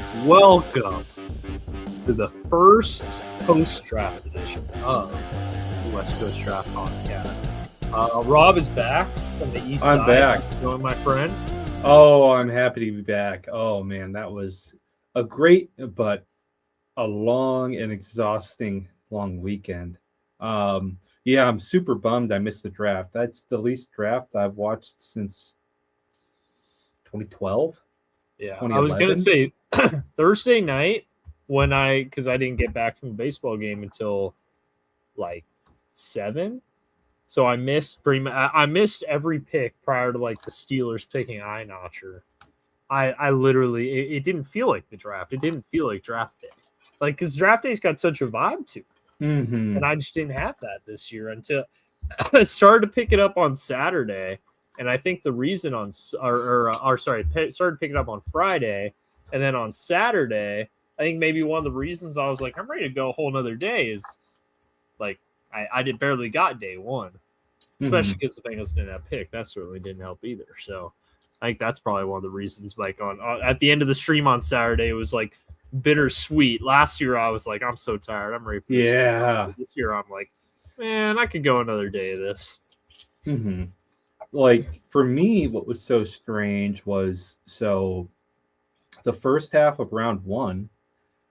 5. Welcome to the first post-draft edition of the West Coast Draft Podcast. Rob is back from the east side. I'm back. Join my friend. Oh, I'm happy to be back. Oh, man, that was a great but a long and exhausting long weekend. Yeah, I'm super bummed I missed the draft. That's the least draft I've watched since 2012. Yeah, I was going to say Thursday night because I didn't get back from the baseball game until like 7. So I missed every pick prior to like the Steelers picking Eye Notcher. I literally it didn't feel like the draft. It didn't feel like draft day. Like because draft day's got such a vibe to it. Mm-hmm. And I just didn't have that this year until I started to pick it up on Saturday. And I think the reason started picking up on Friday, and then on Saturday, I think maybe one of the reasons I was like, I'm ready to go a whole nother day is like I barely got day one, especially because the Bengals didn't have pick. That certainly didn't help either. So I think that's probably one of the reasons. Like on at the end of the stream on Saturday, it was like bittersweet. Last year I was like, I'm so tired, I'm ready for this. Yeah. This year I'm like, man, I could go another day of this. Mm-hmm. Like for me, what was so strange was the first half of round 1,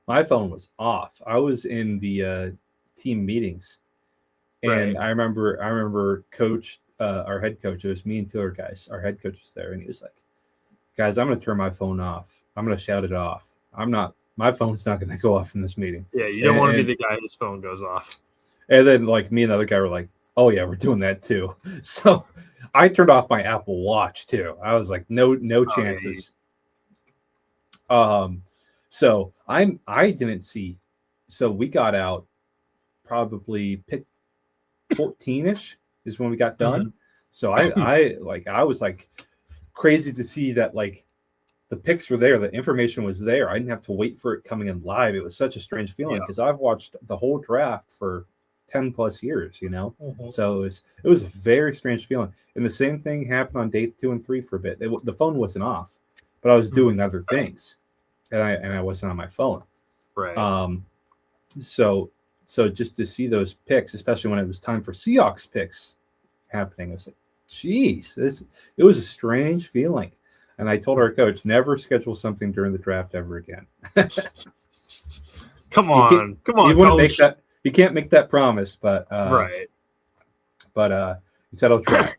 my phone was off. I was in the team meetings, and right. I remember coach, our head coach. It was me and 2 other guys. Our head coach was there, and he was like, "Guys, I'm going to turn my phone off. I'm going to shout it off. My phone's not going to go off in this meeting." Yeah, you don't want to be the guy whose phone goes off. And then like me and the other guy were like, "Oh yeah, we're doing that too." So I turned off my Apple Watch too. I was like, no chances. So I didn't see. So we got out probably pick 14-ish is when we got done. Mm-hmm. So I was like crazy to see that like the picks were there, the information was there. I didn't have to wait for it coming in live. It was such a strange feeling because I've watched the whole draft for 10 plus years, you know. Mm-hmm. So it was a very strange feeling. And the same thing happened on day 2 and 3 for a bit. The phone wasn't off, but I was doing other things, and I wasn't on my phone. Right. So just to see those picks, especially when it was time for Seahawks picks happening, I was like, geez, it was a strange feeling. And I told our coach, never schedule something during the draft ever again. Come on, you wouldn't make that. You can't make that promise, but right. But he said I'll try.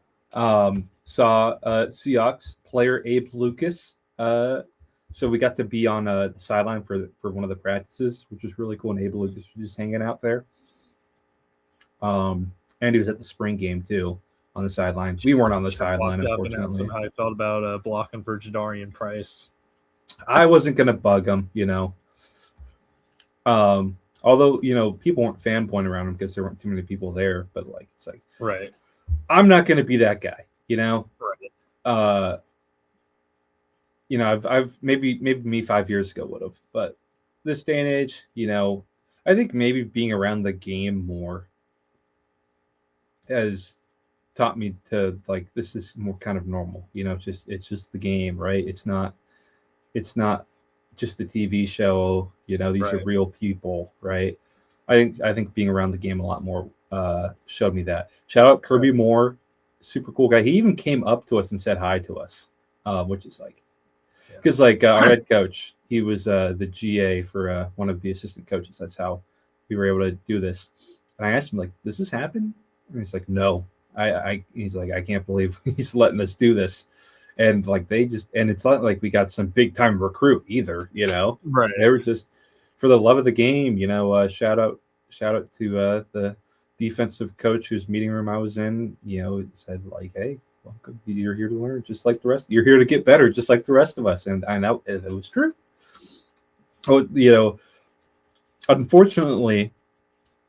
Saw Seahawks player Abe Lucas. So we got to be on the sideline for one of the practices, which was really cool. And Abe Lucas was just hanging out there. And he was at the spring game too on the sideline. We weren't on the sideline, unfortunately. How I felt about blocking for Jadarian Price. I wasn't gonna bug him, you know. Although, you know, people weren't fanboying around him because there weren't too many people there, but like it's like, right. I'm not going to be that guy, you know. Right. You know, I've maybe me 5 years ago would have, but this day and age, you know, I think maybe being around the game more has taught me to like this is more kind of normal, you know. It's just the game, right? It's not just a TV show, you know. These are real people, right? I think being around the game a lot more showed me that. Shout out Kirby Moore, super cool guy. He even came up to us and said hi to us, which is like, because like our head coach, he was the GA for one of the assistant coaches. That's how we were able to do this. And I asked him like, does this happen? And he's like, no. He's like, I can't believe he's letting us do this. And like and it's not like we got some big time recruit either, you know. Right. They were just for the love of the game, you know. Shout out to the defensive coach whose meeting room I was in. You know, said like, "Hey, welcome. You're here to learn, just like the rest. You're here to get better, just like the rest of us." And I know it was true. Oh, you know, unfortunately,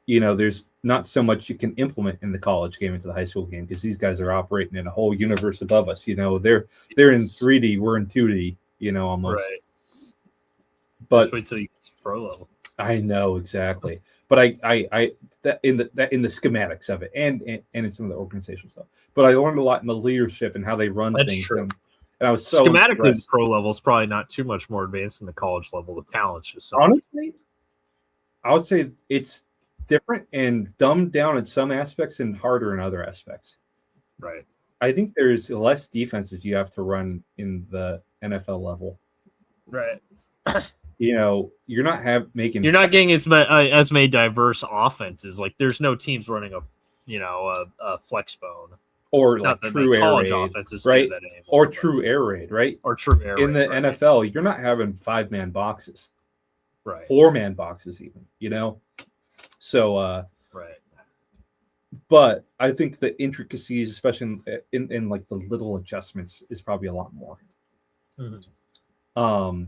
you know, there's not so much you can implement in the college game into the high school game because these guys are operating in a whole universe above us. You know, they're in 3D, we're in 2D. You know, almost. Right. But just wait till you get to pro level. I know exactly, but I that in the schematics of it and in some of the organizational stuff. But I learned a lot in the leadership and how they run things. And I was so schematically, the impressed. pro level is probably not too much more advanced than the college level. The talent's just so Honestly, I would say it's different and dumbed down in some aspects and harder in other aspects. right. I think there's less defenses you have to run in the NFL level. Right. You're not making. You're not getting as many diverse offenses. Like there's no teams running a flex bone. Or Not like that true the air college raid, offenses right? do that anymore. Or but- true air raid, right? Or true air In raid, the right. NFL, you're not having 5-man boxes, Right. 4-man boxes, even. So, Right. but I think the intricacies, especially in like the little adjustments, is probably a lot more. Mhm.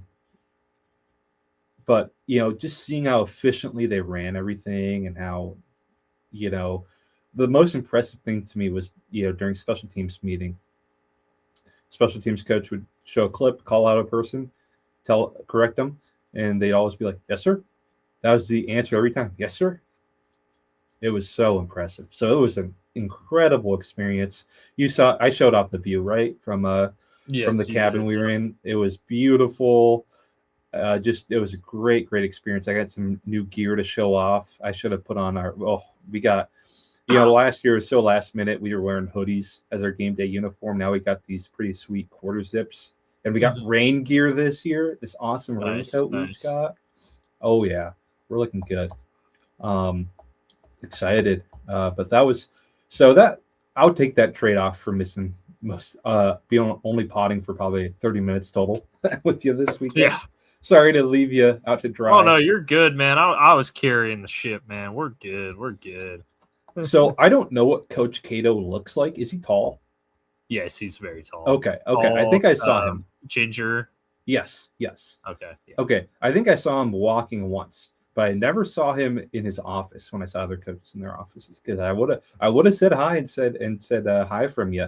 But just seeing how efficiently they ran everything and how, the most impressive thing to me was, during special teams meeting, special teams coach would show a clip, call out a person, correct them, and they'd always be like, "Yes, sir." That was the answer every time. "Yes, sir." It was so impressive. So it was an incredible experience. I showed off the view, right, from the cabin we were in. It was beautiful. It was a great experience. I got some new gear to show off. I should have put on we got, last year was so last minute. We were wearing hoodies as our game day uniform. Now we got these pretty sweet quarter zips, and we got rain gear this year. This awesome raincoat we've got. Oh yeah, we're looking good. Excited. But that was that. I'll take that trade off for missing most. Being only potting for probably 30 minutes total with you this weekend. Yeah. Sorry to leave you out to dry. Oh no, you're good, man. I was carrying the ship, man. We're good. So I don't know what Coach Cato looks like. Is he tall? Yes, he's very tall. Okay. Tall, I think I saw him. Ginger. Yes. Okay. Yeah. Okay. I think I saw him walking once, but I never saw him in his office when I saw other coaches in their offices, because I would have said hi and said hi from you.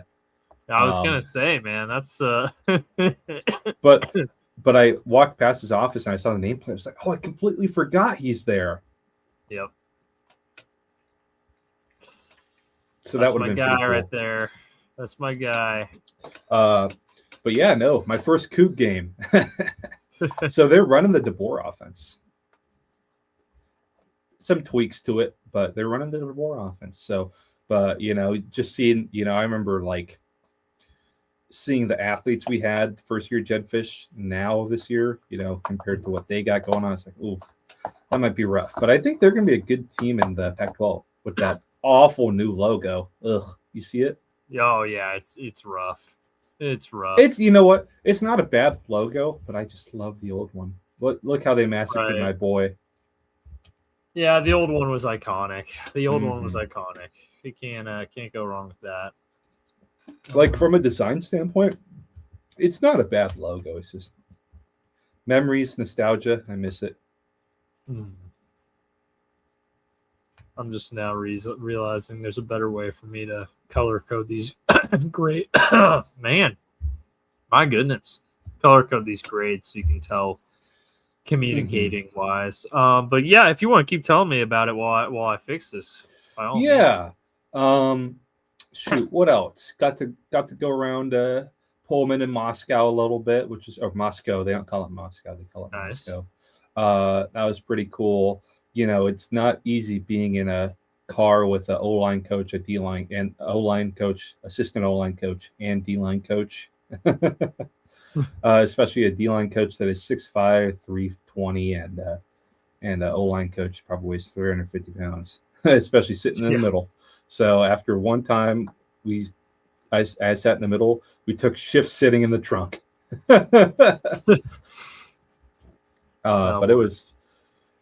I was gonna say, man, that's But I walked past his office and I saw the nameplate. I was like, oh, I completely forgot he's there. Yep. So that's that would my have been guy pretty cool. right there. That's my guy. But yeah, no, my first Coug game. So they're running the DeBoer offense. Some tweaks to it, but they're running the DeBoer offense. So, but just seeing, I remember like seeing the athletes we had first year Jedfish now this year, compared to what they got going on. It's like, ooh, that might be rough. But I think they're going to be a good team in the Pac-12 with that awful new logo. Ugh, you see it? Oh yeah, it's rough. It's rough. It's what? It's not a bad logo, but I just love the old one. Look how they massacred my boy. Yeah, the old one was iconic. You can't go wrong with that. Like from a design standpoint, it's not a bad logo. It's just memories, nostalgia. I miss it. I'm just now realizing there's a better way for me to color code these. Great, man. My goodness, color code these grades so you can tell communicating wise. But yeah, if you want to keep telling me about it while I fix this, by all means. Shoot, what else? Got to go around Pullman and Moscow a little bit, Moscow. They don't call it Moscow; they call it Nice. Moscow. That was pretty cool. It's not easy being in a car with an O-line coach, a D-line, and O-line coach, assistant O-line coach, and D-line coach. Especially a D-line coach that is 6'5", 320, and an O-line coach probably weighs 350 pounds, especially sitting in the middle. So after one time, I sat in the middle. We took shifts sitting in the trunk. But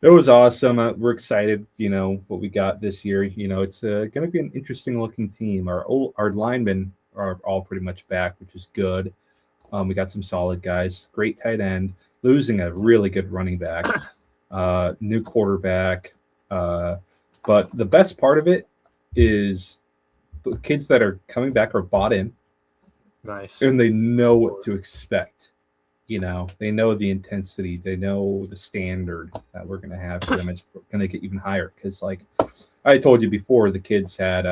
it was awesome. We're excited. What we got this year. It's going to be an interesting looking team. Our linemen are all pretty much back, which is good. We got some solid guys. Great tight end. Losing a really good running back. New quarterback. But the best part of it is the kids that are coming back are bought in. Nice. And they know what to expect. They know the intensity. They know the standard that we're going to have for them. It's going to get even higher because, like I told you before, the kids had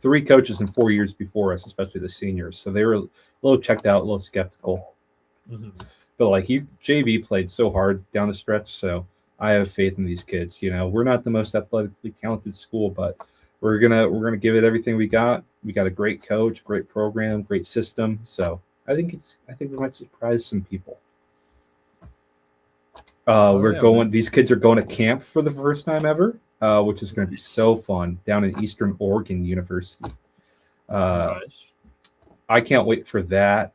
3 coaches in 4 years before us, especially the seniors. So they were a little checked out, a little skeptical. Mm-hmm. But like JV played so hard down the stretch, so I have faith in these kids. We're not the most athletically talented school, but we're gonna give it everything we got. We got a great coach, great program, great system. So I think we might surprise some people. These kids are going to camp for the first time ever, which is going to be so fun down in Eastern Oregon University. Nice. I can't wait for that.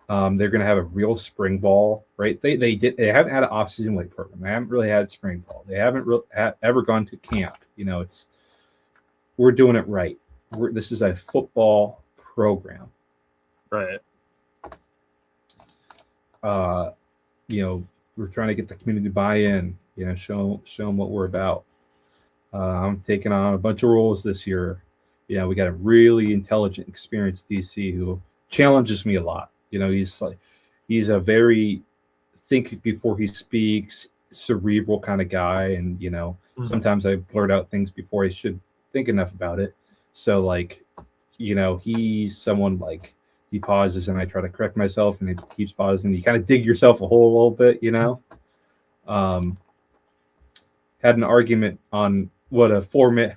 They're going to have a real spring ball, right? They haven't had an off-season weight program. They haven't really had spring ball. They haven't ever gone to camp. We're doing it right. This is a football program, right? We're trying to get the community buy-in. Show them what we're about. I'm taking on a bunch of roles this year. We got a really intelligent, experienced DC who challenges me a lot. He's a very think before he speaks, cerebral kind of guy, and sometimes I blurt out things before I should think enough about it. So he's someone he pauses and I try to correct myself, and he keeps pausing. You kind of dig yourself a hole a little bit, Had an argument on what a 4-minute.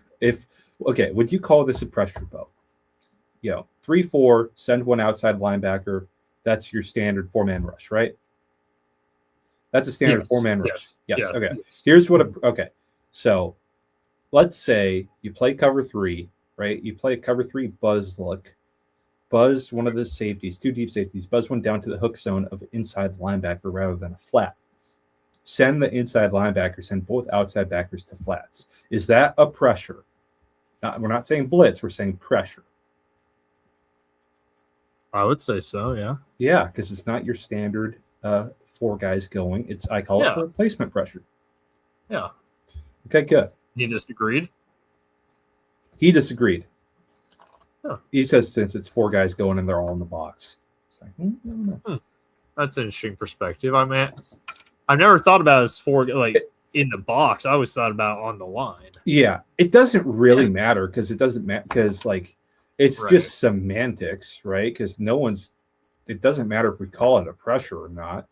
Would you call this a pressure bow? 3-4, send one outside linebacker. That's your standard 4-man rush, right? That's a standard 4-man rush. Yes. Okay. Yes. Here's what. So let's say you play cover 3, right? You play a cover 3 buzz look. Buzz one of the safeties, 2 deep safeties. Buzz one down to the hook zone of inside linebacker rather than a flat. Send the inside linebacker. Send both outside backers to flats. Is that a pressure? We're not saying blitz. We're saying pressure. I would say so, yeah. Yeah, because it's not your standard 4 guys going. I call it replacement pressure. Yeah. Okay, good. He disagreed? He disagreed. Huh. He says since it's 4 guys going and they're all in the box. It's like, I don't know. That's an interesting perspective. I mean, I've never thought about it as 4 in the box. I always thought about on the line. Yeah, it doesn't really matter because it doesn't matter because it's just semantics, right? Because it doesn't matter if we call it a pressure or not.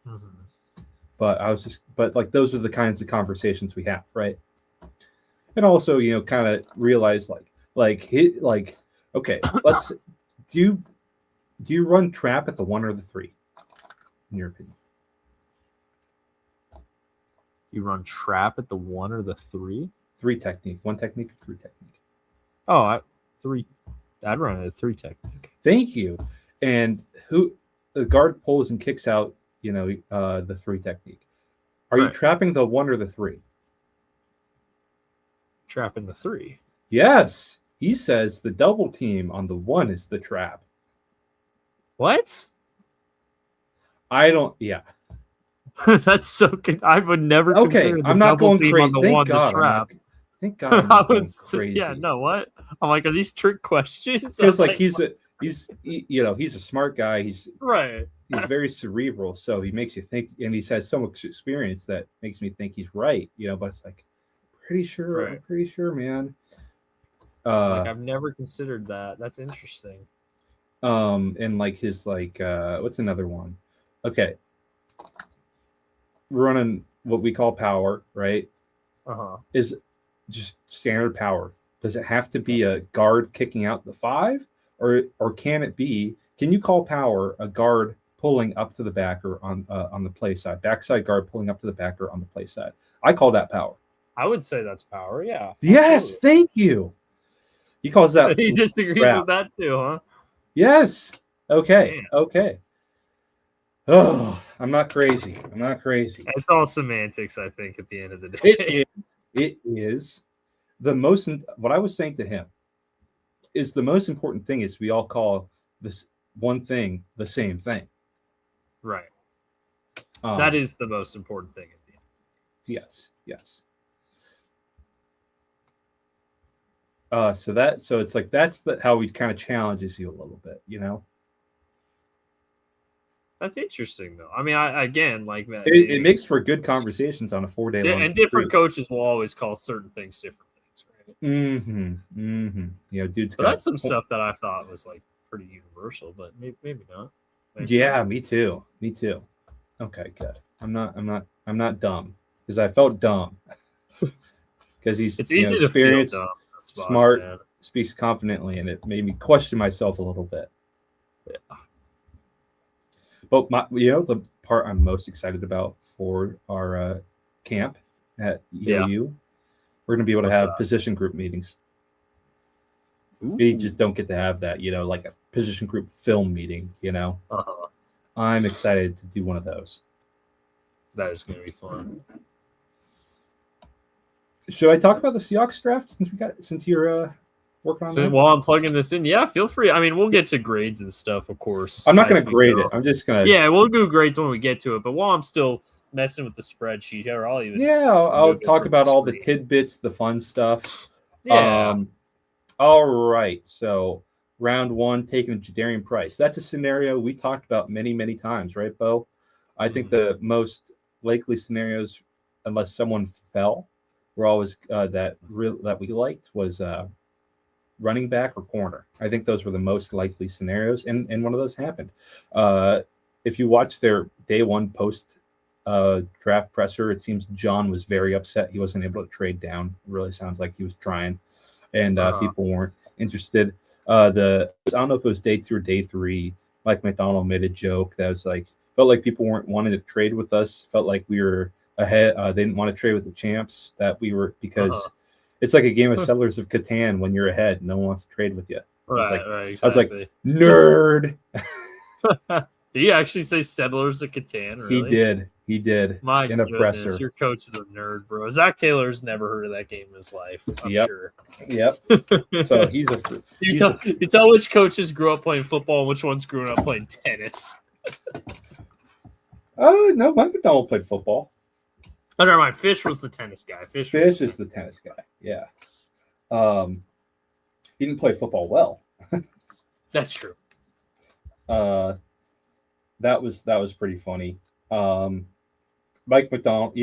Mm-hmm. But those are the kinds of conversations we have, right? And also, kind of realize okay, let's do you run trap at the 1 or the 3, in your opinion? You run trap at the 1 or the 3? 3 technique, 1 technique, 3 technique. Oh, 3. I'd run a 3 technique. Thank you. And the guard pulls and kicks out, the 3 technique. Are you trapping the 1 or the 3? Trapping the 3. Yes. He says the double team on the 1 is the trap. What? I don't. Yeah. That's so good. I would never consider the I'm not double going team crazy. on the Thank 1 God, to trap. Thank God I'm not going crazy. Yeah, no, what? I'm like, are these trick questions? Because he's a smart guy. He's right. He's very cerebral, so he makes you think, and he has so much experience that makes me think he's right. But it's pretty sure. I'm pretty sure, man. I've never considered that. That's interesting. And his what's another one? Okay. We're running what we call power, right? Is just standard power. Does it have to be a guard kicking out the 5, or can it be? Can you call power a guard pulling up to the backer on the play side, backside guard pulling up to the backer on the play side? I call that power. I would say that's power. Yeah. Yes, absolutely. Thank you. He calls that. He disagrees with that too, huh? Yes. Okay. Damn. Okay. Oh, I'm not crazy. It's all semantics, I think, at the end of the day. It is the most. What I was saying to him is the most important thing is we all call this one thing the same thing. Right. That is the most important thing at the end. Yes. So it's that's how he kind of challenges you a little bit, That's interesting, though. I mean, again, it makes for good conversations on a 4-day long. And different coaches will always call certain things different things, right? Dude's But got. that's some stuff that I thought was like pretty universal, but maybe not. Maybe Yeah, not. me too. Me too. Okay, good. I'm not dumb because I felt dumb because he's It's easy to feel experienced, dumb in spots, smart, man. speaks confidently, and it made me question myself a little bit. Yeah. But the part I'm most excited about for our camp at Yeah. EOU, we're going to be able to What's have that? position group meetings. We Ooh. just don't get to have that, like a position group film meeting. Uh-huh. I'm excited to do one of those. That is going to be fun. Should I talk about the Seahawks draft since you're working on So that? while I'm plugging this in, yeah, feel free. I mean, we'll get to grades and stuff, of course. I'm not as going to we grade go. it. I'm just going to. Yeah, we'll do grades when we get to it. But while I'm still messing with the spreadsheet here, I'll even I'll move it talk from the about all the screen. tidbits, the fun stuff. Yeah. All right. So round one, taking Jadarian Price. That's a scenario we talked about many, many times, right, Beau? I think the most likely scenarios, unless someone fell, were always that we liked was running back or corner. I think those were the most likely scenarios, and one of those happened. If you watch their day one post draft presser, it seems John was very upset he wasn't able to trade down. It really sounds like he was trying, and people weren't interested. I don't know if it was day 2 or day 3. Mike McDonald made a joke that was like felt like people weren't wanting to trade with us. Felt like we were ahead. They didn't want to trade with the champs. That we were because it's like a game of Settlers of Catan. When you're ahead, no one wants to trade with you. Right, exactly. I was like, nerd. Did he actually say Settlers of Catan? Really? He did. My in a goodness, presser. your coach is a nerd, bro. Zach Taylor's never heard of that game in his life. I'm sure. Yep. So he's a. You tell which coaches grew up playing football and which ones grew up playing tennis. No, Mike McDonald played football. Oh, never mind. Fish was the tennis guy. Fish is the tennis guy. Yeah. He didn't play football well. That's true. That was pretty funny. Mike McDonald,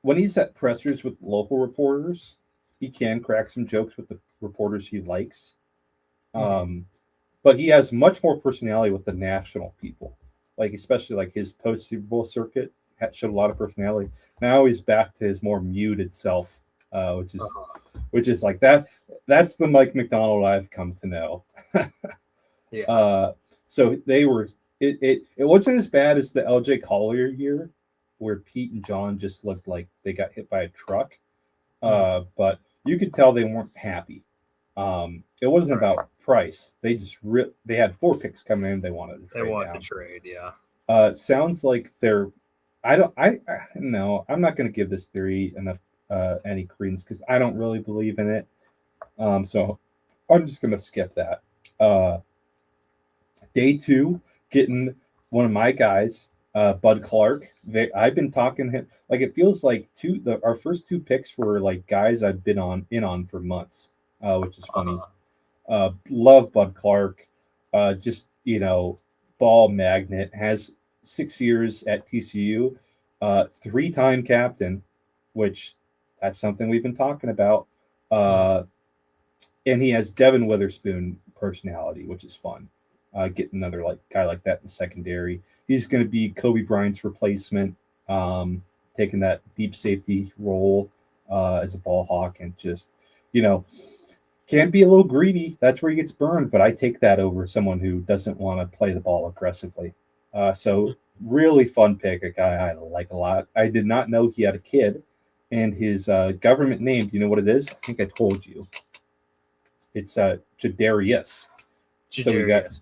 when he's at pressers with local reporters, he can crack some jokes with the reporters he likes. But he has much more personality with the national people, like especially like his post Super Bowl circuit showed a lot of personality. Now he's back to his more muted self, which is like that. That's the Mike McDonald I've come to know. Yeah. So they were. It wasn't as bad as the LJ Collier year, where Pete and John just looked like they got hit by a truck. But you could tell they weren't happy. It wasn't about price. They just they had 4 picks coming in. They wanted to trade. Yeah. Sounds like they're. No, I'm not going to give this theory enough any credence because I don't really believe in it. So I'm just going to skip that. Day 2, getting one of my guys, Bud Clark. I've been talking to him. Like it feels like our first 2 picks were like guys I've been on for months, which is funny. Love Bud Clark. Just ball magnet. Has 6 years at TCU, 3-time captain, which that's something we've been talking about. And he has Devin Witherspoon personality, which is fun. Get another guy like that in the secondary. He's going to be Kobe Bryant's replacement, taking that deep safety role as a ball hawk, and just can be a little greedy. That's where he gets burned, but I take that over someone who doesn't want to play the ball aggressively. So really fun pick, a guy I like a lot. I did not know he had a kid, and his government name. Do you know what it is? I think I told you. It's Jadarius. So we got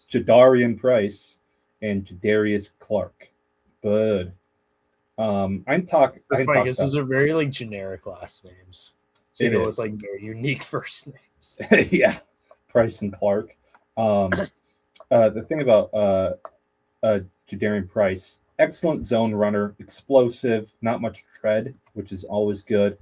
Jadarian Price and Jadarius Clark. Bud. I'm talking. Those are very generic last names. So you go with very unique first names. Yeah, Price and Clark. The thing about Jadarian Price, excellent zone runner, explosive, not much tread, which is always good.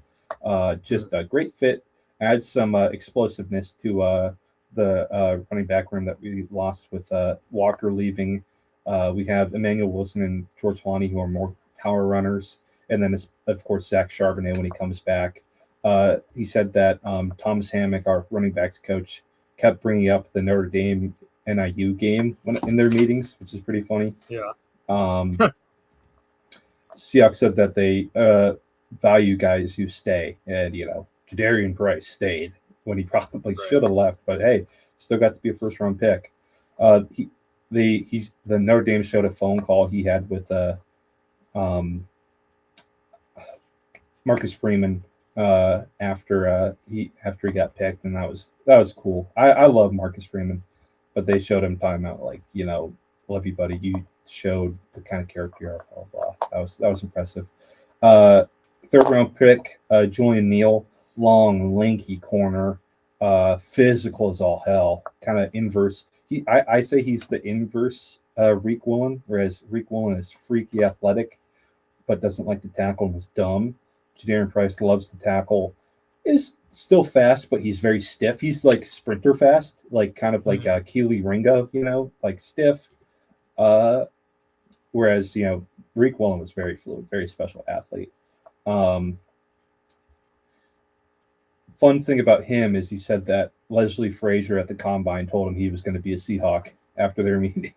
Just a great fit. Add some explosiveness to the running back room that we lost with Walker leaving. We have Emmanuel Wilson and George Lonnie, who are more power runners. And then, of course, Zach Charbonnet when he comes back. He said that Thomas Hammock, our running backs coach, kept bringing up the Notre Dame NIU game in their meetings, which is pretty funny. Yeah. Seahawks said that they value guys who stay, and Jadarian Price stayed when he probably should have left, but hey, still got to be a first round pick. The Notre Dame showed a phone call he had with Marcus Freeman after he got picked, and that was cool. I love Marcus Freeman, but they showed him talking about love you, buddy. You showed the kind of character you are. Blah blah. That was impressive. Third round pick, Julian Neal, long, lanky corner, physical as all hell, kind of inverse. I say he's the inverse Reek Woolen, whereas Reek Woolen is freaky athletic, but doesn't like to tackle and is dumb. Jadarian Price loves to tackle, is still fast, but he's very stiff. He's like sprinter fast, like kind of like Keely Ringo, like stiff. Whereas Reek Woolen was very fluid, very special athlete. Fun thing about him is he said that Leslie Frazier at the combine told him he was going to be a Seahawk after their meeting.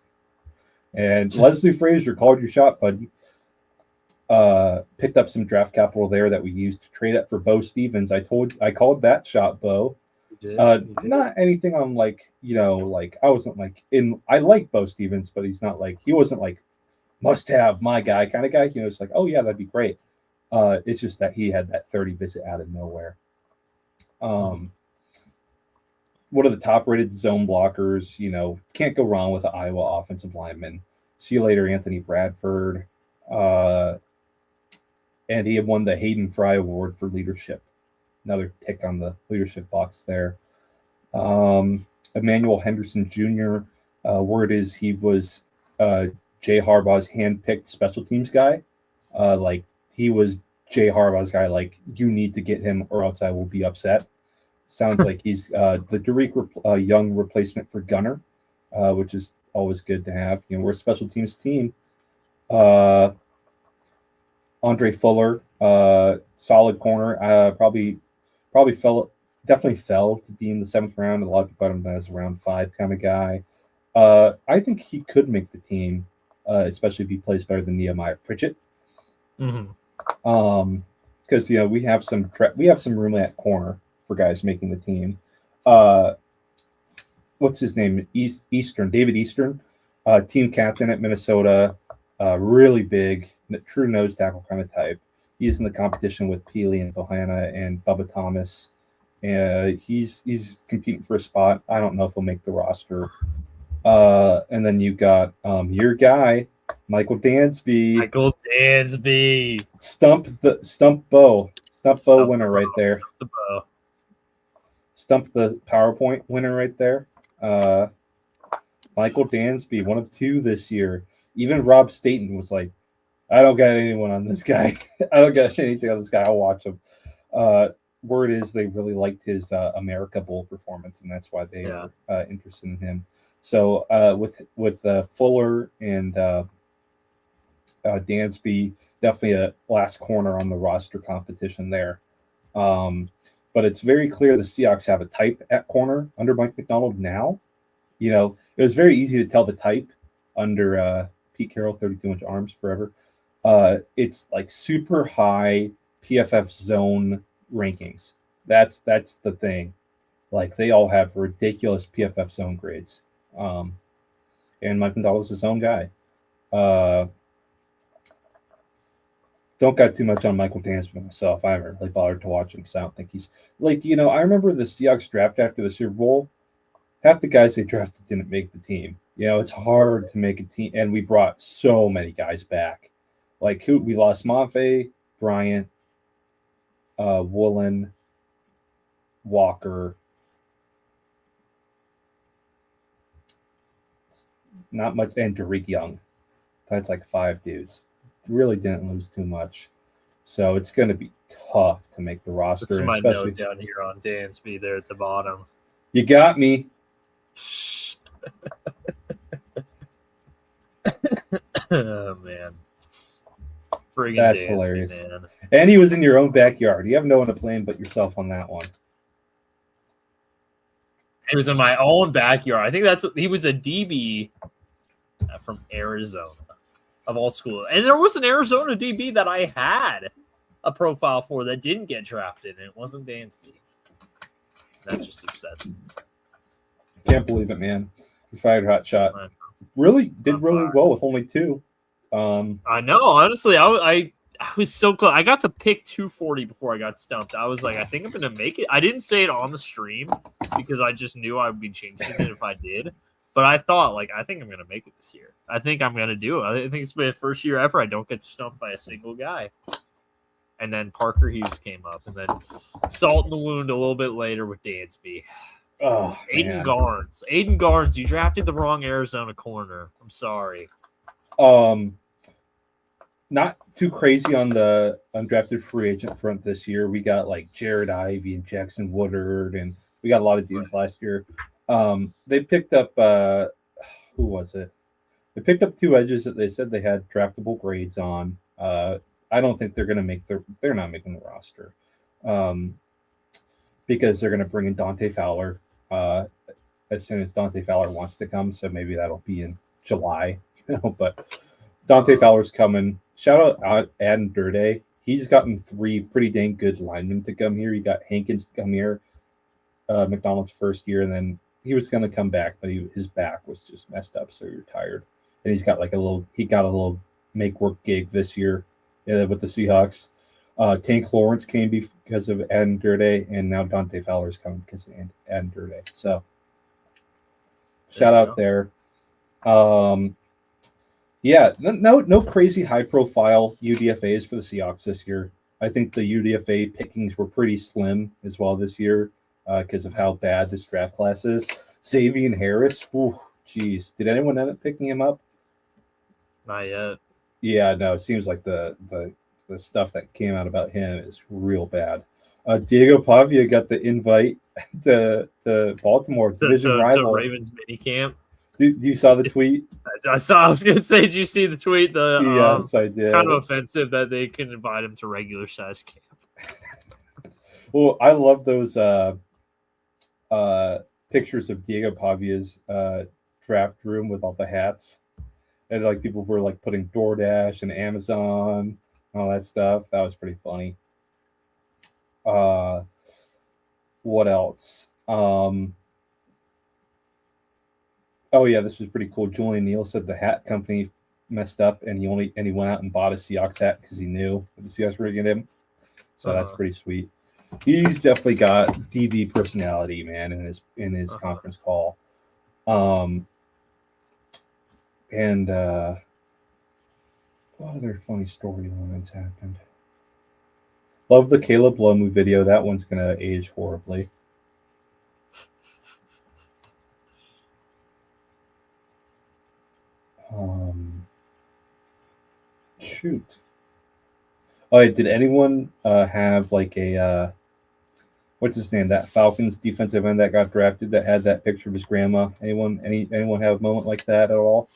And Leslie Frazier called your shot, buddy. Picked up some draft capital there that we used to trade up for Beau Stevens. I called that shot, Beau. You did. Not anything on I wasn't I like Beau Stevens, but he wasn't must have my guy kind of guy. It's like, oh yeah, that'd be great. It's just that he had that 30 visit out of nowhere. One of the top rated zone blockers, can't go wrong with the Iowa offensive lineman. See you later, Anthony Bradford. And he had won the Hayden Fry Award for leadership. Another tick on the leadership box there. Emmanuel Henderson Jr. Word is he was Jay Harbaugh's handpicked special teams guy. He was Jay Harbaugh's guy. You need to get him or else I will be upset. Sounds like he's the Derek Young replacement for Gunner, which is always good to have. We're a special teams team. Andre Fuller, solid corner. Definitely fell to be in the 7th round. A lot of people had him as a round 5 kind of guy. I think he could make the team, especially if he plays better than Nehemiah Pritchett. Because we have some room at corner for guys making the team. What's his name? David Eastern, team captain at Minnesota. Really big, true nose tackle kind of type. He's in the competition with Peely and Bohanna and Bubba Thomas. He's competing for a spot. I don't know if he'll make the roster. And then you got your guy, Michael Dansby. Stump Beau winner right there. Stump the PowerPoint winner right there. Michael Dansby, one of 2 this year. Even Rob Staten was like, I don't got anyone on this guy. I don't got anything on this guy. I'll watch him. Word is they really liked his America Bowl performance, and that's why they were interested in him. So with Fuller and Dansby, definitely a last corner on the roster competition there. But it's very clear the Seahawks have a type at corner under Mike Macdonald now. It was very easy to tell the type under Pete Carroll, 32-inch arms forever. It's super high PFF zone rankings. That's the thing. They all have ridiculous PFF zone grades. And Mike Macdonald's his own guy. Don't got too much on Michael Dansby myself. I haven't really bothered to watch him because I don't think he's I remember the Seahawks draft after the Super Bowl. Half the guys they drafted didn't make the team. It's hard to make a team, and we brought so many guys back. We lost Mafe, Bryant, Woolen, Walker. Not much, and Derek Young. That's 5 dudes. Really didn't lose too much. So it's going to be tough to make the roster. This is my note down here on Dansby there at the bottom. You got me. Oh man, friggin' that's Dansby, hilarious. Man. And he was in your own backyard. You have no one to blame but yourself on that one. He was in my own backyard. I think he was a DB from Arizona of all schools. And there was an Arizona DB that I had a profile for that didn't get drafted, and it wasn't Dansby. That's just upsetting. Can't believe it, man. You fired hot shot. Really did really well with only 2. I know. Honestly, I was so close. I got to pick 240 before I got stumped. I was like, I think I'm going to make it. I didn't say it on the stream because I just knew I would be jinxing it if I did. But I thought, like, I think I'm going to make it this year. I think I'm going to do it. I think it's been the first year ever I don't get stumped by a single guy. And then Parker Hughes came up. And then salt in the wound a little bit later with Dansby. Oh, Aiden Garnes. Aiden Garnes, you drafted the wrong Arizona corner. I'm sorry. Not too crazy on the undrafted free agent front this year. We got like Jared Ivey and Jackson Woodard, and we got a lot of dudes last year. They picked up who was it? They picked up 2 edges that they said they had draftable grades on. I don't think they're not making the roster. Because they're gonna bring in Dante Fowler as soon as Dante Fowler wants to come, so maybe that'll be in July, but Dante Fowler's coming. Shout out Adam Durde. He's gotten 3 pretty dang good linemen to come here. He got Hankins to come here, McDonald's first year, and then he was going to come back, but his back was just messed up, so he retired. And he got a little make work gig this year with the Seahawks. Tank Lawrence came because of Adam Durde, and now Dante Fowler's coming because of Adam Durde. So shout out there. Yeah, no crazy high profile UDFAs for the Seahawks this year. I think the UDFA pickings were pretty slim as well this year because of how bad this draft class is. Xavier Harris, geez, did anyone end up picking him up? Not yet. Yeah, no, it seems like the stuff that came out about him is real bad. Diego Pavia got the invite to Baltimore, division rival. To Ravens minicamp. You saw the tweet? I saw. I was going to say, did you see the tweet? Yes, I did. Kind of offensive that they can invite him to regular size camp. Well, I love those pictures of Diego Pavia's draft room with all the hats, and like people were like putting DoorDash and Amazon and all that stuff. That was pretty funny. What else? Oh yeah, this was pretty cool. Julian Neal said the hat company messed up, and he went out and bought a Seahawks hat because he knew that the Seahawks were going to get him. So that's pretty sweet. He's definitely got DB personality, man, in his conference call. And what other funny storylines happened? Love the Caleb Lomu video. That one's gonna age horribly. Shoot. Oh, did anyone have like a what's his name? That Falcons defensive end that got drafted that had that picture of his grandma. Anyone have a moment like that at all?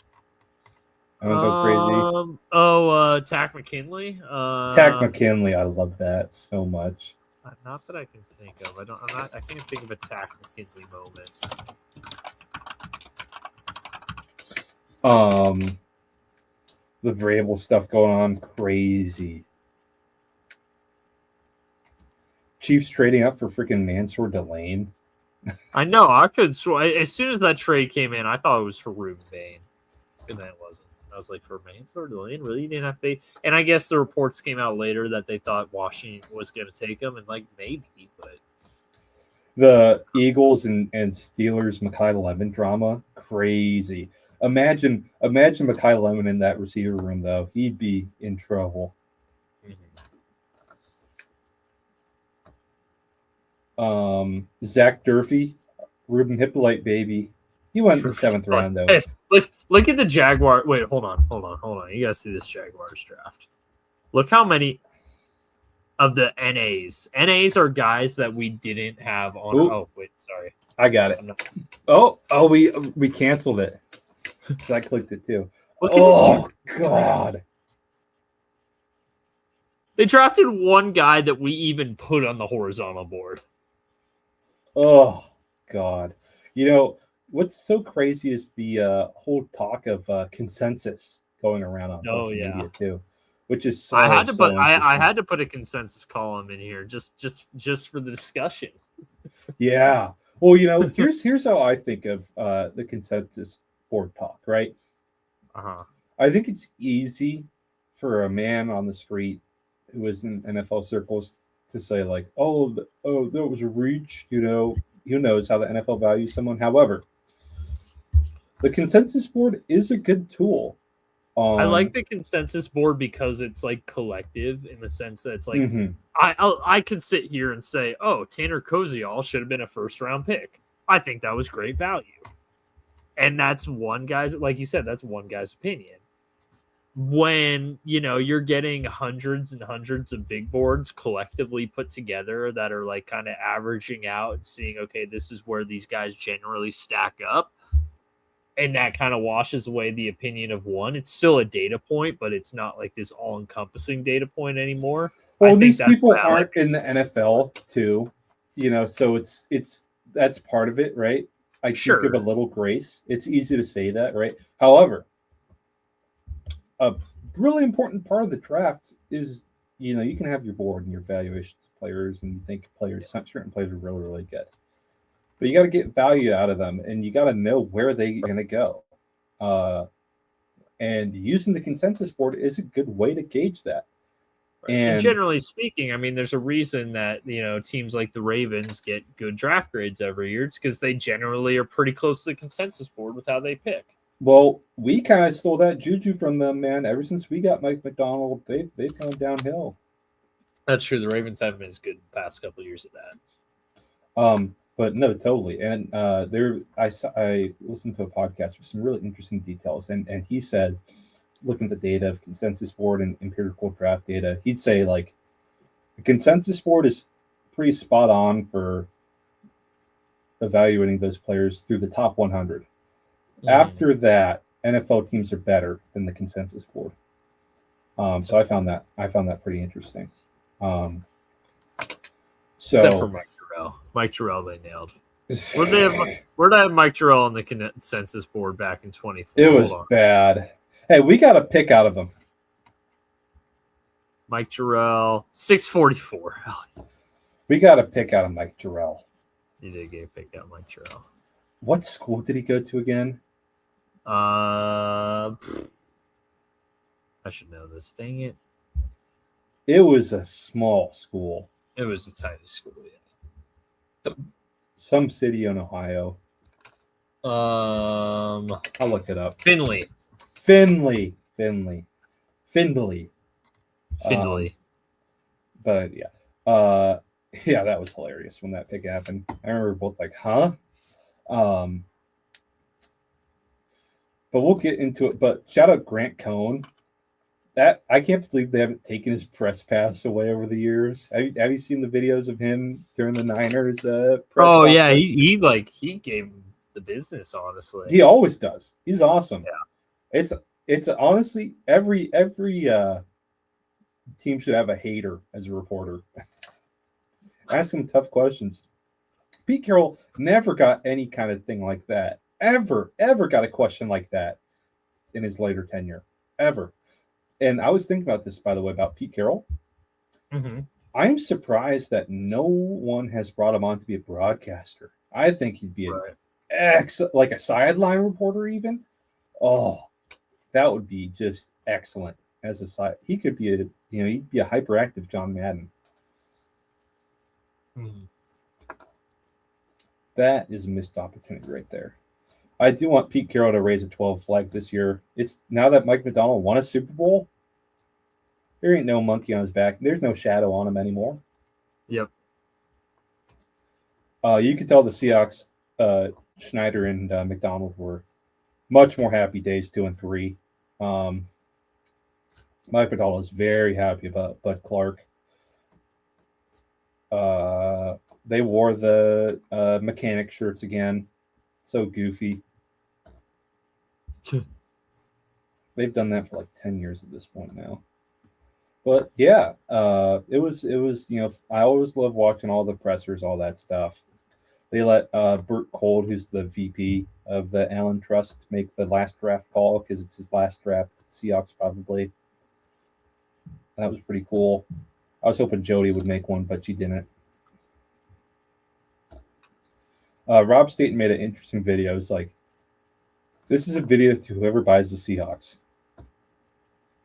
I don't go crazy. Tack McKinley. Tack McKinley, I love that so much. Not that I can think of. I can't think of a Tack McKinley moment. The Vrabel stuff going on, crazy. Chiefs trading up for freaking Mansour Delane. I know. I could swear. As soon as that trade came in, I thought it was for Ruben Bain, and then it wasn't. I was like, for Mansour Delane, really? You didn't have faith? And I guess the reports came out later that they thought Washington was going to take him, and like maybe, but the Eagles and Steelers Mekhi Lemon drama, crazy. Imagine Mekhi Lemon in that receiver room, though. He'd be in trouble. Zach Durfee, Ruben Hippolyte, baby. He went in the 7th round, though. Hey, look at the Jaguar. Wait, hold on. You guys see this Jaguars draft. Look how many of the NAs. NAs are guys that we didn't have on. Ooh. Oh, wait, sorry. I got it. We canceled it. So I clicked it too. Look at this God. They drafted one guy that we even put on the horizontal board. Oh God. You know what's so crazy is the whole talk of consensus going around on Oh social yeah. media too, which is I so had to put so I interesting. had to put a consensus column in here just for the discussion. Yeah. Well, you know, here's how I think of the consensus board talk, right? Uh-huh. I think it's easy for a man on the street who is in NFL circles to say like, "Oh, that was a reach." You know, who knows how the NFL values someone. However, the consensus board is a good tool I like on. the consensus board because it's like collective in the sense that it's like Mhm. I could sit here and say, "Oh, Tanner Koziol should have been a first round pick." I think that was great value, and that's one guy's, like you said, that's one guy's opinion. When you're getting hundreds and hundreds of big boards collectively put together that are like kind of averaging out and seeing, okay, this is where these guys generally stack up, and that kind of washes away the opinion of one. It's still a data point, but it's not like this all-encompassing data point anymore. I Well, think these that's why people I like aren't in the NFL too, you know, so it's that's part of it, right? I do give a sure. little grace. It's easy to say that, right? However, a really important part of the draft is, you know, you can have your board and your valuations of players, and you think players, certain players are really, really good, but you got to get value out of them, and you got to know where they're going to go. Uh, and using the consensus board is a good way to gauge that. Right. And And generally speaking, I mean, there's a reason that teams like the Ravens get good draft grades every year. It's because they generally are pretty close to the consensus board with how they pick. well, we kind of stole that juju from them, man. Ever since we got Mike McDonald, they've gone downhill. That's true. The Ravens haven't been as good the past couple of years at that. But no, totally. And I listened to a podcast with some really interesting details, and he said, looking at the data of consensus board and empirical draft data, he'd say like the consensus board is pretty spot on for evaluating those players through the top 100. Mm, After that, NFL teams are better than the consensus board. So that's cool. I found that pretty interesting. Um, Except for so Mike Terrell. Mike Terrell, they nailed. Where they have where did I have Mike Terrell on the consensus board back in it 24? Hold was on. bad. Hey, we got a pick out of them. Mike Terrell, 644. We got a pick out of Mike Jarrell. You did get a pick out Mike Terrell. What school did he go to again? I should know this. Dang it. It was a small school. It was the tiny school, yeah. Some city in Ohio. Um, I'll look it up. Finley. Findlay. Findlay. But yeah. Yeah, that was hilarious when that pick happened. I remember both like, huh? But we'll get into it. But shout out Grant Cohn. That I can't believe they haven't taken his press pass away over the years. Have you seen the videos of him during the Niners press Oh yeah, conference? he gave him the business, honestly. He always does. He's awesome. Yeah. It's honestly every team should have a hater as a reporter. Ask him tough questions. Pete Carroll never got any kind of thing like that. Ever got a question like that in his later tenure. Ever. And I was thinking about this, by the way, about Pete Carroll. Mm-hmm. I'm surprised that no one has brought him on to be a broadcaster. I think he'd be like a sideline reporter, even. Oh, that would be just excellent as a side. He could be he'd be a hyperactive John Madden. Mm-hmm. That is a missed opportunity right there. I do want Pete Carroll to raise a 12 flag this year. It's now that Mike McDonald won a Super Bowl, there ain't no monkey on his back. There's no shadow on him anymore. Yep. You could tell the Seahawks, Schneider and McDonald were much more happy days 2 and 3. Mike McDonald is very happy about Bud Clark. They wore the mechanic shirts again. So goofy. They've done that for like 10 years at this point now. But yeah, it was I always love watching all the pressers, all that stuff. They let Bert Cole, who's the VP of the Allen Trust, make the last draft call because it's his last draft. Seahawks probably. That was pretty cool. I was hoping Jody would make one, but she didn't. Rob Staten made an interesting video. It's like, this is a video to whoever buys the Seahawks.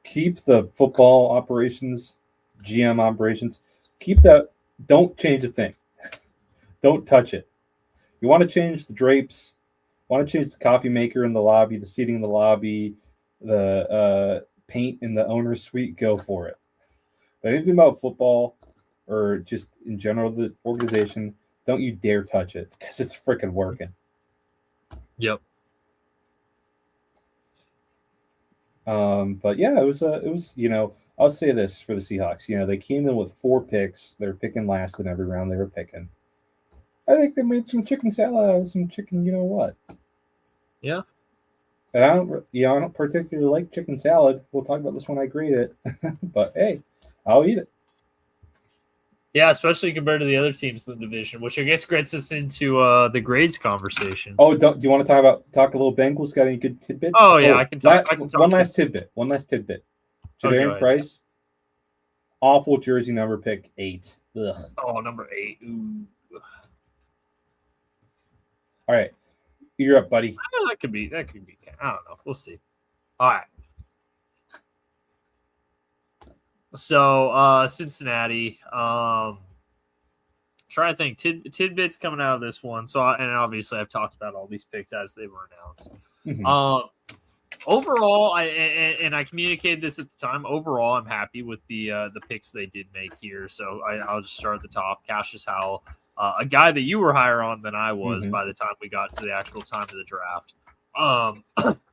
Keep the football operations, GM operations. Keep that. Don't change a thing. Don't touch it. You want to change the drapes, want to change the coffee maker in the lobby, the seating in the lobby, the paint in the owner's suite, go for it. But anything about football or just in general the organization, don't you dare touch it because it's freaking working. Yep. But yeah, it was I'll say this for the Seahawks. They came in with 4 picks. They were picking last in every round they were picking. I think they made some chicken salad out of some chicken, you know what? Yeah. And I don't particularly like chicken salad. We'll talk about this when I grade it. But hey, I'll eat it. Yeah, especially compared to the other teams in the division, which I guess gets us into the grades conversation. Oh, do you want to talk a little Bengals? Got any good tidbits? Oh yeah, I can talk. One last tidbit. Jadarian Price, awful jersey number, pick 8. Ugh. Oh, number 8. Ooh. All right, you're up, buddy. That could be. I don't know. We'll see. All right. So Cincinnati. Try to think tidbits coming out of this one. So and obviously I've talked about all these picks as they were announced. Mm-hmm. Overall, I communicated this at the time. Overall, I'm happy with the picks they did make here. So I'll just start at the top. Cassius Howell, a guy that you were higher on than I was by the time we got to the actual time of the draft.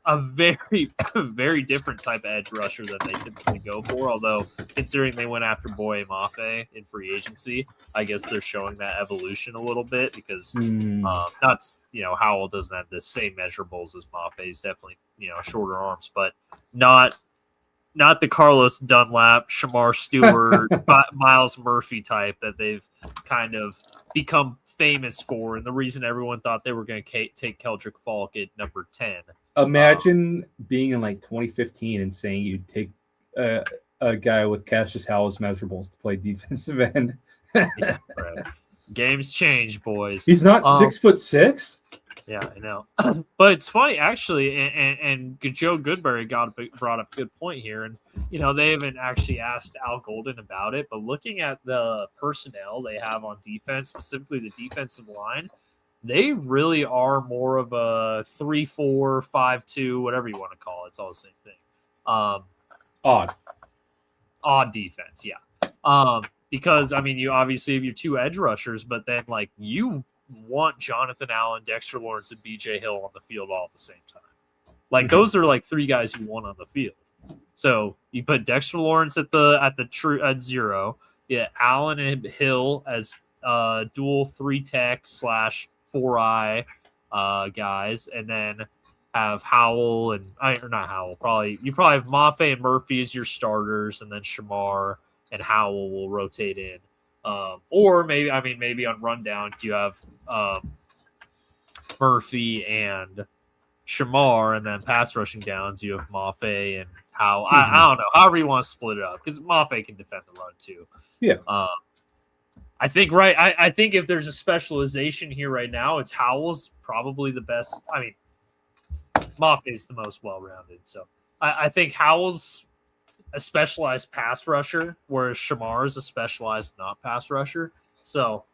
A very, very different type of edge rusher than they typically go for. Although, considering they went after Boye Mafe in free agency, I guess they're showing that evolution a little bit because Howell doesn't have the same measurables as Mafe. He's definitely shorter arms, but not the Carlos Dunlap, Shamar Stewart, Miles Murphy type that they've kind of become famous for, and the reason everyone thought they were going to take Keldrick Falk at number 10. Imagine being in like 2015 and saying you'd take a guy with Cassius Howell's measurables to play defensive end. Yeah, right. Games change, boys. He's not 6'6". Yeah, I know. But it's funny, actually, and Joe Goodberry brought up a good point here. And, they haven't actually asked Al Golden about it. But looking at the personnel they have on defense, specifically the defensive line, they really are more of a 3-4, 5-2, whatever you want to call it. It's all the same thing. Odd defense, yeah. Because, you obviously have your 2 edge rushers, but then, you want Jonathan Allen, Dexter Lawrence, and BJ Hill on the field all at the same time. Those are 3 guys you want on the field. So you put Dexter Lawrence at 0, yeah, Allen and Hill as dual 3 tech / 4-eye guys, and then have Howell and not Howell. You probably have Mafe and Murphy as your starters, and then Shamar and Howell will rotate in. Or maybe on rundown you have Murphy and Shamar, and then pass rushing downs you have Mafe and Howell. I don't know, however you want to split it up, because Mafe can defend the run too. Yeah. I think I think if there's a specialization here right now, it's Howell's probably the best. Mafe is the most well-rounded, so I think Howell's a specialized pass rusher, whereas Shamar is a specialized not pass rusher. So,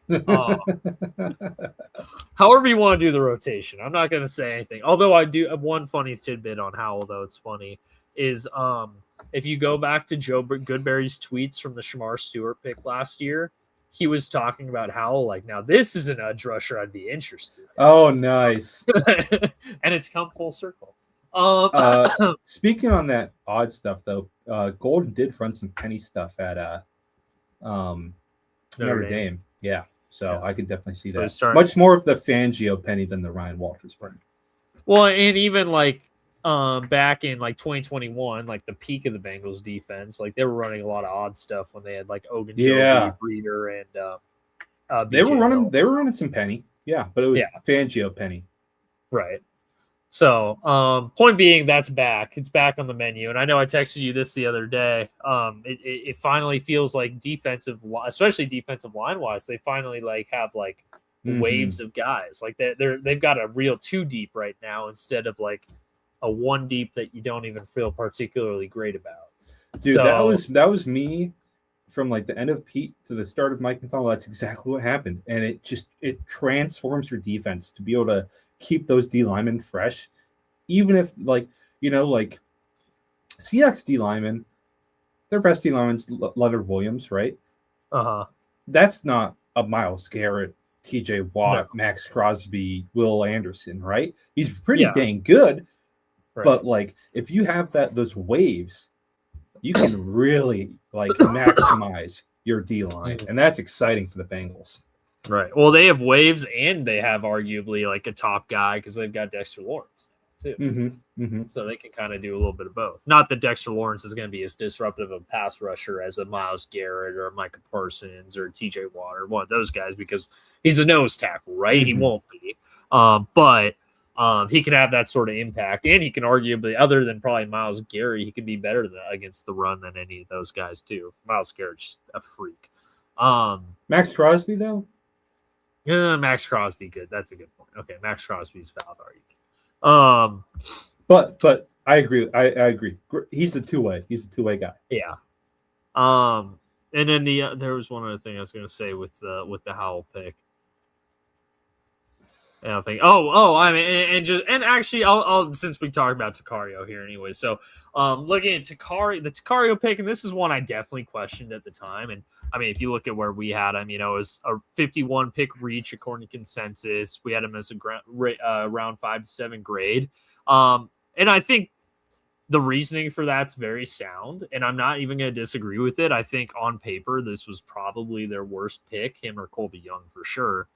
however you want to do the rotation, I'm not going to say anything. Although I do have one funny tidbit on Howell, though it's funny, is if you go back to Joe Goodberry's tweets from the Shamar Stewart pick last year, he was talking about Howell now this is an edge rusher I'd be interested in. Oh, nice. And it's come full circle. Speaking on that odd stuff, though, Golden did run some penny stuff at Notre Dame. Yeah, so yeah. I could definitely see that. Much more of the Fangio penny than the Ryan Walters penny. Well, and even back in like 2021, like the peak of the Bengals defense, like they were running a lot of odd stuff when they had like Ogunjobi, Yeah. Breeder, and They were BJ running. Hill. They were running some penny. Yeah, but it was Fangio penny. Right. So, point being, that's back. It's back on the menu, and I know I texted you this the other day. It finally feels like especially defensive line wise, they finally like have like waves of guys. Like they've got a real 2 deep right now instead of like a 1 deep that you don't even feel particularly great about. Dude, so, that was me from like the end of Pete to the start of Mike McDonald. That's exactly what happened, and it transforms your defense to be able to keep those D linemen fresh, even if like Seahawks D linemen, their best D lineman's Leonard Williams, right? That's not a Myles Garrett, T.J. Watt, Max Crosby, Will Anderson, right? He's pretty dang good, but like if you have those waves, you can really like maximize your D line, and that's exciting for the Bengals. Right. Well, they have waves, and they have arguably like a top guy because they've got Dexter Lawrence too. So they can kind of do a little bit of both. Not that Dexter Lawrence is going to be as disruptive of a pass rusher as a Myles Garrett or a Micah Parsons or T.J. Watt or one of those guys because he's a nose tackle, right? He won't be, but he can have that sort of impact, and he can arguably, other than probably Myles Garrett, he can be better against the run than any of those guys too. Myles Garrett's a freak. Max Crosby though. Yeah, Max Crosby, good. That's a good point. Okay, Max Crosby's valid argument. But I agree. I agree. He's a 2-way. He's a 2-way guy. Yeah. And then there was one other thing I was going to say with the Howell pick. I don't think. I mean, and actually, I'll since we talked about Takario here anyway. So, looking at the Takario pick, and this is one I definitely questioned at the time. And I mean, if you look at where we had him, it was a 51 pick reach according to consensus. We had him as a round 5 to 7 grade. And I think the reasoning for that's very sound, and I'm not even going to disagree with it. I think on paper, this was probably their worst pick, him or Colby Young for sure.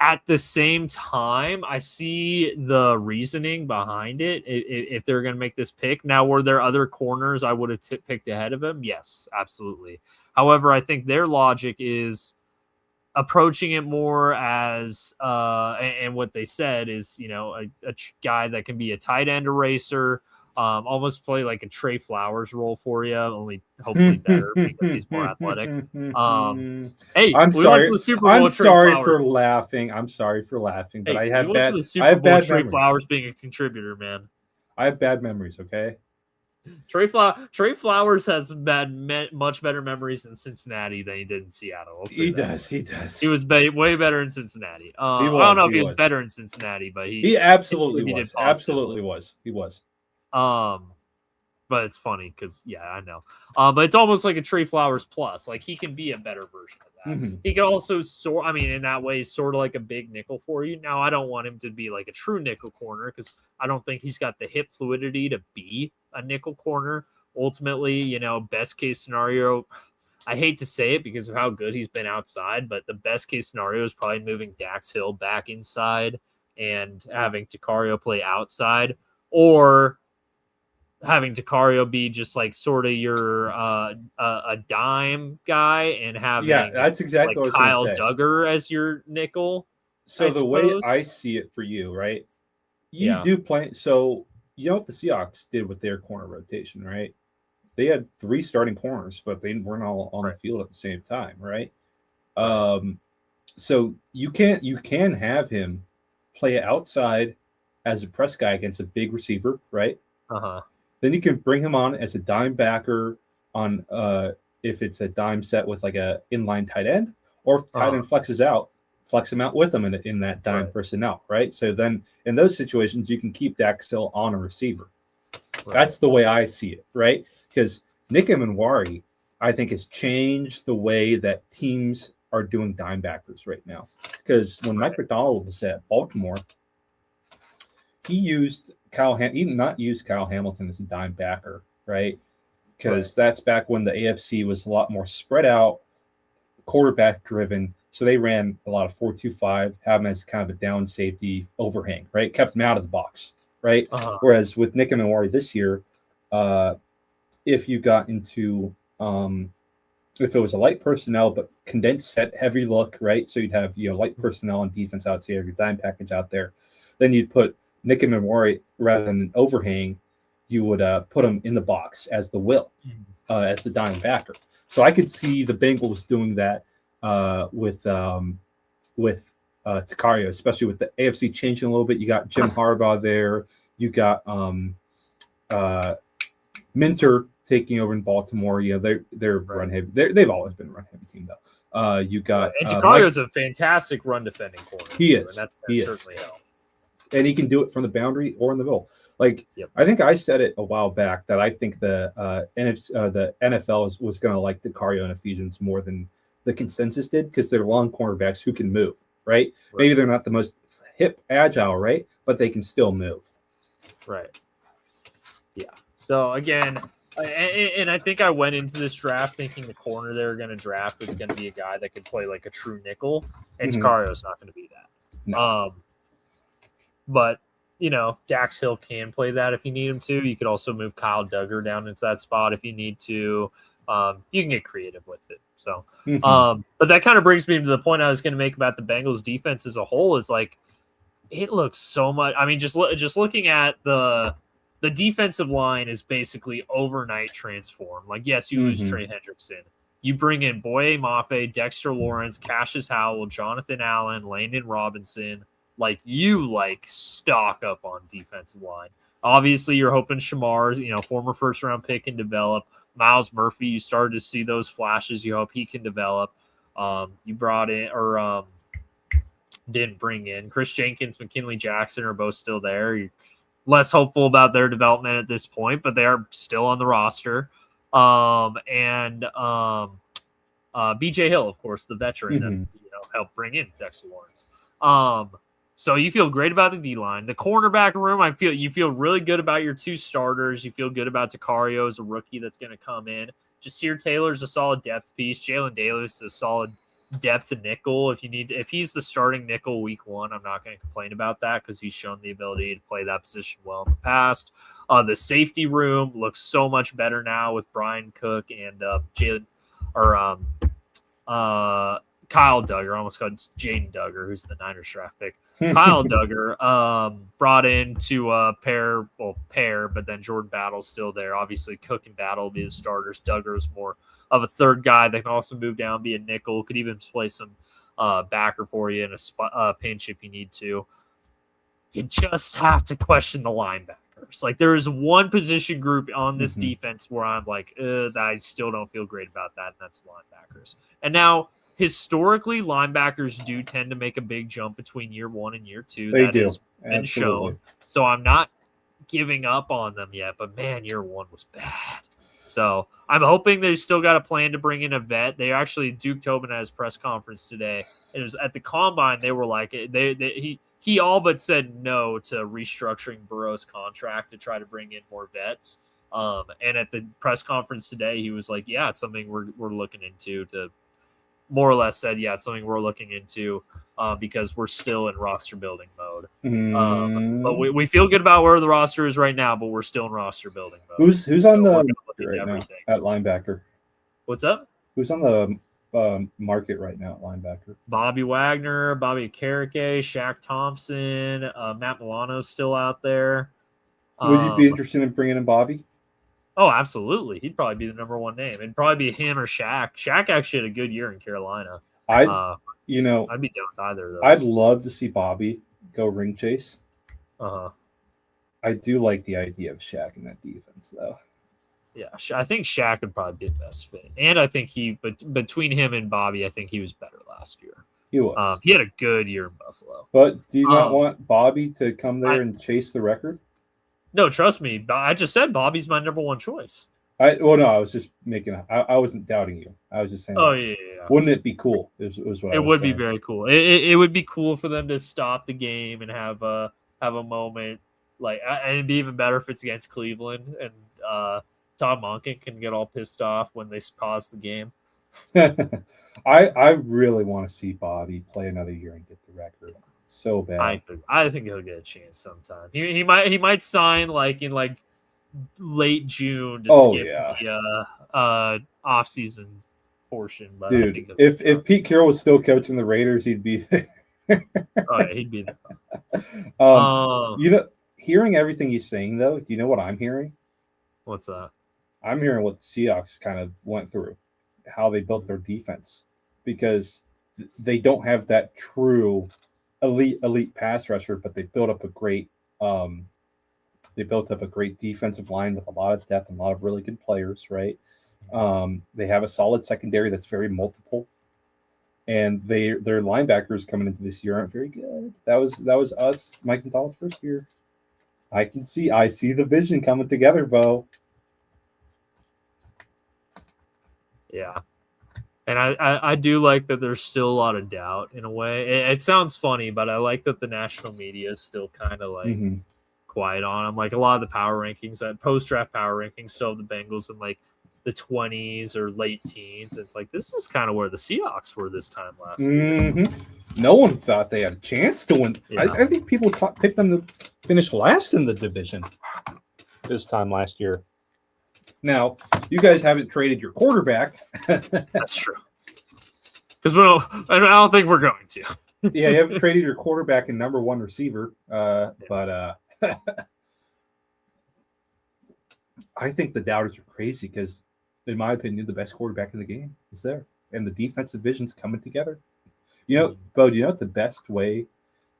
At the same time, I see the reasoning behind it if they're going to make this pick. Now, were there other corners I would have picked ahead of him? Yes, absolutely. However, I think their logic is approaching it more as, and what they said is, a guy that can be a tight end eraser, almost play like a Trey Flowers role for you, only hopefully better because he's more athletic. Hey, I'm sorry. The Super Bowl, I'm sorry for laughing. I'm sorry for laughing, but I have bad. I have bad Trey Flowers being a contributor, man. I have bad memories. Okay. Trey Flowers has much better memories in Cincinnati than he did in Seattle. He does. He was way better in Cincinnati. I don't know if he was better in Cincinnati, but he absolutely was. Absolutely was. He was. But it's funny because I know. But it's almost like a Trey Flowers plus. Like he can be a better version of that. He can also in that way, sort of like a big nickel for you. Now I don't want him to be like a true nickel corner because I don't think he's got the hip fluidity to be a nickel corner. Ultimately, best case scenario. I hate to say it because of how good he's been outside, but the best case scenario is probably moving Dax Hill back inside and having Takario play outside, or having Takario be just like sort of your a dime guy and having that's exactly like what I was Kyle Duggar as your nickel. So the way I see it for you, right? You do play. So you know what the Seahawks did with their corner rotation, right? They had 3 starting corners, but they weren't all on the field at the same time, right? So you can have him play outside as a press guy against a big receiver, right? Then you can bring him on as a dime backer on if it's a dime set with like a inline tight end, or if tight end flex him out with him in that dime personnel, right? So then in those situations, you can keep Dax still on a receiver. That's the way I see it, right? Because Nick Emanwari, I think, has changed the way that teams are doing dime backers right now. Because when Mike McDonald was at Baltimore, he used he did not use Kyle Hamilton as a dime backer, right? Because that's back when the AFC was a lot more spread out, quarterback driven. So they ran a lot of 4-2-5, have him as kind of a down safety overhang, right? Kept him out of the box, right? Uh-huh. Whereas with Nick and Amari this year, if you got into if it was a light personnel but condensed set heavy look, right? So you'd have light personnel and defense out, so you have your dime package out there. Then you'd put Nick and Amari rather than an overhang, you would put them in the box as the will, as the dime backer. So I could see the Bengals doing that with Takario, especially with the AFC changing a little bit. You got Jim Harbaugh there. You got Minter taking over in Baltimore. They're run heavy. They've always been a run heavy team though. You got and Takario's a fantastic run defending corner. He is. And that's certainly helped. And he can do it from the boundary or in the middle. Like Yep. I think I said it a while back that I think the NFL was going to like Takario and Ephesians more than the consensus did because they're long cornerbacks who can move, right? Maybe they're not the most hip, agile, right? But they can still move. Right. Yeah. So again, and I think I went into this draft thinking the corner they were going to draft was going to be a guy that could play like a true nickel, and Takario's not going to be that. No. But Dax Hill can play that if you need him to. You could also move Kyle Duggar down into that spot if you need to. You can get creative with it. So, but that kind of brings me to the point I was going to make about the Bengals defense as a whole. Is like it looks so much. I mean, just looking at the defensive line is basically overnight transformed. Like, yes, you lose Trey Hendrickson. You bring in Boye Mafe, Dexter Lawrence, Cassius Howell, Jonathan Allen, Landon Robinson. Like, you stock up on defensive line. Obviously, you're hoping Shamar's, former first-round pick can develop. Miles Murphy, you started to see those flashes. You hope he can develop. You brought in or didn't bring in Chris Jenkins, McKinley Jackson are both still there. You're less hopeful about their development at this point, but they are still on the roster. And BJ Hill, of course, the veteran that helped bring in Dexter Lawrence. So you feel great about the D-line. The cornerback room, you feel really good about your two starters. You feel good about Takario as a rookie that's going to come in. Jasir Taylor's a solid depth piece. Jalen Davis is a solid depth nickel. If he's the starting nickel week one, I'm not going to complain about that because he's shown the ability to play that position well in the past. The safety room looks so much better now with Brian Cook and Kyle Duggar. I almost called Jaden Duggar, who's the Niners draft pick. Kyle Duggar brought in to pair, but then Jordan Battle's still there. Obviously, Cook and Battle will be the starters. Duggar's more of a third guy that can also move down, be a nickel, could even play some backer for you in a pinch if you need to. You just have to question the linebackers. Like, there is one position group on this defense where I'm like, I still don't feel great about that, and that's linebackers. And now, historically, linebackers do tend to make a big jump between year one and year two. They that do. has been shown. So I'm not giving up on them yet, but man, year one was bad. So I'm hoping they still got a plan to bring in a vet. They actually, Duke Tobin at his press conference today, it was at the combine, they were like, he all but said no to restructuring Burrow's contract to try to bring in more vets. And at the press conference today, he was like, yeah, it's something we're looking into to more or less said, yeah, it's something we're looking into because we're still in roster building mode. But we feel good about where the roster is right now, but we're still in roster building mode. Who's on the market right now at linebacker? What's up? Who's on the market right now at linebacker? Bobby Wagner, Bobby Carrique, Shaq Thompson, Matt Milano's still out there. Would you be interested in bringing in Bobby? Oh, absolutely. He'd probably be the number one name. It'd probably be him or Shaq. Shaq actually had a good year in Carolina. I'd be down with either of those. I'd love to see Bobby go ring chase. I do like the idea of Shaq in that defense, though. Yeah, I think Shaq would probably be the best fit. And I think between him and Bobby, I think he was better last year. He was. He had a good year in Buffalo. But do you not want Bobby to come there and chase the record? No, trust me. I just said Bobby's my number one choice. I was just making. I wasn't doubting you. I was just saying. Oh yeah. Wouldn't it be cool? It would be very cool. It would be cool for them to stop the game and have a moment and it'd be even better if it's against Cleveland and Tom Monken can get all pissed off when they pause the game. I really want to see Bobby play another year and get the record. So bad. I think he'll get a chance sometime. He might sign like in like late June to skip the off season portion. But I Dude, think if Pete Carroll was still coaching the Raiders, he'd be there. oh yeah, he'd be there. You know, hearing everything he's saying though, do you know what I'm hearing? What's that? I'm hearing what the Seahawks kind of went through, how they built their defense, because they don't have that true elite pass rusher, but they built up a great defensive line with a lot of depth and a lot of really good players, right? They have a solid secondary that's very multiple, and their linebackers coming into this year aren't very good. That was us, Mike and Donald's first year. I see the vision coming together, Beau. Yeah. And I do like that there's still a lot of doubt in a way. It sounds funny, but I like that the national media is still kind of like quiet on them. Like a lot of the power rankings, post-draft power rankings, still have the Bengals in like the 20s or late teens. It's like this is kind of where the Seahawks were this time last year. No one thought they had a chance to win. Yeah. I think people picked them to finish last in the division this time last year. Now, you guys haven't traded your quarterback. That's true. Because I don't think we're going to. Yeah, you haven't traded your quarterback and number one receiver. But I think the doubters are crazy because, in my opinion, the best quarterback in the game is there. And the defensive vision's coming together. You know, Beau, do you know what the best way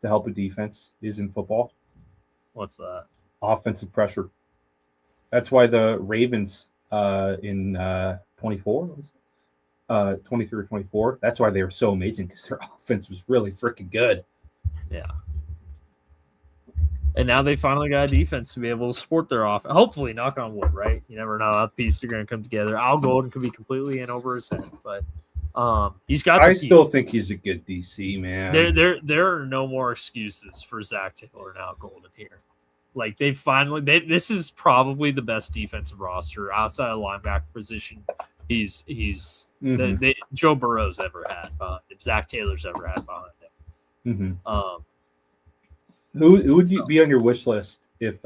to help a defense is in football? What's that? Offensive pressure. That's why the Ravens in 23 or 24, that's why they were so amazing, because their offense was really freaking good. Yeah. And now they finally got a defense to be able to support their offense. Hopefully, knock on wood, right? You never know how the pieces are going to come together. Al Golden could be completely in over his head, but he's got. I still think he's a good DC, man. There are no more excuses for Zach Taylor and Al Golden here. Like this is probably the best defensive roster outside of linebacker position. He's Joe Burrow's ever had behind him. Zach Taylor's ever had behind him. Who would you be on your wish list if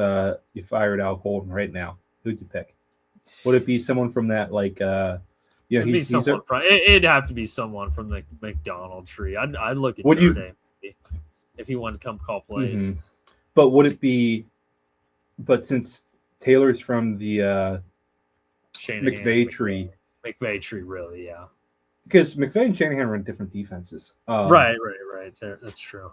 you fired Al Golden right now? Who'd you pick? Would it be someone from that it'd have to be someone from the McDonald tree. I'd look at if he wanted to come call plays. But would it be? But since Taylor's from the McVay tree, really, yeah. Because McVay and Shanahan run different defenses. Right. That's true.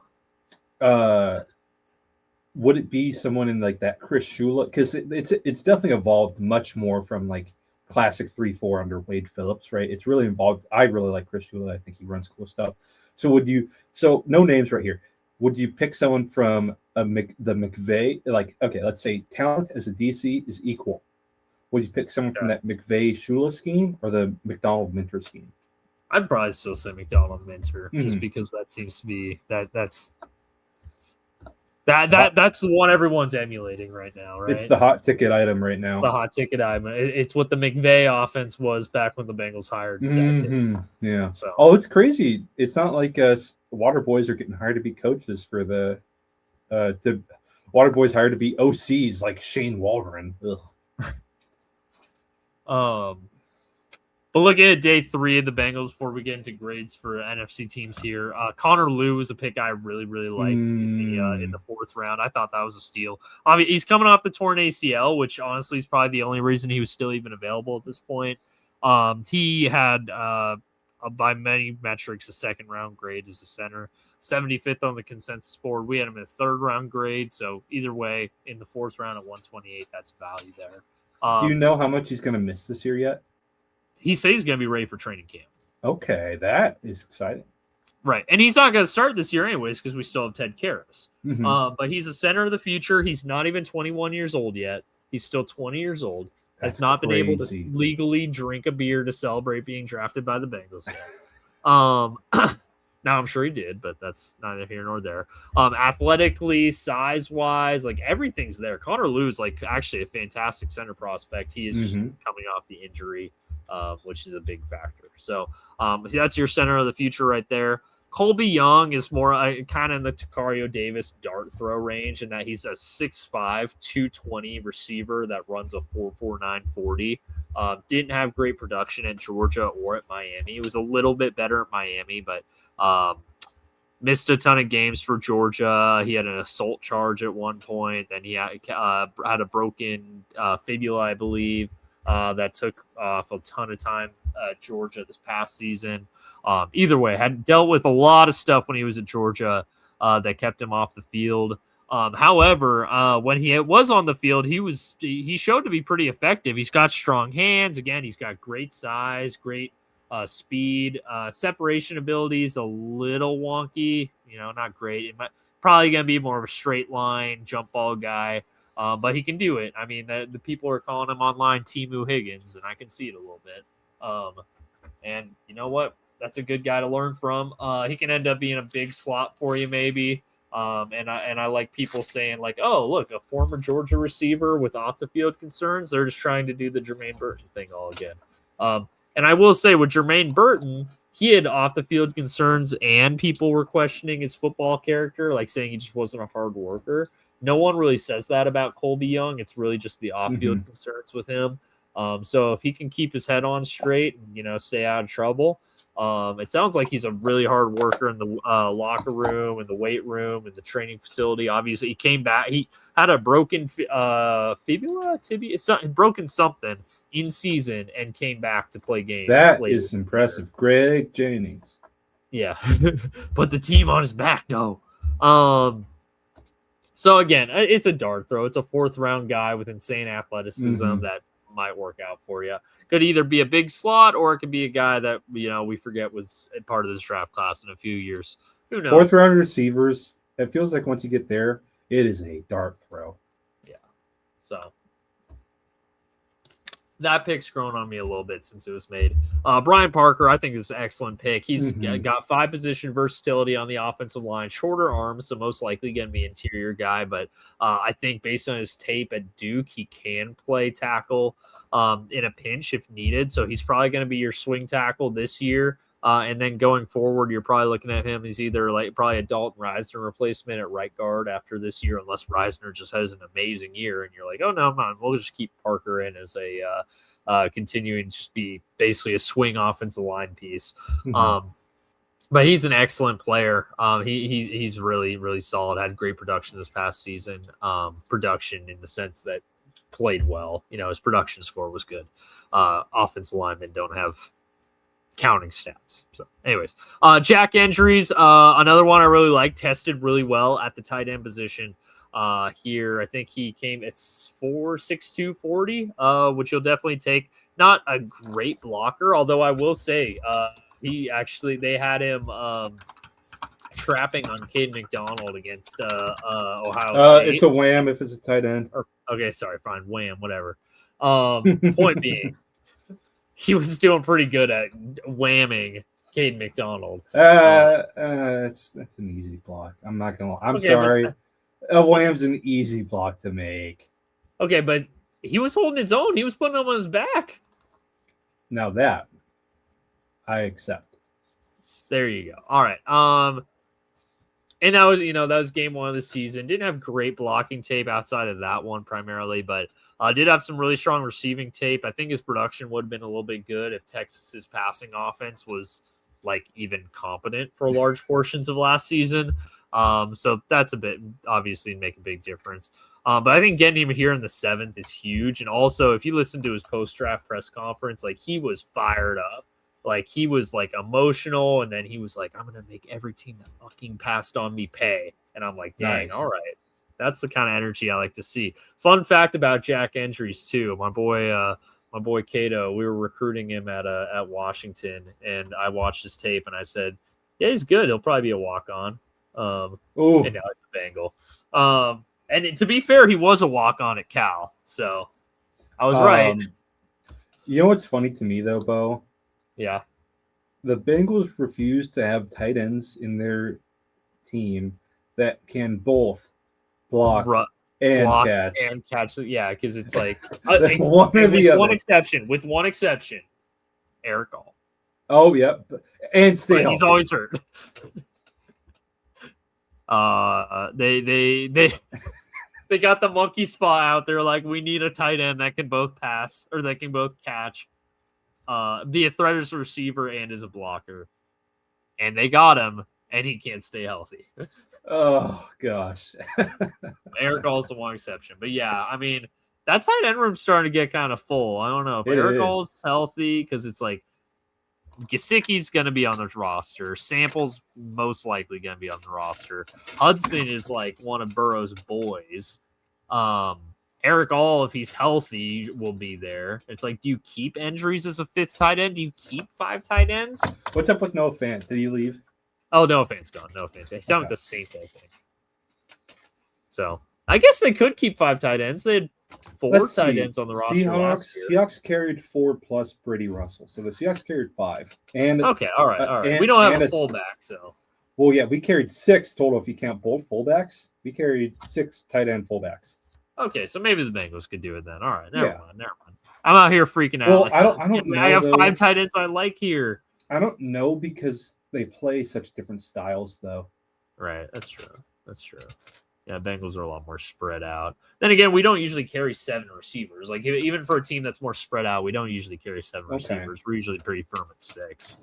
Would it be someone in like that Chris Shula? Because it's definitely evolved much more from like classic 3-4 under Wade Phillips, right? It's really involved. I really like Chris Shula. I think he runs cool stuff. So no names right here. Would you pick someone from the McVay? Like, okay, let's say talent as a DC is equal. Would you pick someone from that McVay Shula scheme or the McDonald Minter scheme? I'd probably still say McDonald Minter, just because that seems to be that's the one everyone's emulating right now, right? It's the hot ticket item right now. It's the hot ticket item. It's what the McVay offense was back when the Bengals hired. Yeah. So. It's crazy. It's not like Water Boys are getting hired to be coaches for the Water Boys hired to be OCs like Shane Waldron. But looking at day 3 of the Bengals before we get into grades for NFC teams here, Connor Liu was a pick I really liked in the 4th round. I thought that was a steal. I mean, he's coming off the torn ACL, which honestly is probably the only reason he was still even available at this point. He had by many metrics a 2nd round grade as a center, 75th on the consensus board. We had him in a 3rd round grade, so either way in the 4th round at 128, that's value there. Do you know how much he's going to miss this year yet? He says he's going to be ready for training camp. Okay, that is exciting. Right, and he's not going to start this year anyways because we still have Ted Karras. But he's a center of the future. He's not even 21 years old yet. He's still 20 years old. Has not been able to legally drink a beer to celebrate being drafted by the Bengals yet. Now, I'm sure he did, but that's neither here nor there. Athletically, size-wise, like everything's there. Connor Liu is like actually a fantastic center prospect. He is just coming off the injury, which is a big factor. So that's your center of the future right there. Colby Young is more kind of in the Takario Davis dart throw range in that he's a 6'5", 220 receiver that runs a 4.49 40. Didn't have great production at Georgia or at Miami. He was a little bit better at Miami, but missed a ton of games for Georgia. He had an assault charge at one point. Then he had a broken fibula, I believe, that took off a ton of time at Georgia this past season. Either way, had dealt with a lot of stuff when he was at Georgia that kept him off the field. However, when he was on the field, he showed to be pretty effective. He's got strong hands. Again, he's got great size, great speed, separation abilities, a little wonky, not great. It might probably going to be more of a straight line jump ball guy, but he can do it. I mean, the people are calling him online Temu Higgins, and I can see it a little bit. And you know what? That's a good guy to learn from. He can end up being a big slot for you, maybe. And I like people saying like, oh, look, a former Georgia receiver with off the field concerns. They're just trying to do the Jermaine Burton thing all again. And I will say with Jermaine Burton, he had off the field concerns and people were questioning his football character, like saying he just wasn't a hard worker. No one really says that about Colby Young. It's really just the off field concerns with him. So if he can keep his head on straight and, stay out of trouble, it sounds like he's a really hard worker in the locker room and the weight room and the training facility. Obviously, he came back. He had a broken fibula, tibia, broken something in season and came back to play games. That is impressive. Greg Jennings. Yeah. Put the team on his back, though. So, again, it's a dart throw. It's a fourth-round guy with insane athleticism that might work out for you. Could either be a big slot or it could be a guy that we forget was part of this draft class in a few years. Who knows? Fourth round receivers. It feels like once you get there, it is a dart throw. Yeah. So that pick's grown on me a little bit since it was made. Brian Parker, I think, is an excellent pick. He's got 5-position versatility on the offensive line, shorter arms, so most likely going to be interior guy. But I think based on his tape at Duke, he can play tackle in a pinch if needed. So he's probably going to be your swing tackle this year. And then going forward, you're probably looking at him as either probably a Dalton Reisner replacement at right guard after this year, unless Reisner just has an amazing year. And you're like, oh, no, man, we'll just keep Parker in as a continuing to just be basically a swing offensive line piece. But he's an excellent player. He's really, really solid. Had great production this past season. Production in the sense that played well. His production score was good. Offensive linemen don't have counting stats. So anyways, Jack Injuries, another one I really like, tested really well at the tight end position. Here, I think he came at 4.62 40, which you'll definitely take. Not a great blocker, although I will say they had him trapping on Caden McDonald against Ohio State. It's a wham if it's a tight end. Okay, sorry, fine, wham, whatever. Point being, he was doing pretty good at whamming Caden McDonald. That's an easy block. I'm not gonna. I'm sorry. A wham's an easy block to make. Okay, but he was holding his own. He was putting him on his back. Now that I accept. There you go. All right. And that was game 1 of the season. Didn't have great blocking tape outside of that one primarily, but did have some really strong receiving tape. I think his production would have been a little bit good if Texas's passing offense was even competent for large portions of last season. So that's a bit obviously make a big difference. But I think getting him here in the 7th is huge. And also, if you listen to his post-draft press conference, he was fired up. He was emotional, and then he was like, I'm going to make every team that fucking passed on me pay. And I'm like, dang, nice. All right. That's the kind of energy I like to see. Fun fact about Jack Injuries, too. My boy Cato, we were recruiting him at Washington, and I watched his tape, and I said, yeah, he's good. He'll probably be a walk-on. And now he's a Bengal. And to be fair, he was a walk-on at Cal, so I was right. You know what's funny to me, though, Beau? Yeah. The Bengals refuse to have tight ends in their team that can both block and catch. Yeah, because it's one or the other. With one exception, Eric All. Oh, yep. And stay healthy. He's always hurt. They got the monkey spot out there. Like, we need a tight end that can both pass or that can both catch, be a threat as a receiver and as a blocker. And they got him, and he can't stay healthy. Oh gosh. Eric All's the one exception, but yeah, I mean that tight end room's starting to get kind of full. I don't know if Eric All's healthy because it's like Gesicki's going to be on the roster. Sample's most likely going to be on the roster. Hudson is like one of Burrow's boys. Eric All, if he's healthy, will be there. It's like, do you keep injuries as a fifth tight end? Do you keep 5 tight ends? What's up with Noah Fant? Did he leave? Oh, Noah Fant's gone. Noah Fant's gone. He's down with the Saints, I think. So I guess they could keep 5 tight ends. They had 4 tight ends on the roster last year. Seahawks carried 4 plus Brady Russell, so the Seahawks carried 5. And okay, all right. We don't have a fullback, so. Well, yeah, we carried 6 total if you count both fullbacks. We carried 6 tight end fullbacks. Okay, so maybe the Bengals could do it then. All right, never mind. I'm out here freaking out. Well, like, I don't know. I have 5 tight ends I like here. I don't know because they play such different styles, though. Right, that's true. Yeah, Bengals are a lot more spread out. Then again, we don't usually carry 7 receivers. Like, even for a team that's more spread out, we don't usually carry 7 receivers. We're usually pretty firm at 6.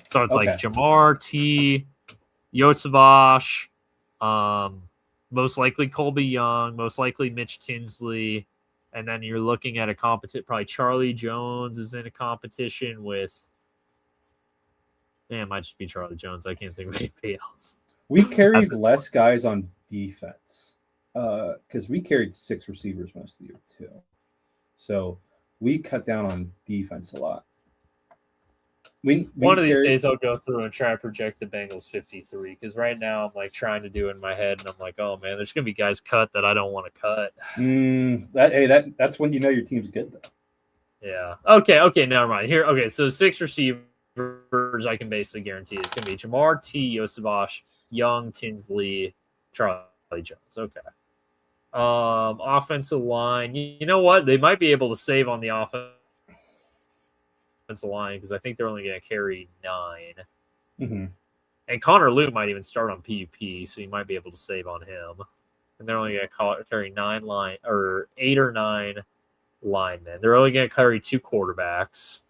So it's like Jamar, T, Yosavash, most likely Colby Young, most likely Mitch Tinsley, and then you're looking at a probably Charlie Jones is in a competition with. Man, it might just be Charlie Jones. I can't think of anybody else. We carried less guys on defense because we carried 6 receivers most of the year too. So we cut down on defense a lot. One of these days I'll go through and try to project the Bengals 53 because right now I'm like trying to do it in my head and I'm like, oh man, there's gonna be guys cut that I don't want to cut. That's when you know your team's good though. Yeah. Okay, never mind. Here, okay, so 6 receivers I can basically guarantee it's gonna be Jamar, T, Yosavash, Young, Tinsley, Charlie Jones. Okay. Offensive line. You know what? They might be able to save on the offensive line because I think they're only going to carry 9. Mm-hmm. And Connor Liu might even start on PUP, so you might be able to save on him. And they're only going to carry 8 or 9 linemen. They're only going to carry 2 quarterbacks.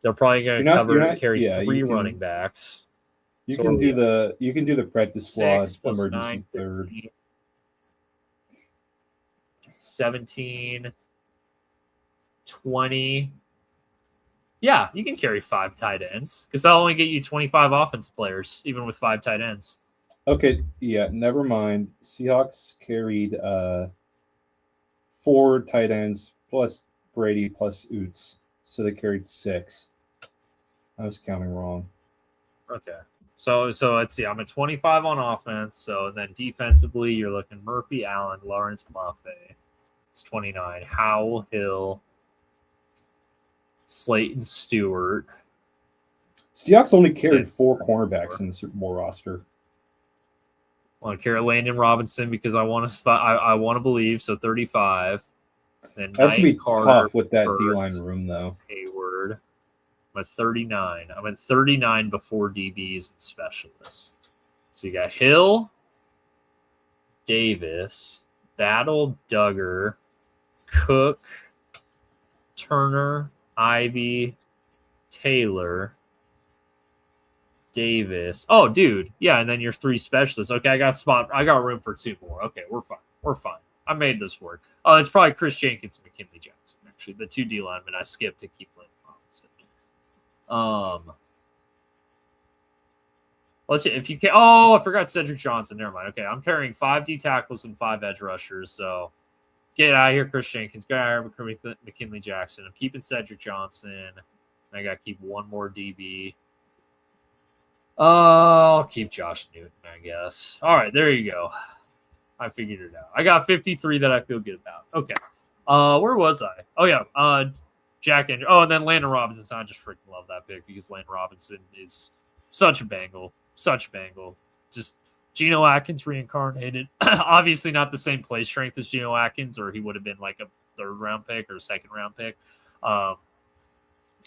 They're probably going to carry 3 running backs. You can do the practice squad emergency third. 17, 20. Yeah, you can carry 5 tight ends because that'll only get you 25 offensive players, even with 5 tight ends. Okay, yeah, never mind. Seahawks carried 4 tight ends plus Brady plus Oots, so they carried 6. I was counting wrong. Okay. So let's see. I'm at 25 on offense. So then defensively, you're looking Murphy, Allen, Lawrence, Mafe. It's 29. Howell, Hill, Slayton, Stewart. Seahawks only carried 4 cornerbacks in the Super Bowl roster. I want to carry Landon Robinson because I want to believe. So 35. Then that's gonna be tough with that Burks, D-line room, though. Hayward. I'm at 39. I'm at 39 before DBs and specialists. So you got Hill, Davis, Battle, Duggar, Cook, Turner, Ivy, Taylor, Davis. Oh, dude. Yeah, and then your 3 specialists. Okay, I got room for 2 more. Okay, we're fine. I made this work. Oh, it's probably Chris Jenkins and McKinley Jackson, actually. The 2 D linemen I skipped to keep Landon Robinson. Let's see if you can. Oh, I forgot Cedric Johnson. Never mind. Okay, I'm carrying 5 D tackles and 5 edge rushers. So get out of here, Chris Jenkins. Get out of here, McKinley Jackson. I'm keeping Cedric Johnson. I got to keep 1 more DB. I'll keep Josh Newton, I guess. All right, there you go. I figured it out. I got 53 that I feel good about. Okay. Where was I? Oh, yeah. Jack Andrews. Oh, and then Landon Robinson. I just freaking love that pick because Landon Robinson is such a Bengal. Just Geno Atkins reincarnated. Obviously not the same play strength as Geno Atkins, or he would have been like a 3rd-round pick or a 2nd-round pick.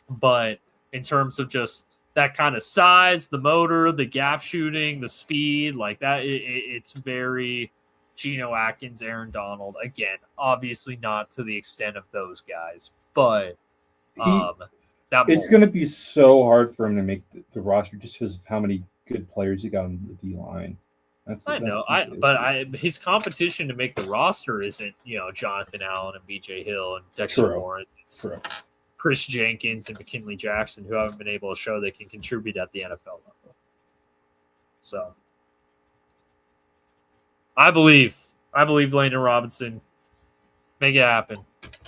But in terms of just that kind of size, the motor, the gap shooting, the speed, like that. It's very Geno Atkins, Aaron Donald. Again, obviously not to the extent of those guys, but it's going to be so hard for him to make the roster just because of how many good players he got on the D line. His competition to make the roster isn't, Jonathan Allen and B.J. Hill and Dexter Lawrence. It's Chris Jenkins and McKinley Jackson, who haven't been able to show they can contribute at the NFL level. So, I believe Landon Robinson. Make it happen.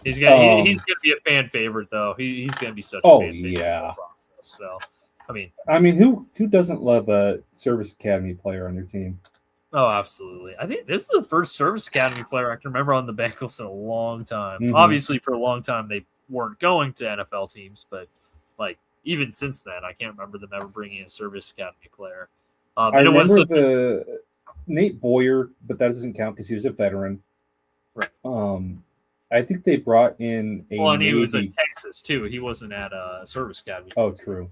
He's gonna be a fan favorite though. He's gonna be such a fan favorite in the process. So, I mean, who doesn't love a Service Academy player on their team? Oh, absolutely. I think this is the first Service Academy player I can remember on the Bengals in a long time. Mm-hmm. Obviously, for a long time they weren't going to NFL teams, but like even since then, I can't remember them ever bringing a Service Academy player. I remember the Nate Boyer, but that doesn't count because he was a veteran. Right. I think they brought in a. Well, and he was at Texas too. He wasn't at a Service Academy. Oh, true.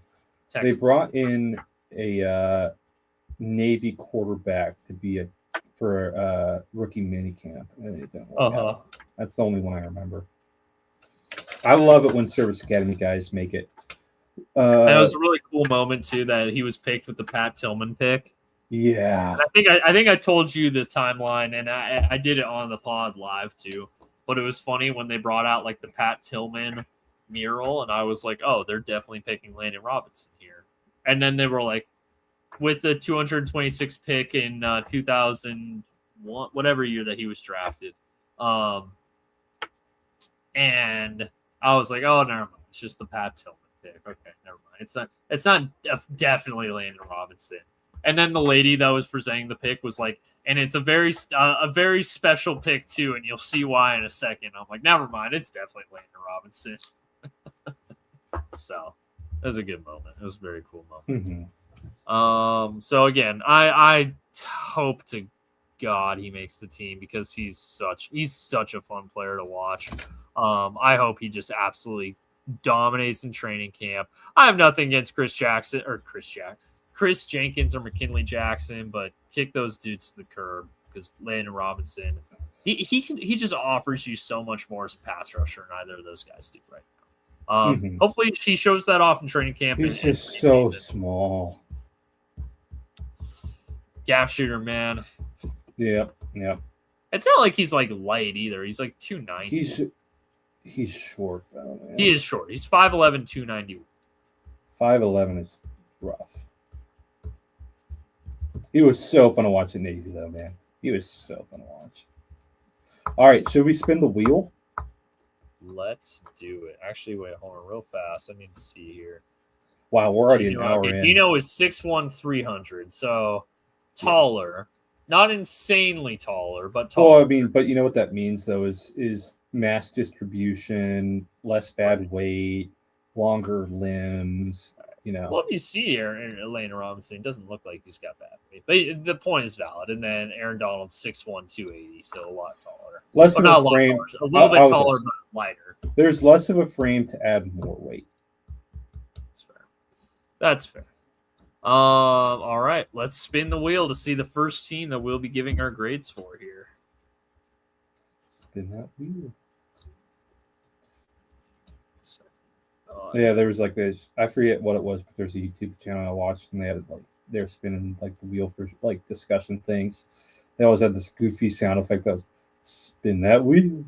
Texas. They brought in a Navy quarterback to be for a rookie minicamp, and it didn't work out. That's the only one I remember. I love it when Service Academy guys make it. And it was a really cool moment too that he was picked with the Pat Tillman pick. Yeah, and I think I told you this timeline, and I did it on the pod live too. But it was funny when they brought out like the Pat Tillman mural, and I was like, "Oh, they're definitely picking Landon Robinson here." And then they were like, with the 226 pick in 2001, whatever year that he was drafted, and I was like, "Oh, never mind. It's just the Pat Tillman pick. Okay, never mind. It's not definitely Landon Robinson." And then the lady that was presenting the pick was like, and it's a very special pick too, and you'll see why in a second. I'm like, never mind, it's definitely Landon Robinson. So it was a good moment. It was a very cool moment. Mm-hmm. So again, I hope to God he makes the team because he's such a fun player to watch. I hope he just absolutely dominates in training camp. I have nothing against Chris Jenkins or McKinley Jackson, but kick those dudes to the curb because Landon Robinson, he just offers you so much more as a pass rusher, and neither of those guys do right now. Hopefully he shows that off in training camp. He's just so small. Gap shooter, man. Yep. It's not like he's like light either. He's like 290. He's short though, man. He is short. He's 5'11", 290. 5'11" is rough. He was so fun to watch at Navy, though, man. He was so fun to watch. All right, should we spin the wheel? Let's do it. Actually, wait, hold on real fast. I need to see here. Wow, we're already an hour in. Geno is 6'1", 300, so taller. Yeah. Not insanely taller, but taller. Well, I mean, but you know what that means, though, is mass distribution, less bad weight, longer limbs. Well, if you see here, Landon Robinson doesn't look like he's got bad weight, but the point is valid. And then Aaron Donald's 6'1", 280, so a lot taller. Less of a frame, a little bit taller, but lighter. There's less of a frame to add more weight. That's fair. All right, let's spin the wheel to see the first team that we'll be giving our grades for here. Spin that wheel. Yeah, there was like this. I forget what it was, but there's a YouTube channel I watched, and they were spinning like the wheel for like discussion things. They always had this goofy sound effect that was spin that wheel.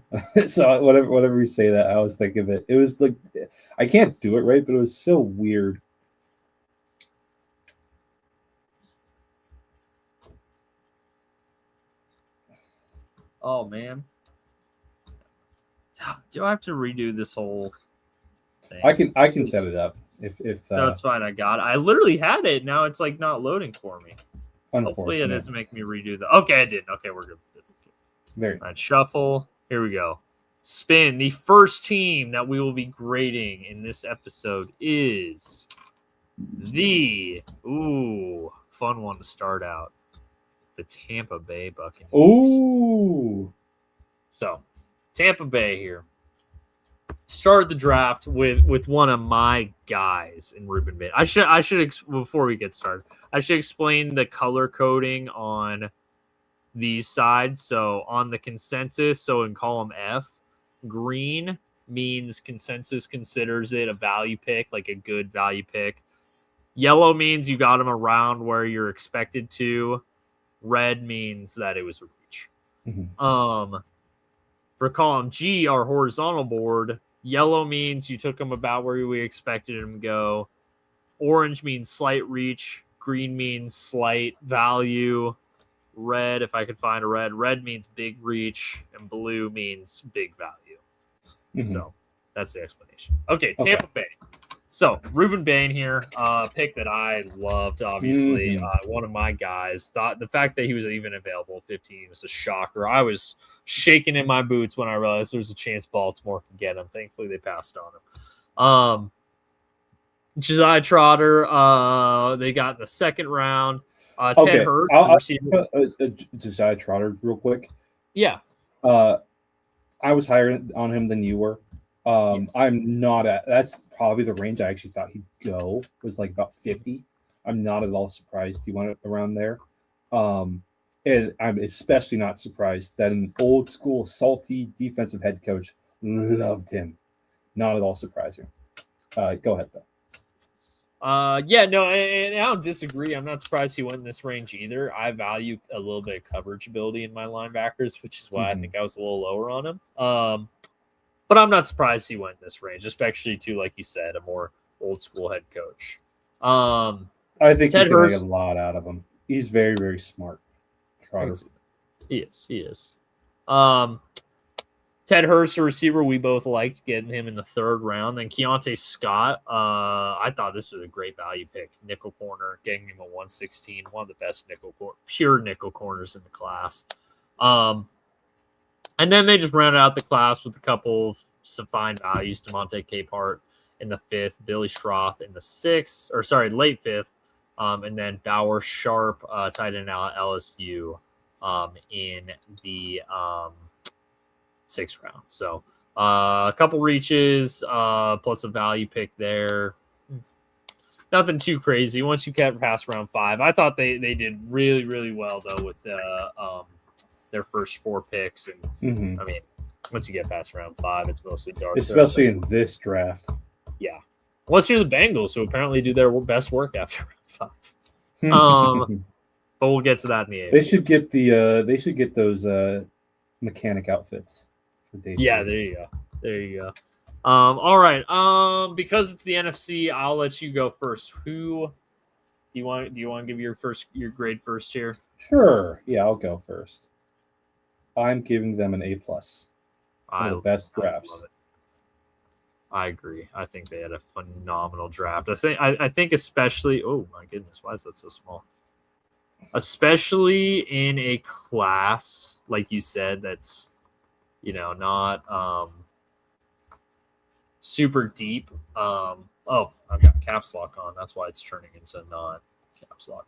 So whatever we say that, I always think of it. It was like I can't do it right, but it was so weird. Oh man, do I have to redo this whole? I can set it up if no, it's fine. I got it. I literally had it. Now it's like not loading for me. Hopefully it doesn't make me redo that. Okay, I did. Okay, we're good. There. All right, shuffle. Here we go. Spin. The first team that we will be grading in this episode is the fun one to start out. The Tampa Bay Buccaneers. Ooh. So, Tampa Bay here. started the draft with one of my guys in Ruben Bain. I should before we get started, I should explain the color coding on these sides. So on the consensus, so in column F, green means consensus considers it a value pick, like a good value pick. Yellow means you got him around where you're expected to. Red means that it was a reach. Mm-hmm. For column G, our horizontal board, yellow means you took him about where we expected him to go. Orange means slight reach. Green means slight value. Red, if I could find a red means big reach, and blue means big value. Mm-hmm. So that's the explanation. Okay, Tampa Bay. So Ruben Bain here, pick that I loved, obviously. One of my guys. Thought the fact that he was even available at 15 was a shocker. I was shaking in my boots when I realized there's a chance Baltimore can get him. Thankfully, they passed on him. Josiah Trotter, they got in the second round. Ted Hurst, Josiah Trotter, real quick. Yeah. I was higher on him than you were. Yes. I'm not at. That's probably the range I actually thought he'd go, was like about 50. I'm not at all surprised he went around there. And I'm especially not surprised that an old school salty defensive head coach loved him. Not at all surprising. Go ahead though. Yeah, no, and I don't disagree. I'm not surprised he went in this range either. I value a little bit of coverage ability in my linebackers, which is why I think I was a little lower on him. But I'm not surprised he went in this range, especially to, like you said, a more old school head coach. I think Ted he's going to get a lot out of him. He's very, very smart. Trotter. He is. Ted Hurst, a receiver, we both liked getting him in the third round. Then Keontae Scott, I thought this was a great value pick. Nickel corner, getting him a 116, one of the best pure nickel corners in the class. And then they just rounded out the class with a couple of some fine values. DeMonte Capehart in the 5th, Billy Schroth in the 6th, late 5th, and then Bauer Sharp, tight end out LSU, in the 6th round. So a couple reaches, plus a value pick there. Nothing too crazy. Once you get past round 5, I thought they did really, really well though with their first 4 picks. And I mean, once you get past round 5, it's mostly dark. Especially in this draft. Yeah. Unless you're the Bengals, who apparently do their best work after round 5. But we'll get to that in the AFC. They should get those mechanic outfits for day 3. Yeah, there you go. All right. Because it's the NFC, I'll let you go first. Who do you want to give your grade first here? Sure. Yeah, I'll go first. I'm giving them an A+. The best drafts. I agree. I think they had a phenomenal draft. I think especially. Oh my goodness, why is that so small? Especially in a class like you said, that's not super deep. I've got caps lock on. That's why it's turning into not caps lock.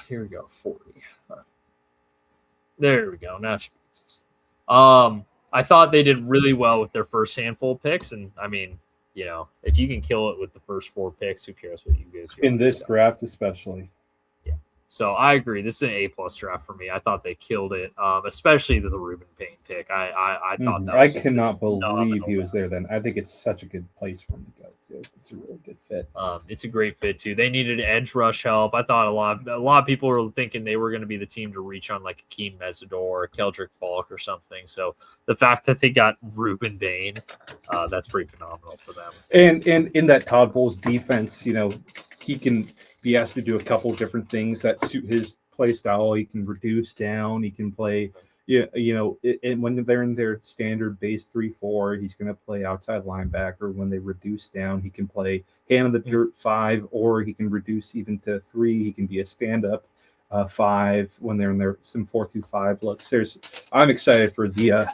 Here we go. 40. All right. There we go. Now it should be consistent. I thought they did really well with their first handful of picks, and I mean, if you can kill it with the first 4 picks, who cares what you get in this draft, especially. Yeah. So I agree. This is an A+ draft for me. I thought they killed it, especially the Ruben Bain pick. I thought that. I cannot believe he was there. Then I think it's such a good place for him to go too. It's a really good fit. It's a great fit too. They needed edge rush help. I thought a lot of people were thinking they were going to be the team to reach on like Akeem Mesidor or Keldrick Falk or something. So the fact that they got Ruben Bain, that's pretty phenomenal for them. And in that Todd Bowles defense, he can be asked to do a couple different things that suit his play style. He can reduce down. He can play. And when they're in their standard base 3-4, he's going to play outside linebacker. When they reduce down, he can play hand of the dirt 5, or he can reduce even to 3. He can be a stand-up 5 when they're in their some 4-2-5 looks. I'm excited for the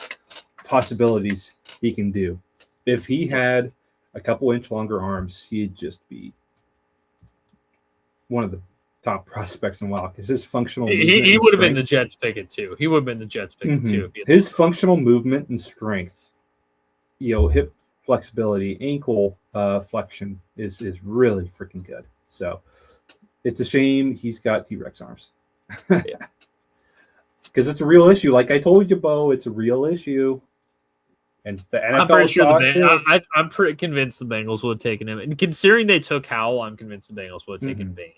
possibilities he can do. If he had a couple inch longer arms, he'd just be one of the top prospects in a while because his functional He would have been the Jets pick it too. He would have been the Jets pick it too. His functional movement and strength, hip flexibility, ankle flexion is really freaking good. So it's a shame he's got T-Rex arms. Yeah. Because it's a real issue. Like I told you, Beau, it's a real issue. And the NFL I'm pretty sure I'm pretty convinced the Bengals would have taken him. And considering they took Howell, I'm convinced the Bengals would have taken Bain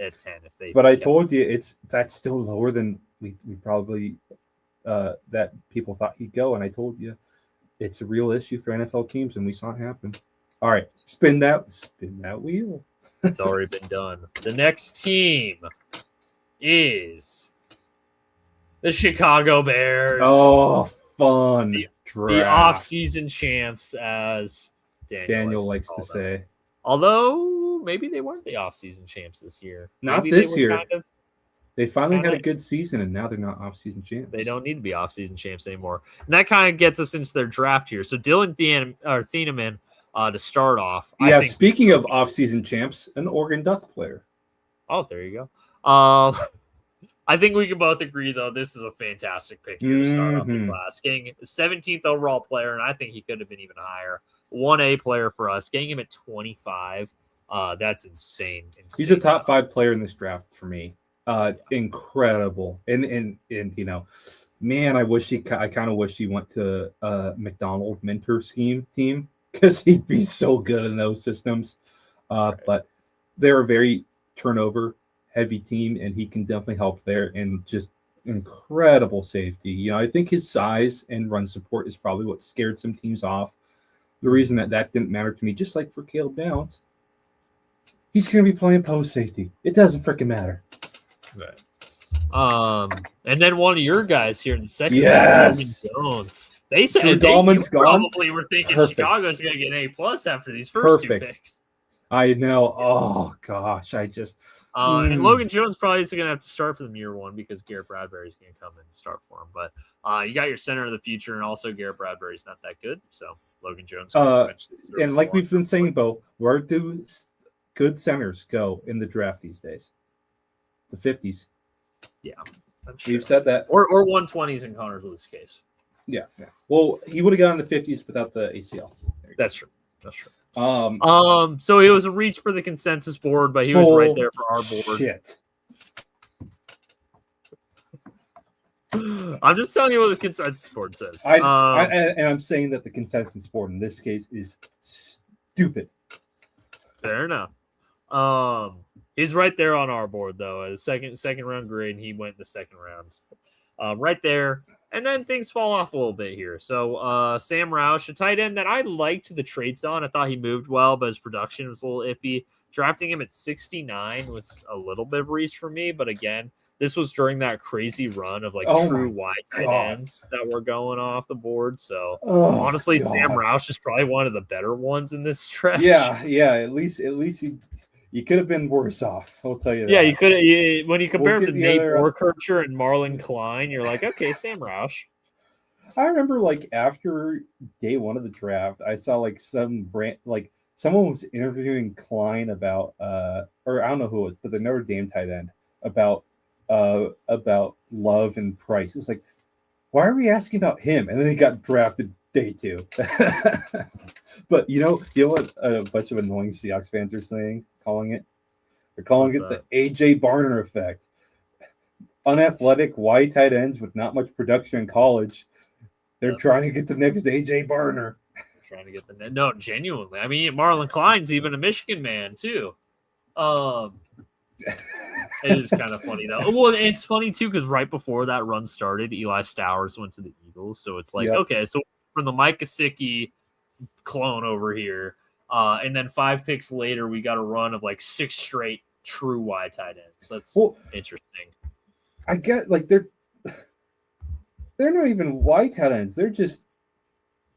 at 10 if they. But I told you that's still lower than we probably that people thought he'd go. And I told you it's a real issue for NFL teams, and we saw it happen. All right, spin that wheel. It's already been done. The next team is the Chicago Bears. Oh, fun. The off-season champs, as Daniel likes to say. Although maybe they weren't the off-season champs this year. Not maybe this year. They finally had a good season, and now they're not off-season champs. They don't need to be off-season champs anymore. And that kind of gets us into their draft here. So Dylan Thieneman to start off. Yeah, speaking of off-season champs, an Oregon Duck player. Oh, there you go. I think we can both agree, though, this is a fantastic pick here to start off the class. Getting 17th overall player, and I think he could have been even higher. 1A player for us. Getting him at 25, that's insane. He's a top 5 player in this draft for me. Incredible. And man, I kind of wish he went to McDonald mentor scheme team because he'd be so good in those systems. But they're a very turnover heavy team, and he can definitely help there, and just incredible safety. I think his size and run support is probably what scared some teams off. The reason that didn't matter to me, just like for Caleb Downs, he's going to be playing post safety. It doesn't freaking matter. Right. And then one of your guys here in the second, yes, Jones. They said you probably were thinking Chicago's going to get an A+ after these first 2 picks. I know. Oh gosh, I just. And Logan Jones probably is going to have to start for them year 1 because Garrett Bradbury is going to come and start for him. But you got your center of the future, and also Garrett Bradbury's not that good. So Logan Jones. And like we've been saying, Beau, where do good centers go in the draft these days? The 50s. Yeah. We've said that. Or 120s in Connor Bluth's case. Yeah. Well, he would have gone in the 50s without the ACL. That's true. So it was a reach for the consensus board, but he was right there for our board. Shit. I'm just telling you what the consensus board says. And I'm saying that the consensus board in this case is stupid. Fair enough. He's right there on our board though. At a second round grade, he went in the second rounds. Right there. And then things fall off a little bit here. So Sam Roush, a tight end that I liked the traits on. I thought he moved well, but his production was a little iffy. Drafting him at 69 was a little bit of reach for me. But again, this was during that crazy run of true wide tight ends that were going off the board. So honestly, Sam Roush is probably one of the better ones in this stretch. Yeah. At least you could have been worse off. I'll tell you that. Yeah, you could have. When you compare him to Nate Borkircher and Marlon Klein, you're like, okay, Sam Roush. I remember after day 1 of the draft, I saw some brand someone was interviewing Klein about or I don't know who it was, but the Notre Dame tight end about Love and Price. It was like, why are we asking about him? And then he got drafted day 2. But you know what a bunch of annoying Seahawks fans are calling it? They're calling it the AJ Barner effect. Unathletic wide tight ends with not much production in college. They're trying to get the next AJ Barner. No, genuinely. I mean, Marlon Klein's even a Michigan man too. It is kind of funny though. Well, it's funny too because right before that run started, Eli Stowers went to the Eagles. So it's like, okay, so from the Mike Gesicki clone over here, and then 5 picks later, we got a run of 6 straight true wide tight ends. That's interesting. I get they're not even wide tight ends. They're just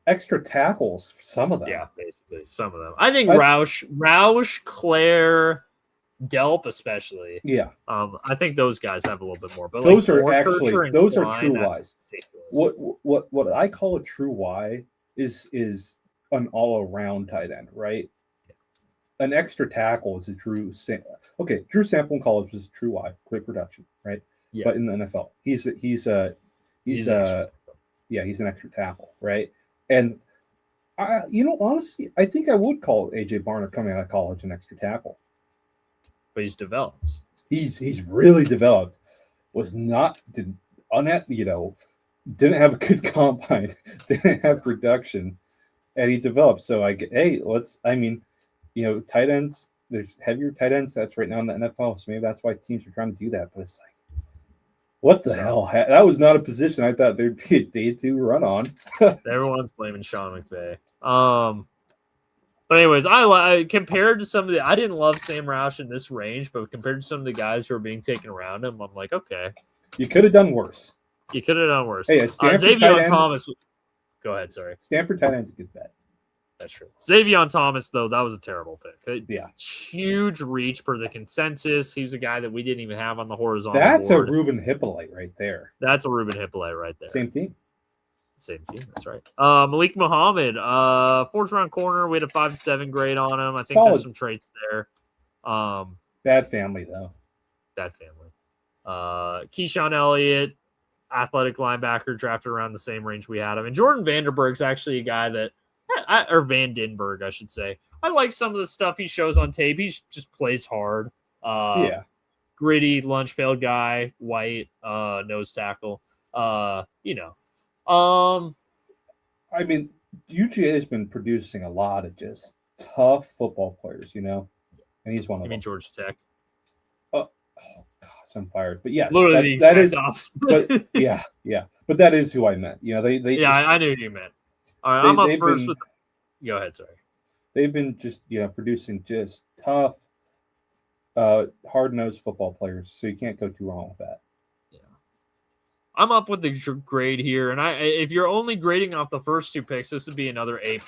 extra tackles. Some of them. Yeah, basically some of them. I think Roush, Claire, Delp especially. Yeah. I think those guys have a little bit more. But those are true Ys. What I call a true Y is an all-around tight end, right? an extra tackle is a true Drew Sample in college was a true Y, great production, right? Yeah, But in the NFL, he's he's an extra. he's an extra tackle, right? And honestly, I think I would call AJ Barner coming out of college an extra tackle. But he's developed. He's really developed. Was not did didn't have a good combine, didn't have production, and he developed. So tight ends. There's heavier tight ends that's right now in the NFL, so maybe that's why teams are trying to do that. But it's like, what the hell? That was not a position I thought there'd be a day two run on. Everyone's blaming Sean McVay. But anyways, I compared to some of the, I didn't love Sam Roush in this range, but compared to some of the guys who are being taken around him, I'm like, okay, You could have done worse. you could have done worse. Hey, Xavier Thomas. Go ahead, sorry. Stanford tight end's a good bet. That's true. Xavier Thomas, though, that was a terrible pick. Yeah. Huge reach per the consensus. He's a guy that we didn't even have on the horizontal That's board. a Ruben Hippolyte right there. That's a Ruben Hippolyte right there. Same team. That's right. Malik Muhammad, fourth round corner. We had a 5-7 grade on him. I think Solid. There's some traits there. Bad family, though. Bad family. Keyshawn Elliott, athletic linebacker, drafted around the same range we had him. And Jordan Vanderberg's actually a guy that, or Van Denberg, I should say. I like some of the stuff he shows on tape. He just plays hard. Gritty, lunch pail guy, white, nose tackle. I mean, UGA has been producing a lot of just tough football players, and he's one of them. You mean Georgia Tech? Oh gosh, I'm fired. But yes, literally that is. But yeah. But that is who I meant. I knew who you meant. All right, I'm up first with. Go ahead, sorry. They've been just producing just tough, hard-nosed football players, so you can't go too wrong with that. Yeah, I'm up with the grade here, and if you're only grading off the first two picks, this would be another A+,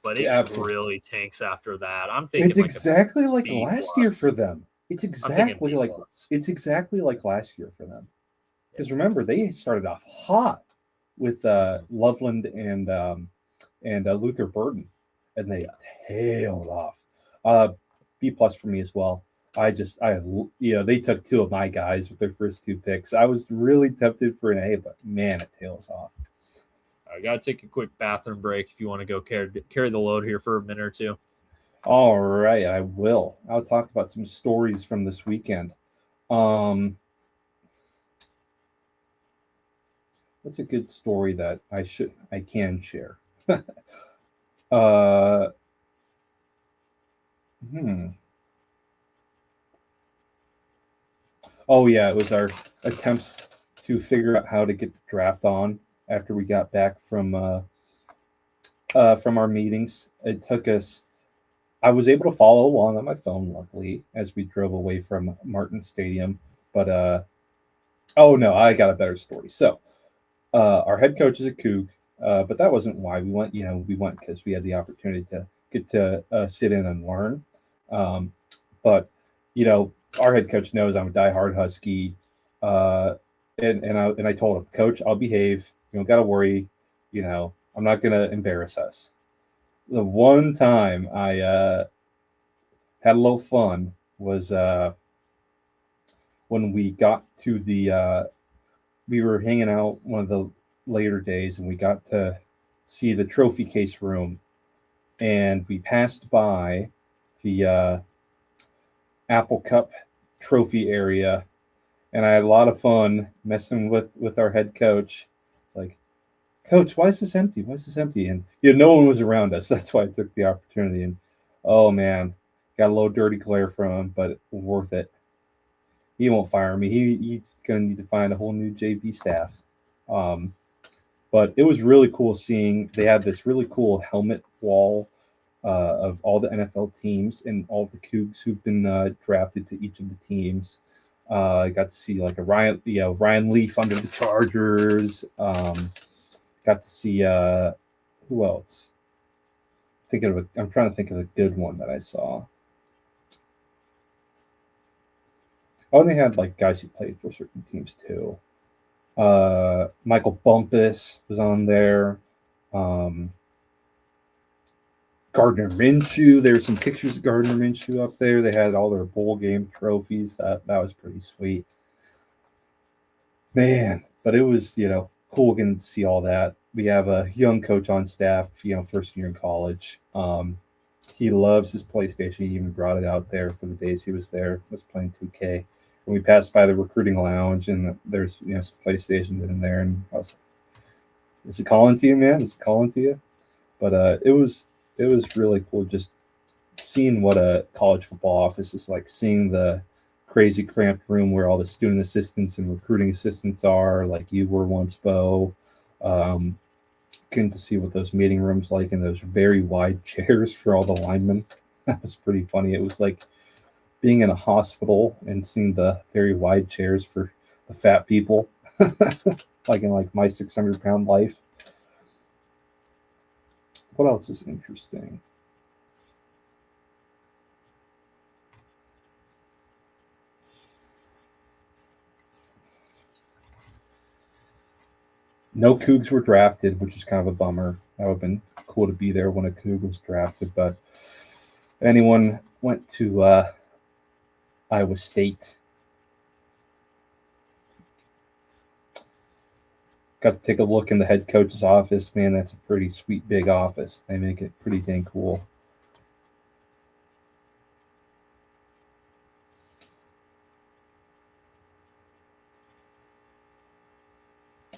but it really tanks after that. I'm thinking it's exactly like last year for them. It's exactly like last year for them. Because remember, they started off hot with Loveland and Luther Burden, and they tailed off. B+ for me as well. They took two of my guys with their first two picks. I was really tempted for an A, but man, it tails off. I got to take a quick bathroom break if you want to go carry the load here for a minute or two. All right, I will. I'll talk about some stories from this weekend. What's a good story that I can share? Oh yeah, it was our attempts to figure out how to get the draft on after we got back from our meetings. It took us. I was able to follow along on my phone, luckily, as we drove away from Martin Stadium. But oh no, I got a better story. So our head coach is a Coug, but that wasn't why we went. We went because we had the opportunity to get to sit in and learn. But our head coach knows I'm a diehard Husky, and I told him, Coach, I'll behave. You don't got to worry. I'm not gonna embarrass us. The one time I had a little fun was when we got to we were hanging out one of the later days, and we got to see the trophy case room, and we passed by the Apple Cup trophy area, and I had a lot of fun messing with our head coach. It's like, Coach, why is this empty? And no one was around us. That's why I took the opportunity. And oh man, got a little dirty glare from him, but worth it. He won't fire me. He's gonna need to find a whole new JV staff. But it was really cool seeing they had this really cool helmet wall of all the NFL teams and all the Cougs who've been drafted to each of the teams. I got to see like a Ryan Leaf under the Chargers. Got to see who else? I'm trying to think of a good one that I saw. Oh, they had like guys who played for certain teams too. Michael Bumpus was on there. Gardner Minshew. There's some pictures of Gardner Minshew up there. They had all their bowl game trophies. That was pretty sweet. Man, but it was, cool getting to see all that. We have a young coach on staff, first year in college. He loves his PlayStation. He even brought it out there for the days he was there, was playing 2K. And we passed by the recruiting lounge, and there's, some PlayStation in there. And I was like, is it calling to you, man? Is it calling to you? But it was really cool just seeing what a college football office is like, seeing the crazy cramped room where all the student assistants and recruiting assistants are, like you were once, Beau. Getting to see what those meeting rooms like, and those very wide chairs for all the linemen. That was pretty funny. It was like being in a hospital and seeing the very wide chairs for the fat people, like in like My 600-Pound Life. What else is interesting? No Cougs were drafted, which is kind of a bummer. That would have been cool to be there when a Coug was drafted. But if anyone went to Iowa State, got to take a look in the head coach's office. Man, that's a pretty sweet big office. They make it pretty dang cool.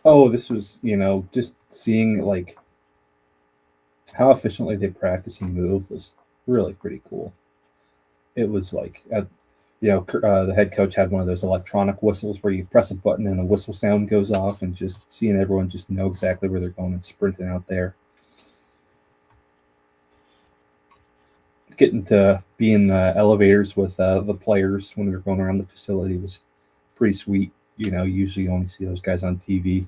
Oh, this was, just seeing like how efficiently they practice and move was really pretty cool. It was like, the head coach had one of those electronic whistles where you press a button and a whistle sound goes off, and just seeing everyone just know exactly where they're going and sprinting out there. Getting to be in the elevators with the players when we were going around the facility was pretty sweet. Usually you only see those guys on TV.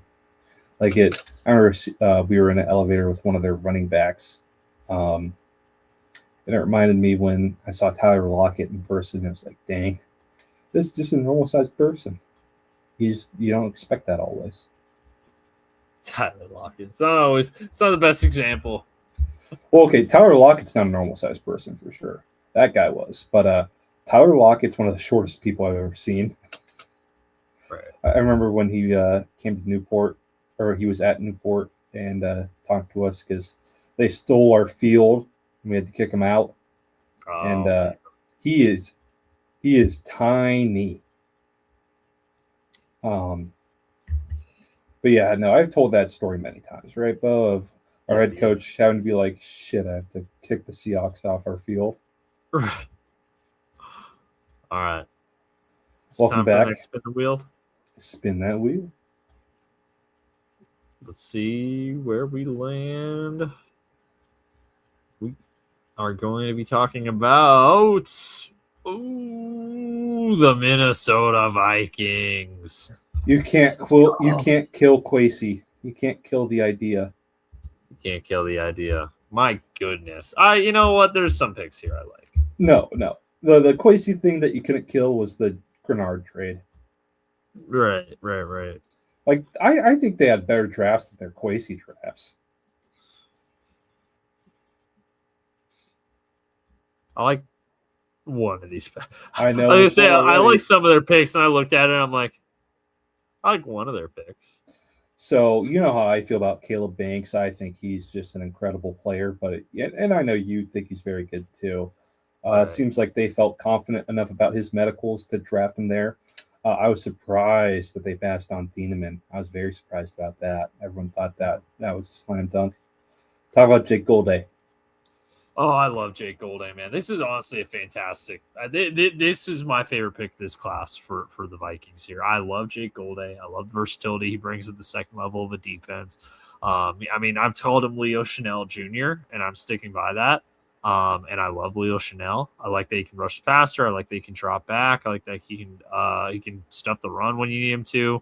I remember we were in an elevator with one of their running backs. And it reminded me when I saw Tyler Lockett in person. It was like, dang, this is just a normal sized person. You don't expect that always. Tyler Lockett. It's not the best example. Well, okay, Tyler Lockett's not a normal sized person for sure. That guy was. But Tyler Lockett's one of the shortest people I've ever seen. Right. I remember when he came to Newport, or he was at Newport, and talked to us because they stole our field and we had to kick him out. Oh. And he is tiny. But yeah, no, I've told that story many times, right, Beau, of our head coach having to be like, shit, I have to kick the Seahawks off our field. Right. All right. Welcome back. Spin the wheel. Spin that wheel. Let's see where we land. We are going to be talking about the Minnesota Vikings. You can't kill Kwesi. You can't kill the idea. You can't kill the idea. My goodness. You know what? There's some picks here I like. No. The Kwesi thing that you couldn't kill was the Grenard trade. Right. Like, I think they had better drafts than their Kwesi drafts. I like one of these. I know. I was gonna say I like some of their picks, and I looked at it and I'm like, I like one of their picks. So you know how I feel about Caleb Banks. I think he's just an incredible player, and I know you think he's very good too. Right. Seems like they felt confident enough about his medicals to draft him there. I was surprised that they passed on Thieneman. I was very surprised about that. Everyone thought that was a slam dunk. Talk about Jake Golday. Oh, I love Jake Golday, man. This is honestly a fantastic. This is my favorite pick this class for the Vikings here. I love Jake Golday. I love the versatility he brings at the second level of a defense. I've told him Leo Chanel Jr., and I'm sticking by that. And I love Leo Chanel. I like that he can rush the passer. I like that he can drop back. I like that he can stuff the run when you need him to.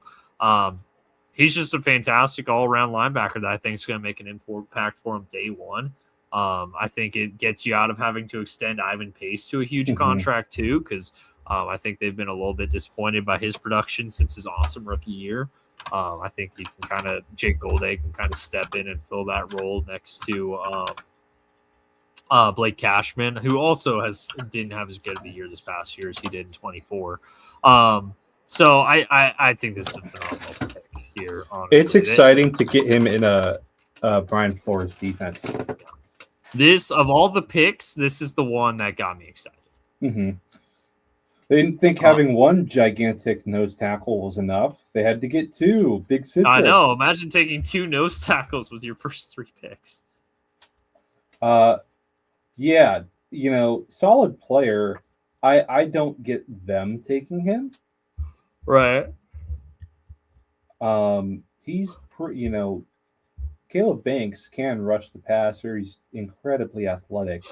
He's just a fantastic all-around linebacker that I think is going to make an impact for him day one. I think it gets you out of having to extend Ivan Pace to a huge contract too, because I think they've been a little bit disappointed by his production since his awesome rookie year. I think Jake Golday can kind of step in and fill that role next to Blake Cashman, who also didn't have as good of a year this past year as he did in 24. So I think this is a phenomenal pick here. Honestly, It's exciting to get him in a Brian Flores defense. This of all the picks, this is the one that got me excited. Mm-hmm. They didn't think having one gigantic nose tackle was enough. They had to get two. Big citrus. I know. Imagine taking 2 nose tackles with your first 3 picks. Yeah, solid player. I don't get them taking him. Right. He's Caleb Banks can rush the passer. He's incredibly athletic.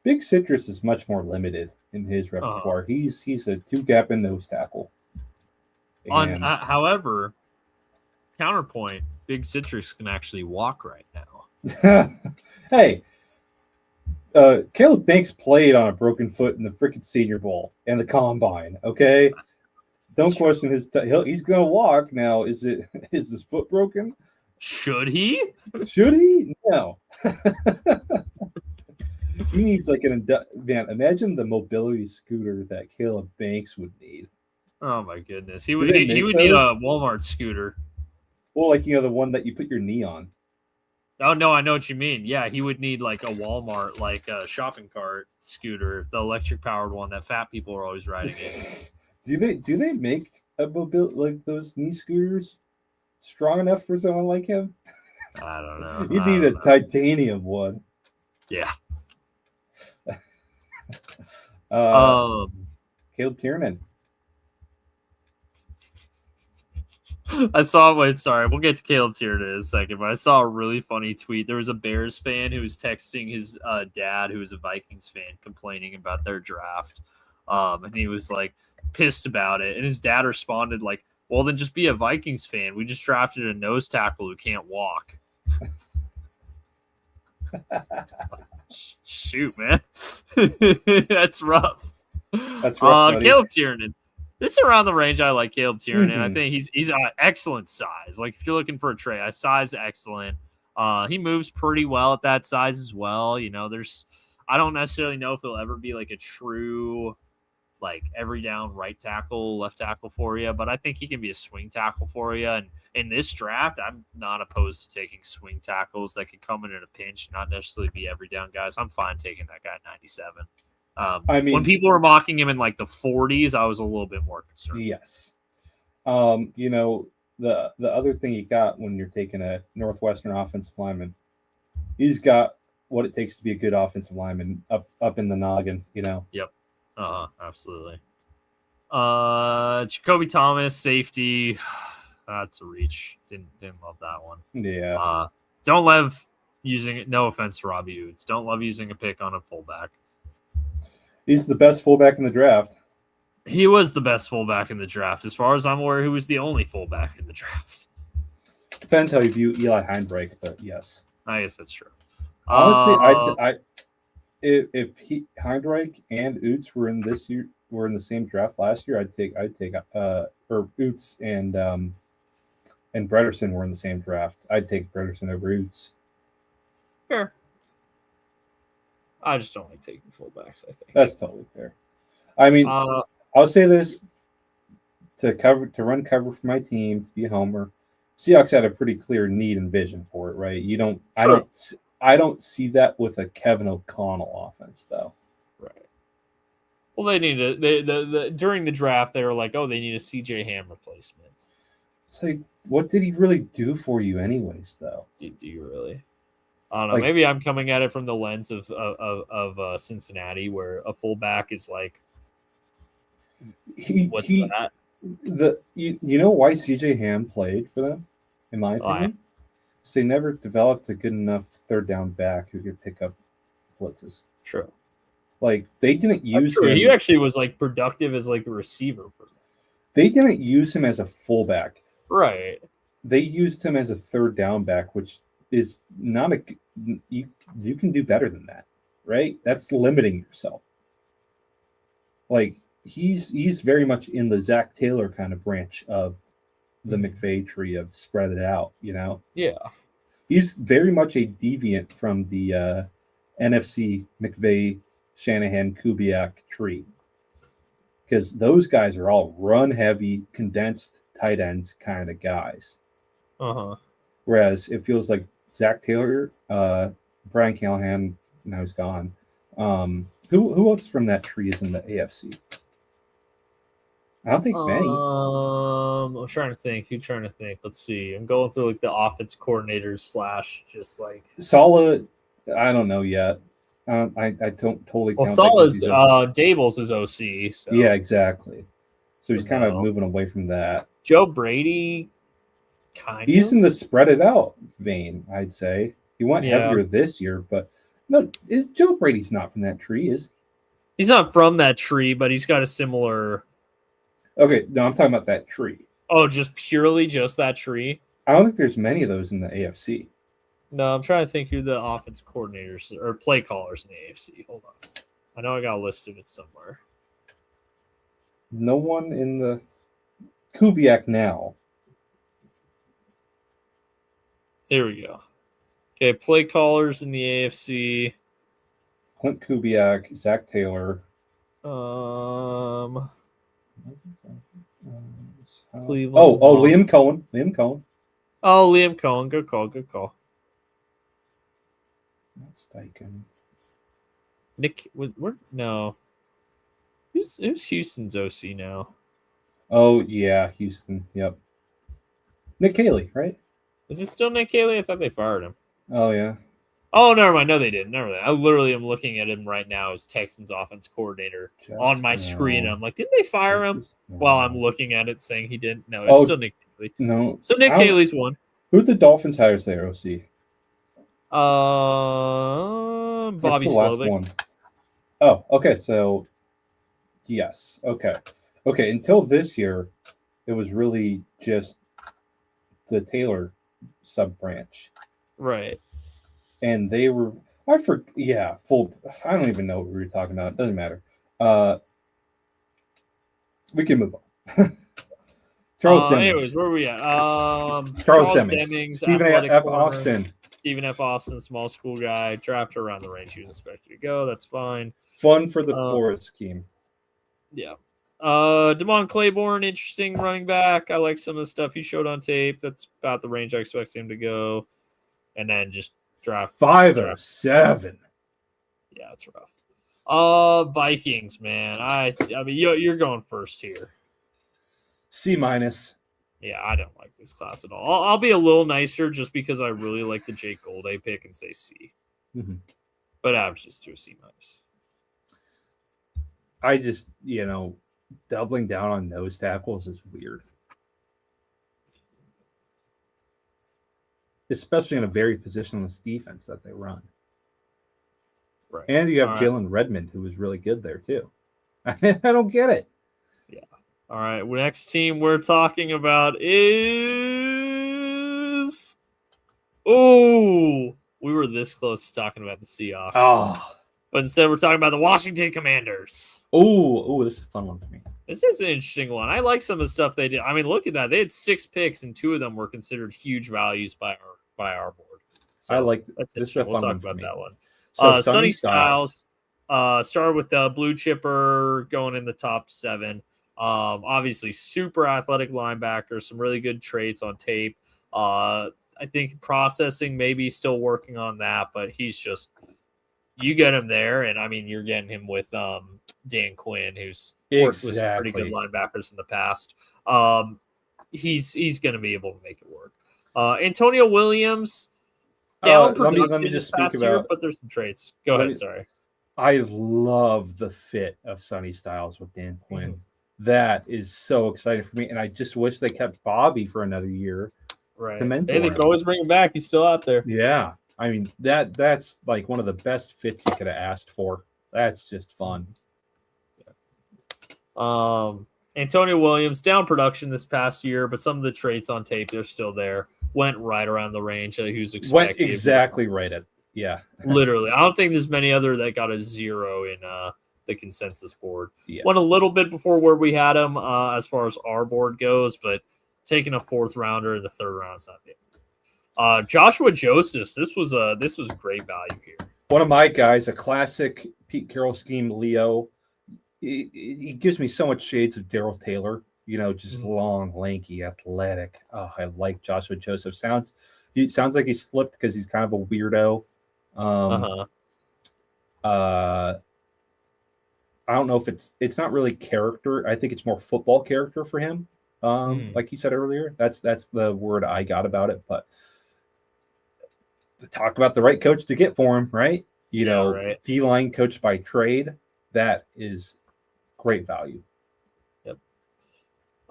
Big Citrus is much more limited in his repertoire. He's a 2-gap and nose tackle. However, counterpoint, Big Citrus can actually walk right now. Hey, Caleb Banks played on a broken foot in the freaking Senior Bowl and the Combine. Okay, don't question his. He's gonna walk now. Is his foot broken? Should he? Should he? No. He needs like man. Imagine the mobility scooter that Caleb Banks would need. Oh my goodness, he would need a Walmart scooter. Well, like the one that you put your knee on. Oh no, I know what you mean. Yeah, he would need like a Walmart, like a shopping cart scooter, the electric powered one that fat people are always riding in. Do they make a like those knee scooters strong enough for someone like him? I don't know. You need a titanium one. Yeah. Caleb Tiernan. I saw. Wait, sorry, we'll get to Caleb Tiernan in a second. But I saw a really funny tweet. There was a Bears fan who was texting his dad, who was a Vikings fan, complaining about their draft, and he was like pissed about it. And his dad responded like, "Well, then just be a Vikings fan. We just drafted a nose tackle who can't walk." Shoot, man, that's rough. That's rough. Caleb Tiernan. This is around the range I like Caleb Tiernan. Mm-hmm. I think he's an excellent size. Like if you're looking for a trade, I size excellent. He moves pretty well at that size as well. I don't necessarily know if he'll ever be like a true like every down right tackle, left tackle for you, but I think he can be a swing tackle for you. And in this draft, I'm not opposed to taking swing tackles that can come in a pinch, not necessarily be every down guys. I'm fine taking that guy at 97. When people were mocking him in like the 40s, I was a little bit more concerned. Yes. The other thing you got when you're taking a Northwestern offensive lineman, he's got what it takes to be a good offensive lineman up in the noggin, Yep. Absolutely. Jacoby Thomas, safety. That's a reach. Didn't love that one. Yeah. Don't love using it. No offense to Robbie Oots. Don't love using a pick on a fullback. He's the best fullback in the draft. He was the best fullback in the draft. As far as I'm aware, he was the only fullback in the draft. Depends how you view Eli Heinrich, but yes. I guess that's true. Honestly, if Heinrich and Oots were in the same draft last year, I'd take or Oots and Brederson were in the same draft. I'd take Brederson over Oots. Fair. I just don't like taking fullbacks, I think. That's totally fair. I mean, I'll say this to run cover for my team, to be a homer. Seahawks had a pretty clear need and vision for it, right? I don't see that with a Kevin O'Connell offense, though. Right. Well, they need during the draft, they were like, oh, they need a CJ Ham replacement. It's like, what did he really do for you anyways, though? Do you really? I don't know. Maybe I'm coming at it from the lens of Cincinnati, where a fullback is like, what's that? You know why CJ Ham played for them, in my opinion? Because they never developed a good enough third down back who could pick up blitzes. True. Like they didn't use him. He actually was like productive as like a receiver for them. They didn't use him as a fullback. Right. They used him as a third down back, which is not you can do better than that, right? That's limiting yourself. Like he's very much in the Zach Taylor kind of branch of the McVay tree of spread it out, Yeah. He's very much a deviant from the NFC, McVay, Shanahan, Kubiak tree. Because those guys are all run heavy, condensed tight ends kind of guys. Uh-huh. Whereas it feels like Zach Taylor, Brian Callahan, now he's gone. Who else from that tree is in the AFC? I don't think many. I'm trying to think. Who's trying to think? Let's see. I'm going through like the offense coordinators / just like Saleh, I don't know yet. I don't totally well, count Saleh's that. Daboll's his OC. So. Yeah, exactly. So he's kind of no. moving away from that. Joe Brady, He's in the spread it out vein, I'd say. He went heavier this year, but no, Joe Brady's not from that tree, is he? He's not from that tree, but he's got a similar. Okay, no, I'm talking about that tree. Oh, just that tree? I don't think there's many of those in the AFC. No, I'm trying to think who the offense coordinators or play callers in the AFC. Hold on. I know I got a list of it somewhere. No one in the Kubiak now. There we go. Okay, play callers in the AFC. Clint Kubiak, Zach Taylor. Cleveland's Liam Cohen. Oh, Liam Cohen. Good call. That's Steichen. Nick, no. Who's Houston's OC now? Oh, yeah, Houston. Yep. Nick Caley, right? Is it still Nick Caley? I thought they fired him. Oh, yeah. Oh, never mind. No, they didn't. Never mind. I literally am looking at him right now as Texans offense coordinator on my screen. I'm like, didn't they fire him? While I'm looking at it saying he didn't. No, it's still Nick Caley. No. So Nick Caley's one. Who'd the Dolphins hire as their OC? Bobby Slovic. One. Oh, okay. So, yes. Okay. Until this year, it was really just the Taylor sub branch. Right. And they were, full. I don't even know what we were talking about. It doesn't matter. We can move on. Charles Demings. Anyways, where are we at? Charles Demings. Stephen F. Austin. Stephen F. Austin, small school guy, drafted around the range he was expected to go. That's fine. Fun for the forest scheme. Yeah. Damon Claiborne, interesting running back. I like some of the stuff he showed on tape. That's about the range I expect him to go. And then just draft 5 or 7. Yeah, it's rough. Vikings, man. I mean, you're going first here. C-. Yeah, I don't like this class at all. I'll be a little nicer just because I really like the Jake Golday pick and say C. Mm-hmm. But averages to a C-. I just, doubling down on nose tackles is weird. Especially in a very positionless defense that they run. Right. And you have Jalen Redmond, who was really good there, too. I don't get it. Yeah. All right. Next team we're talking about is... Oh, we were this close to talking about the Seahawks. Oh. But instead, we're talking about the Washington Commanders. Oh, this is a fun one for me. This is an interesting one. I like some of the stuff they did. I mean, look at that. They had 6 picks, and 2 of them were considered huge values by our board. So I like that's this. We'll talk about that one. So Sonny Styles started with the blue chipper going in the top 7. Obviously, super athletic linebacker, some really good traits on tape. I think processing maybe still working on that, but he's just you get him there, and I mean you're getting him with Dan Quinn, who's worked with some pretty good linebackers in the past. He's going to be able to make it work. Antonio Williams, down production let me just speak about. Year, but there's some traits. Go ahead. Sorry. I love the fit of Sonny Styles with Dan Quinn. Mm-hmm. That is so exciting for me, and I just wish they kept Bobby for another year. Right. To mentor they could always bring him back. He's still out there. Yeah. I mean, that's like one of the best fits you could have asked for. That's just fun. Antonio Williams, down production this past year, but some of the traits on tape, they're still there. Went right around the range that he was expected. Went exactly right at, yeah. Literally. I don't think there's many other that got a 0 in the consensus board. Yeah. Went a little bit before where we had him as far as our board goes, but taking a 4th rounder in the 3rd round is not big. Joshua Josephs, this was great value here. One of my guys, a classic Pete Carroll scheme, Leo. He gives me so much shades of Daryl Taylor. Just long, lanky, athletic. Oh, I like Joshua Joseph. He sounds like he slipped because he's kind of a weirdo. I don't know if it's not really character. I think it's more football character for him. Like you said earlier, that's the word I got about it. But talk about the right coach to get for him, right? Right. D-line coach by trade, that is great value. Yep.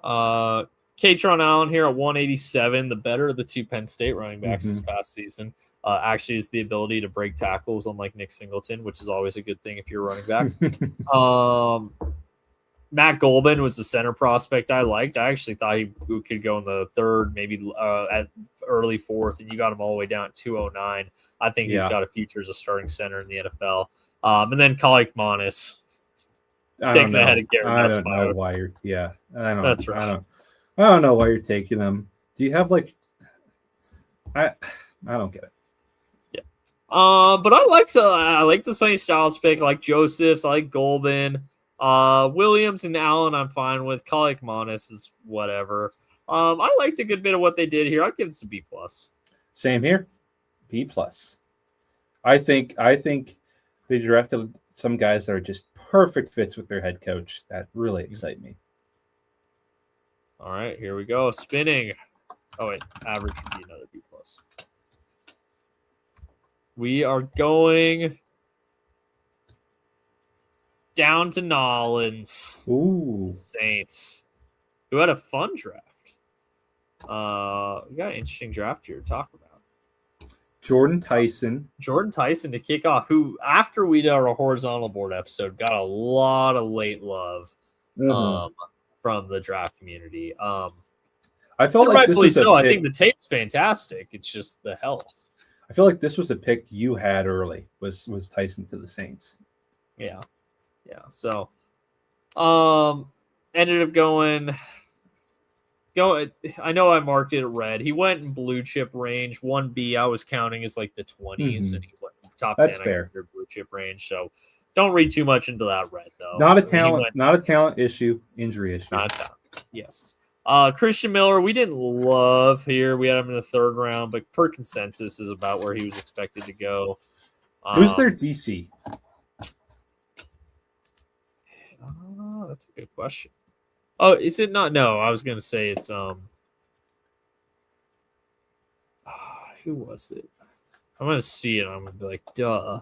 Katron Allen here at 187, the better of the two Penn State running backs this past season. Actually is the ability to break tackles, unlike Nick Singleton, which is always a good thing if you're a running back. Matt Golban was the center prospect I liked. I actually thought he could go in the third, maybe at early fourth, and you got him all the way down at 209. I think he's got a future as a starting center in the NFL. And then Kalik Monis taking the head of Garrett. I don't know why you're. Yeah, I don't. That's right. I don't know why you're taking them. Do you have like? I don't get it. Yeah. But I like the Sonny Styles pick. I like Joseph's. I like Golban. Williams and Allen I'm fine with. Kalik Monis is whatever. I liked a good bit of what they did here. I'd give this a B+. Same here. B+. I think they drafted some guys that are just perfect fits with their head coach that really excite me. All right, here we go. Spinning. Oh wait, average would be another B+. We are going down to Nolans. Ooh. Saints. Who had a fun draft. We got an interesting draft here to talk about. Jordan Tyson to kick off, who, after we did our horizontal board episode, got a lot of late love from the draft community. I felt like rightfully so. I think the tape's fantastic. It's just the health. I feel like this was a pick you had early, was Tyson to the Saints. Yeah. So, ended up going. I know I marked it red. He went in blue chip range. 1B I was counting as like the 20s, and he went top 10. That's fair. Blue chip range. So don't read too much into that red though. Not a talent issue, injury issue. Not a talent. Yes. Christian Miller, we didn't love here. We had him in the third round, but per consensus is about where he was expected to go. Who's their DC? That's a good question. Oh, is it not? No, I was going to say it's who was it? I'm going to see it. I'm going to be like, duh.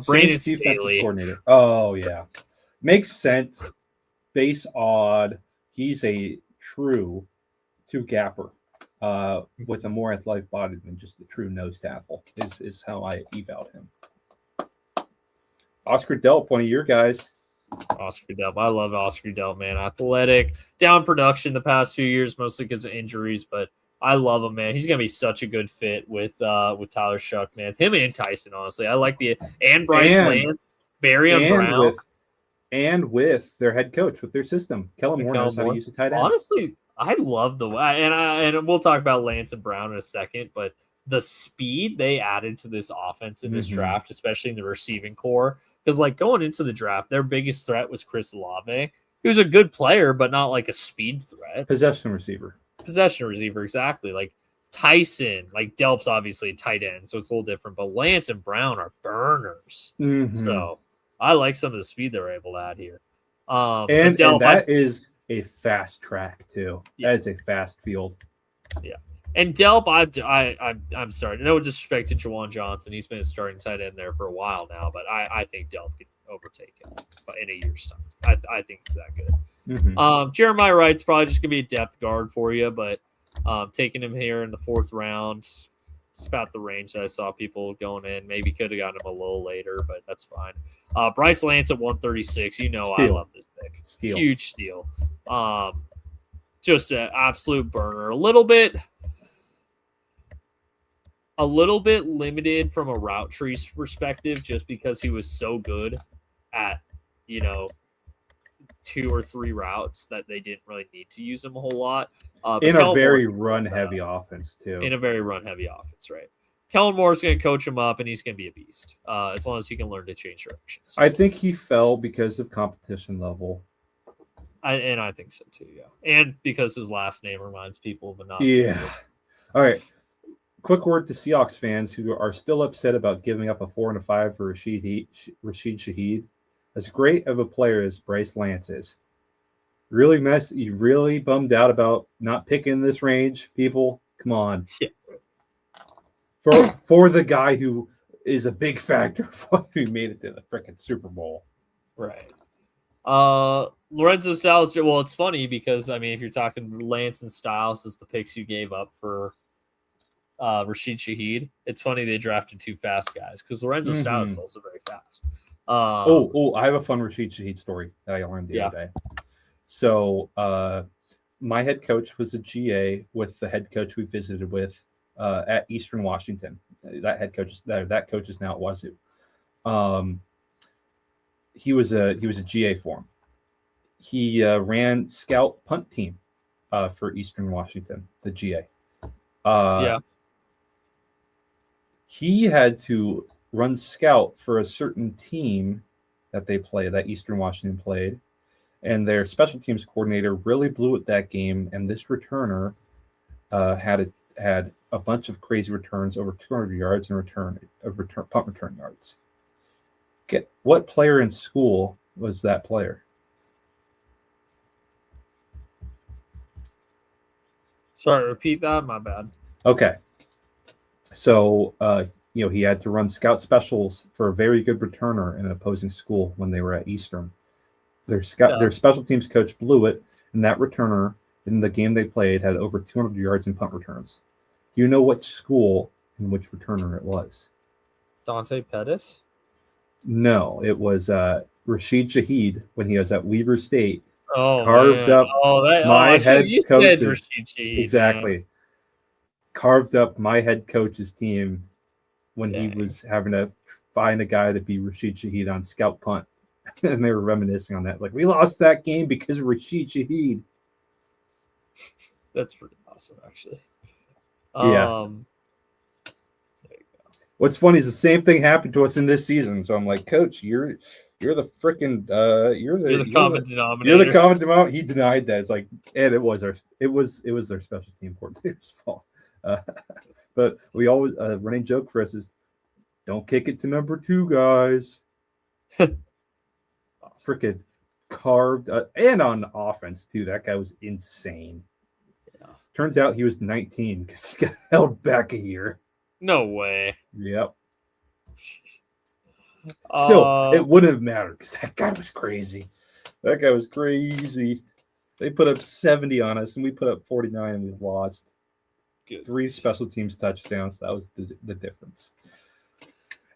Brandon Staley. Oh yeah, makes sense. Base odd. He's a true two-gapper with a more athletic body than just a true nose tackle. Is how I eval'd him. Oscar Delp, one of your guys. Oscar Delp. I love Oscar Delp, man. Athletic, down production the past few years, mostly because of injuries, but I love him, man. He's gonna be such a good fit with Tyler Shuck, man. It's him and Tyson, honestly. I like and Bryce Lance, Barry and Brown, with their head coach with their system. Kellen Moore knows how to use a tight end. Honestly, I love the way, and we'll talk about Lance and Brown in a second, but the speed they added to this offense in this draft, especially in the receiving core. Because, like, going into the draft, their biggest threat was Chris Olave. He was a good player, but not like a speed threat. Possession receiver, exactly. Like, Tyson, like, Delp's obviously a tight end, so it's a little different. But Lance and Brown are burners. So, I like some of the speed they're able to add here. And that is a fast track, too. Yeah. That is a fast field. Yeah. And Delp, I'm sorry. No disrespect to Juwan Johnson. He's been a starting tight end there for a while now, but I think Delp can overtake him in a year's time. I think he's that good. Jeremiah Wright's probably just going to be a depth guard for you, but taking him here in the fourth round, it's about the range that I saw people going in. Maybe could have gotten him a little later, but that's fine. Bryce Lance at 136. You know, steal. I love this pick. Steal. Huge steal. Just an absolute burner. A little bit limited from a route tree perspective, just because he was so good at, 2 or 3 routes that they didn't really need to use him a whole lot. In a very run-heavy offense, too. In a very run-heavy offense, right. Kellen Moore's going to coach him up, and he's going to be a beast as long as he can learn to change directions. I think he fell because of competition level. I think so too, yeah. And because his last name reminds people of a Nazi. Yeah. All right. Quick word to Seahawks fans who are still upset about giving up a 4 and a 5 for Rashid Shaheed. As great of a player as Bryce Lance is, you really bummed out about not picking this range, people? Come on. Yeah. For the guy who is a big factor for who made it to the freaking Super Bowl. Right. Lorenzo Styles, well, it's funny because, I mean, if you're talking Lance and Styles as the picks you gave up for Rashid Shaheed, it's funny they drafted 2 fast guys because Lorenzo Styles is also very fast. I have a fun Rashid Shaheed story that I learned the other day. So my head coach was a GA with the head coach we visited with at Eastern Washington. That coach is now at Wazoo. He was a GA for him. He ran scout punt team for Eastern Washington, the GA. He had to run scout for a certain team that Eastern Washington played, and their special teams coordinator really blew it that game. And this returner had a bunch of crazy returns, over 200 yards in punt return yards. What player in school was that player? Sorry, repeat that. My bad. Okay. So, he had to run scout specials for a very good returner in an opposing school when they were at Eastern. Their special teams coach blew it, and that returner in the game they played had over 200 yards in punt returns. Do you know which school and which returner it was? Dante Pettis? No, it was Rashid Shaheed when he was at Weaver State. Oh, carved man. up my head coach's exactly. Man. Carved up my head coach's team when he was having to find a guy to be Rashid Shaheed on scout punt. And they were reminiscing on that. Like, we lost that game because of Rashid Shaheed. That's pretty awesome, actually. Yeah. There you go. What's funny is the same thing happened to us in this season. So I'm like, Coach, you're the freaking you're the common denominator. You're the common denominator. He denied that. It's like, and it was their special team coordinator's fault. But we always running joke for us is, don't kick it to number 2, guys. Freaking carved and on offense too. That guy was insane. Yeah. Turns out he was 19 because he got held back a year. No way. Yep. Still, it wouldn't have mattered because that guy was crazy. They put up 70 on us, and we put up 49, and we lost. Good. 3 special teams touchdowns. That was the difference.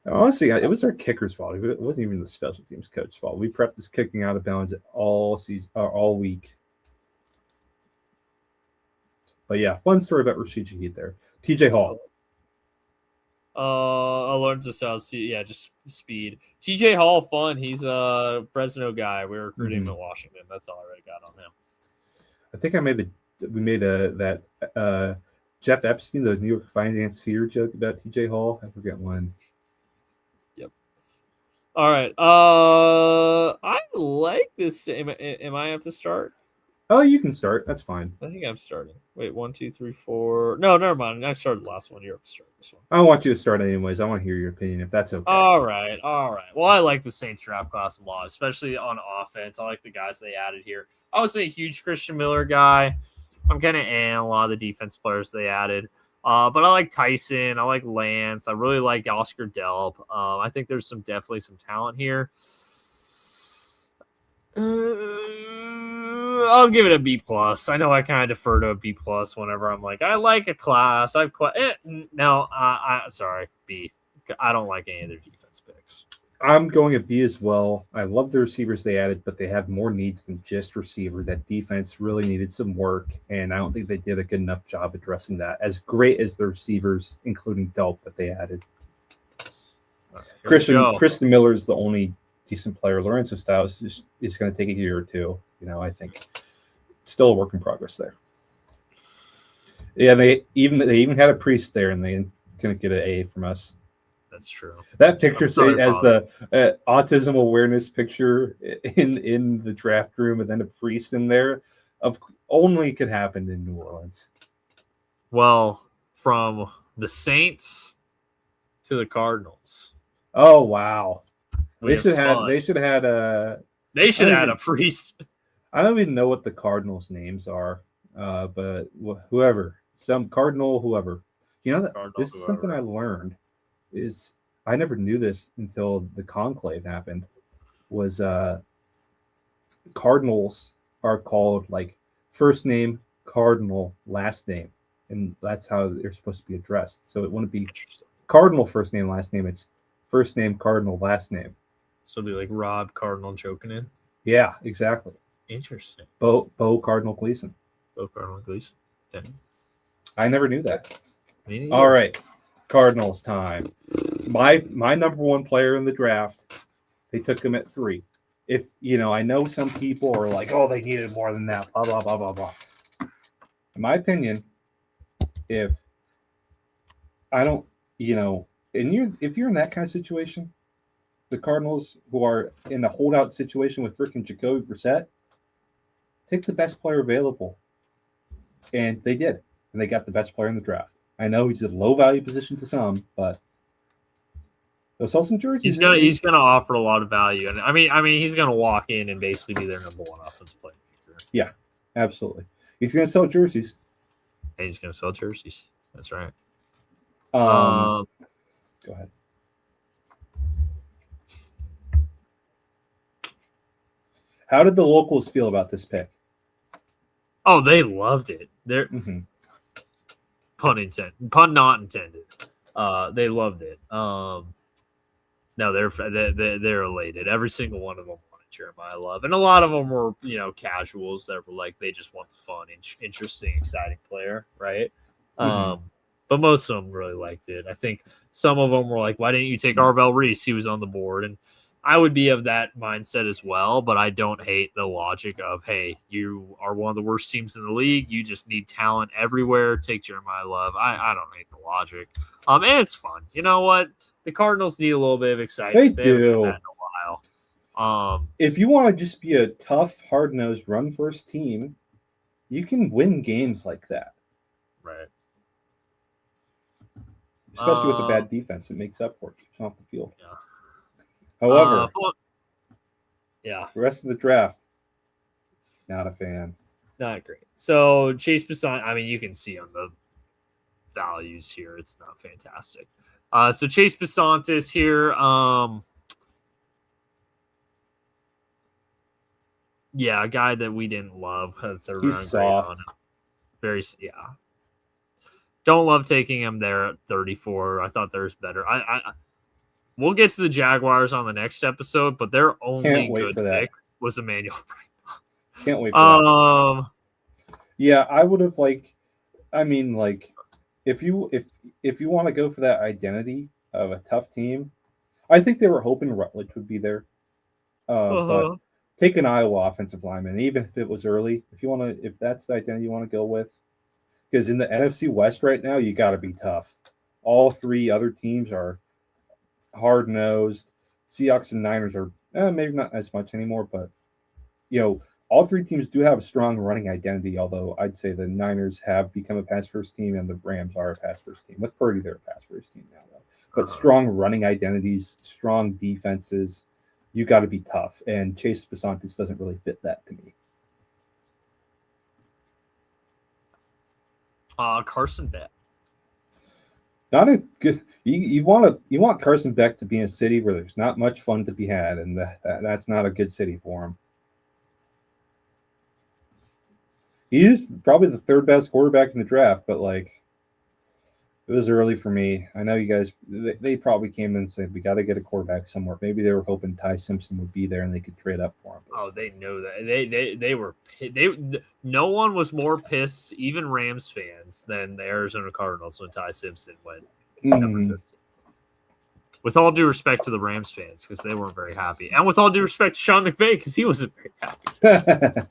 Honestly, it was our kicker's fault. It wasn't even the special teams coach's fault. We prepped this kicking out of bounds all week. But yeah, fun story about Rashid Shaheed there. TJ Hall. Lorenzo Styles, just speed. TJ Hall, fun. He's a Fresno guy. We were recruiting him in Washington. That's all I already got on him. I think we made that Jeff Epstein, the New York financier joke about TJ Hall. I forget when. Yep. All right. I like this. Am I up to start? Oh, you can start. That's fine. I think I'm starting. Wait, 1, 2, 3, 4. No, never mind. I started the last one. You're up to start this one. I want you to start anyways. I want to hear your opinion, if that's okay. All right. Well, I like the Saints draft class a lot, especially on offense. I like the guys they added here. I was a huge Christian Miller guy. I'm kind of a lot of the defense players they added. But I like Tyson. I like Lance. I really like Oscar Delp. I think there's definitely some talent here. I'll give it a B+. I know I kind of defer to a B+ whenever I'm like, I like a class. Sorry, B. I don't like any of their defense picks. I'm going a B as well. I love the receivers they added, but they had more needs than just receiver. That defense really needed some work, and I don't think they did a good enough job addressing that. As great as the receivers, including Delp, that they added. Christian Miller is the only decent player. Lorenzo Styles is going to take a year or two. I think still a work in progress there. Yeah, they even had a priest there, and Couldn't get an A from us. That's true. That picture sorry, as Father. the autism awareness picture in the draft room, and then a priest in there. Of only could happen in New Orleans. Well, from the Saints to the Cardinals. Oh wow! We have spun. They should have had a. They should I don't add even- a priest. I don't even know what the Cardinals' names are, but whoever, some Cardinal, whoever. You know that Cardinal, this is something I learned. Is I never knew this until the conclave happened. Was Cardinals are called like first name Cardinal, last name, and that's how they're supposed to be addressed. So it wouldn't be Cardinal first name, last name. It's first name Cardinal, last name. So it'll be like Rob Cardinal choking in. Yeah, exactly. Interesting. Beau Cardinal Gleason. Beau Cardinal Gleason. I never knew that. All right, Cardinals time. My number one player in the draft, they took him at 3. If I know some people are like, oh, they needed more than that, blah blah blah blah blah. In my opinion, if I don't, if you're in that kind of situation, the Cardinals who are in a holdout situation with freaking Jacoby Brissett, take the best player available, and they did, and they got the best player in the draft. I know he's a low value position to some, but they'll sell some jerseys. He's gonna offer a lot of value, and I mean he's gonna walk in and basically be their number one offensive player. Yeah, absolutely. He's gonna sell jerseys. And he's gonna sell jerseys. That's right. Go ahead. How did the locals feel about this pick? Oh, they loved it. They're pun not intended. They loved it. No, they're elated. Every single one of them wanted Jeremiah Love, and a lot of them were casuals that were like they just want the fun, interesting, exciting player, right? But most of them really liked it. I think some of them were like, "Why didn't you take Arvell Reese? He was on the board." And I would be of that mindset as well, but I don't hate the logic of, hey, you are one of the worst teams in the league. You just need talent everywhere. Take Jeremiah Love. I don't hate the logic. And it's fun. You know what? The Cardinals need a little bit of excitement. They do. That in a while. If you want to just be a tough, hard-nosed, run-first team, you can win games like that. Right. Especially with the bad defense, it makes up for it. Keeps off the field. Yeah. However, the rest of the draft, not a fan. Not great. So Chase Bisson, I mean, you can see on the values here, it's not fantastic. So Chase Bisontis here. Yeah, a guy that we didn't love. Had third He's round soft. grade on him. Very, yeah. Don't love taking him there at 34. I thought there's better. We'll get to the Jaguars on the next episode, but their only good pick was Emmanuel Brightman. Can't wait for that. Yeah, I would have if you want to go for that identity of a tough team, I think they were hoping Rutledge would be there. But take an Iowa offensive lineman, even if it was early, if that's the identity you want to go with. Because in the NFC West right now, you got to be tough. All 3 other teams are hard-nosed. Seahawks and Niners are maybe not as much anymore, but all 3 teams do have a strong running identity, although I'd say the Niners have become a pass-first team and the Rams are a pass-first team. With Purdy, they're a pass-first team now, though. But strong running identities, strong defenses, you got to be tough, and Chase Bisontis doesn't really fit that to me. Carson Beck. Not a good. You want Carson Beck to be in a city where there's not much fun to be had, and that's not a good city for him. He is probably the 3rd best quarterback in the draft, but it was early for me. I know you guys. They probably came in and said we got to get a quarterback somewhere. Maybe they were hoping Ty Simpson would be there and they could trade up for him. Oh, they know that they were. No one was more pissed, even Rams fans, than the Arizona Cardinals when Ty Simpson went number 15. With all due respect to the Rams fans, because they weren't very happy, and with all due respect to Sean McVay, because he wasn't very happy.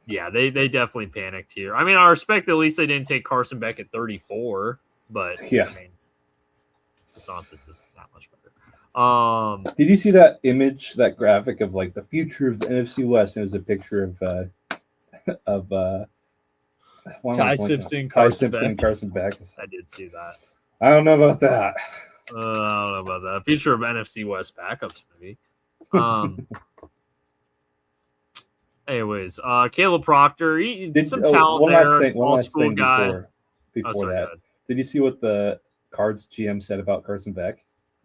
Yeah, they definitely panicked here. I mean, I respect at least they didn't take Carson Beck at 34, but Yeah. I mean, DeSantis is not much better. Did you see that image, that graphic of like the future of the NFC West? And it was a picture of why am I Ty blanking on? Simpson, Ty Carson Simpson Beck. and Carson Beck. I did see that. I don't know about that. I don't know about that. Future of NFC West backups, maybe. Anyways, Caleb Proctor, some talent one there. last Small thing guy. before Sorry, that. Did you see what the Cards GM said about Carson Beck?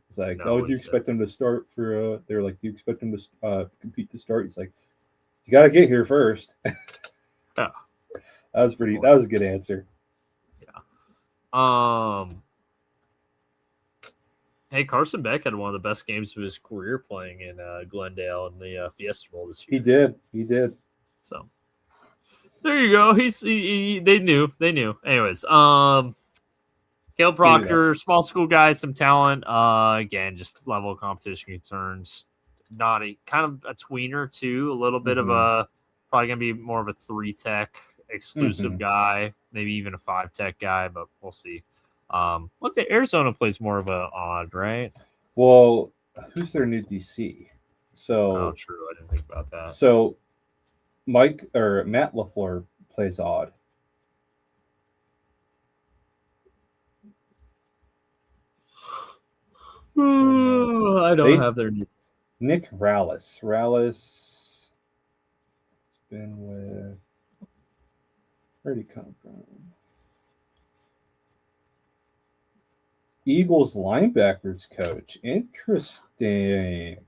It's like, No, do you expect him to start for? They're like, do you expect him to compete to start? He's like, you got to get here first. Yeah. That was a good answer. Yeah. Hey, Carson Beck had one of the best games of his career playing in Glendale in the Fiesta Bowl this year. He did. So there you go. They knew. Anyways, Caleb Proctor, small school guy, some talent. Again, just level of competition concerns. Not kind of a tweener too. A little bit of a probably gonna be more of a 3-tech exclusive guy, maybe even a 5-tech guy, but we'll see. Let's say Arizona plays more of a odd, right? Well, who's their new DC? So true. I didn't think about that. So Matt LaFleur plays odd. I don't have their new. Nick Rallis. Rallis has been with. Where'd he come from? Eagles linebackers coach. Interesting.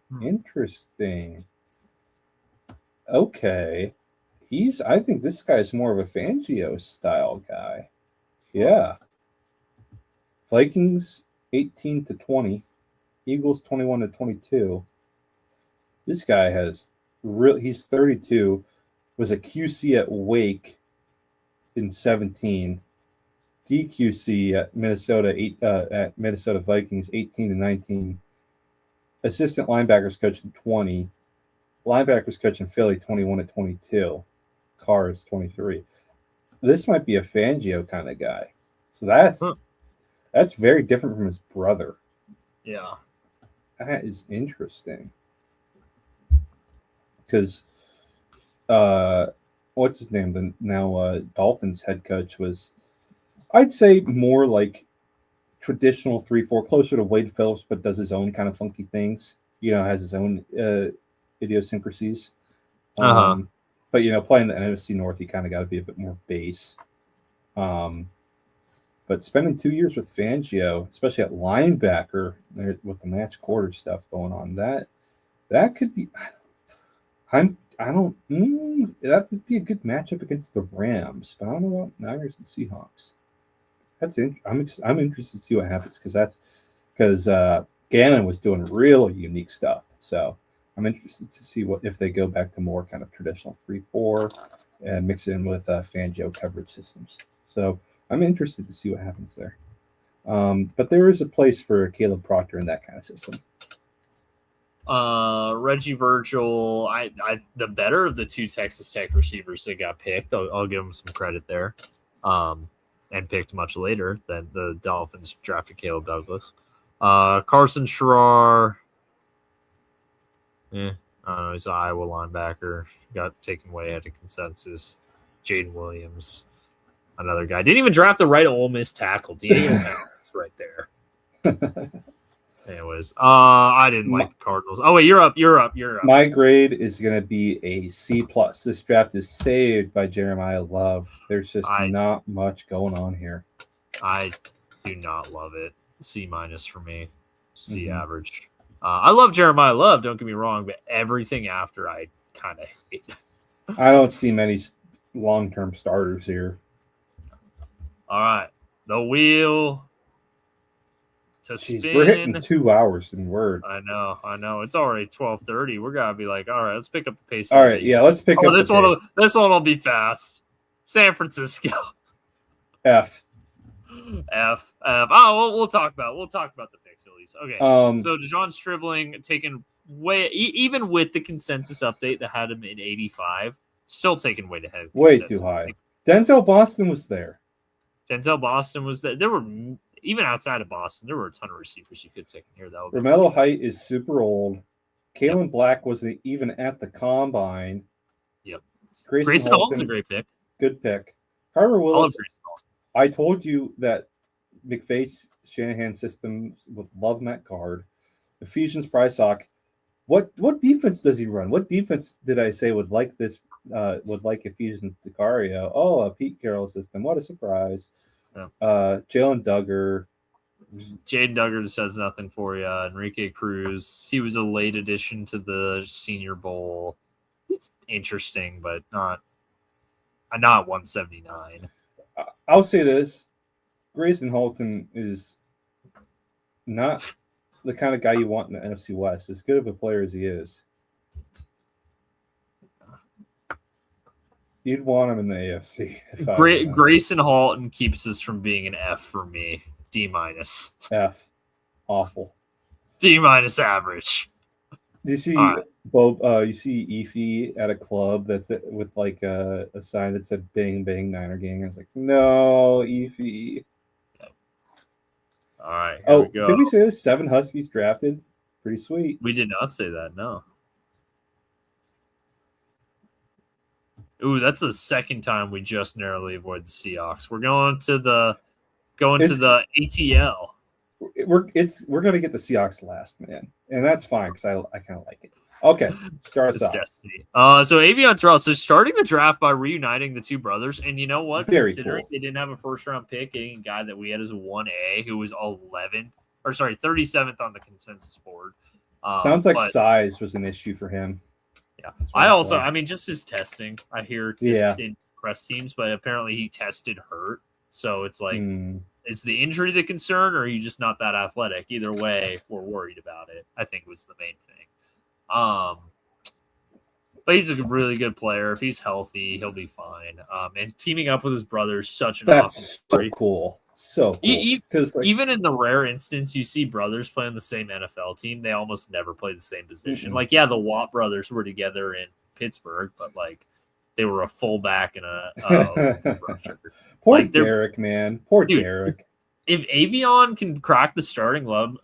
Okay. I think this guy's more of a Fangio style guy. Yeah. Vikings 18-20. Eagles 21-22. This guy he's 32, was a QC at Wake in 17. DQC at Minnesota Vikings 18-19. Assistant linebackers coach in 20. Linebackers coach in Philly 21-22. Cars 23. This might be a Fangio kind of guy. So that's very different from his brother. Yeah. That is interesting. Because what's his name? The now Dolphins head coach was, I'd say, more like traditional 3-4, closer to Wade Phillips, but does his own kind of funky things. Has his own idiosyncrasies. But playing the NFC North, you kind of got to be a bit more base. But spending 2 years with Fangio, especially at linebacker with the match quarter stuff going on, that could be. That would be a good matchup against the Rams, but I don't know about Niners and Seahawks. I'm interested to see what happens because Gannon was doing really unique stuff. So I'm interested to see if they go back to more kind of traditional 3-4 and mix it in with Fangio coverage systems. So I'm interested to see what happens there. But there is a place for Caleb Proctor in that kind of system. Reggie Virgil, the better of the two Texas Tech receivers that got picked. I'll give him some credit there. And picked much later than the Dolphins drafted Caleb Douglas. Carson Schrar, I don't know, he's an Iowa linebacker. Got taken way ahead of consensus. Jaden Williams, another guy. Didn't even draft the right Ole Miss tackle. Daniel Jones right there. Anyways, I didn't like the Cardinals. Oh wait, you're up. My grade is going to be a C+. This draft is saved by Jeremiah Love. There's just not much going on here. I do not love it. C- for me. C average. I love Jeremiah Love. Don't get me wrong, but everything after I kind of hate. I don't see many long-term starters here. All right, the wheel. Jeez, we're hitting 2 hours in Word. I know. It's already 12:30. We're gonna be like, all right, let's pick up the pace. All right, yeah, let's pick up this the one. pace. This one will be fast. San Francisco. F. Oh, we'll talk about the picks at least. Okay. So DeJon Stribling taken way even with the consensus update that had him in 85, Still taken way ahead. Way too high. Denzel Boston was there. Denzel Boston was there. There were, even outside of Boston, there were a ton of receivers you could take in here. Romello Height is super old. Kalen Black wasn't even at the combine. Yep. Grayson Hall's a great pick. Good pick. Carver Willis. I told you that McVay's Shanahan system would love Matt Card. Ephesians Brysock. What defense does he run? What defense did I say would like this? Would like Ephesians DeCario? Oh, a Pete Carroll system. What a surprise! Yeah. Jalen Duggar. Jaden Duggar just has nothing for you. Enrique Cruz. He was a late addition to the Senior Bowl. It's interesting, but not 179. I'll say this: Grayson Halton is not the kind of guy you want in the NFC West. As good of a player as he is, you'd want him in the AFC. Grayson Halton keeps us from being an F for me. D-. F. Awful. D- average. Do you see Bob? You see Efi at a club that's with like a sign that said "Bang Bang Niner Gang." I was like, no, Efi. All right. Oh, did we say this? 7 Huskies drafted. Pretty sweet. We did not say that. No. Ooh, that's the second time we just narrowly avoid the Seahawks. We're going to the ATL. We're gonna get the Seahawks last, man, and that's fine because I kind of like it. Okay, start us off. Destiny. So Avion Terrell. So starting the draft by reuniting the two brothers, and you know what? Very Considering cool. they didn't have a first round pick, getting a guy that we had as a 1A who was 37th on the consensus board. Sounds like size was an issue for him. Yeah, I mean, just his testing. I hear in press teams, but apparently he tested hurt. So it's like, is the injury the concern, or are you just not that athletic? Either way, we're worried about it. I think was the main thing. But he's a really good player. If he's healthy, he'll be fine. And teaming up with his brother is such an awesome story. So cool. So cool. Because even in the rare instance you see brothers play on the same NFL team, they almost never play the same position. Mm-hmm. Like, yeah, the Watt brothers were together in Pittsburgh, but like they were a fullback and a poor Derek, man. Poor Derek. If Avion can crack the starting lineup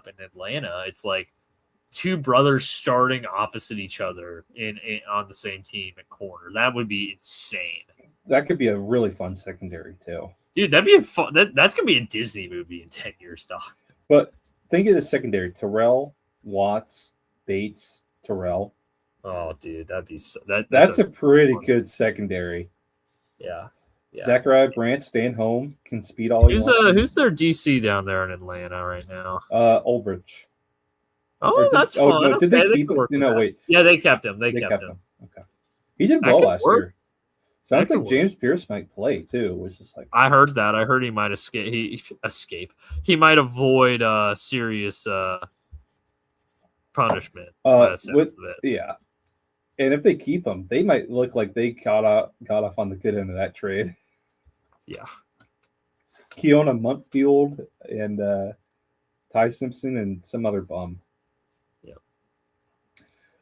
in Atlanta, it's like two brothers starting opposite each other on the same team at corner. That would be insane. That could be a really fun secondary too. Dude, that'd be a fun. That's gonna be a Disney movie in 10 years, Doc. But think of the secondary: Terrell, Watts, Bates, Terrell. Oh, dude, that'd be that's a pretty good secondary. Yeah. Zachariah Branch staying home, can speed all. Who's their DC down there in Atlanta right now? Oldbridge. That's fun. Oh no, did they keep him? No, wait. Yeah, they kept him. They kept him. Okay. He did well last year. Sounds like James Pierce might play too, which is like I heard that. I heard he might He might avoid serious punishment. Yeah. And if they keep him, they might look like they got off on the good end of that trade. Yeah. Keona Muntfield and Ty Simpson and some other bum. Yeah.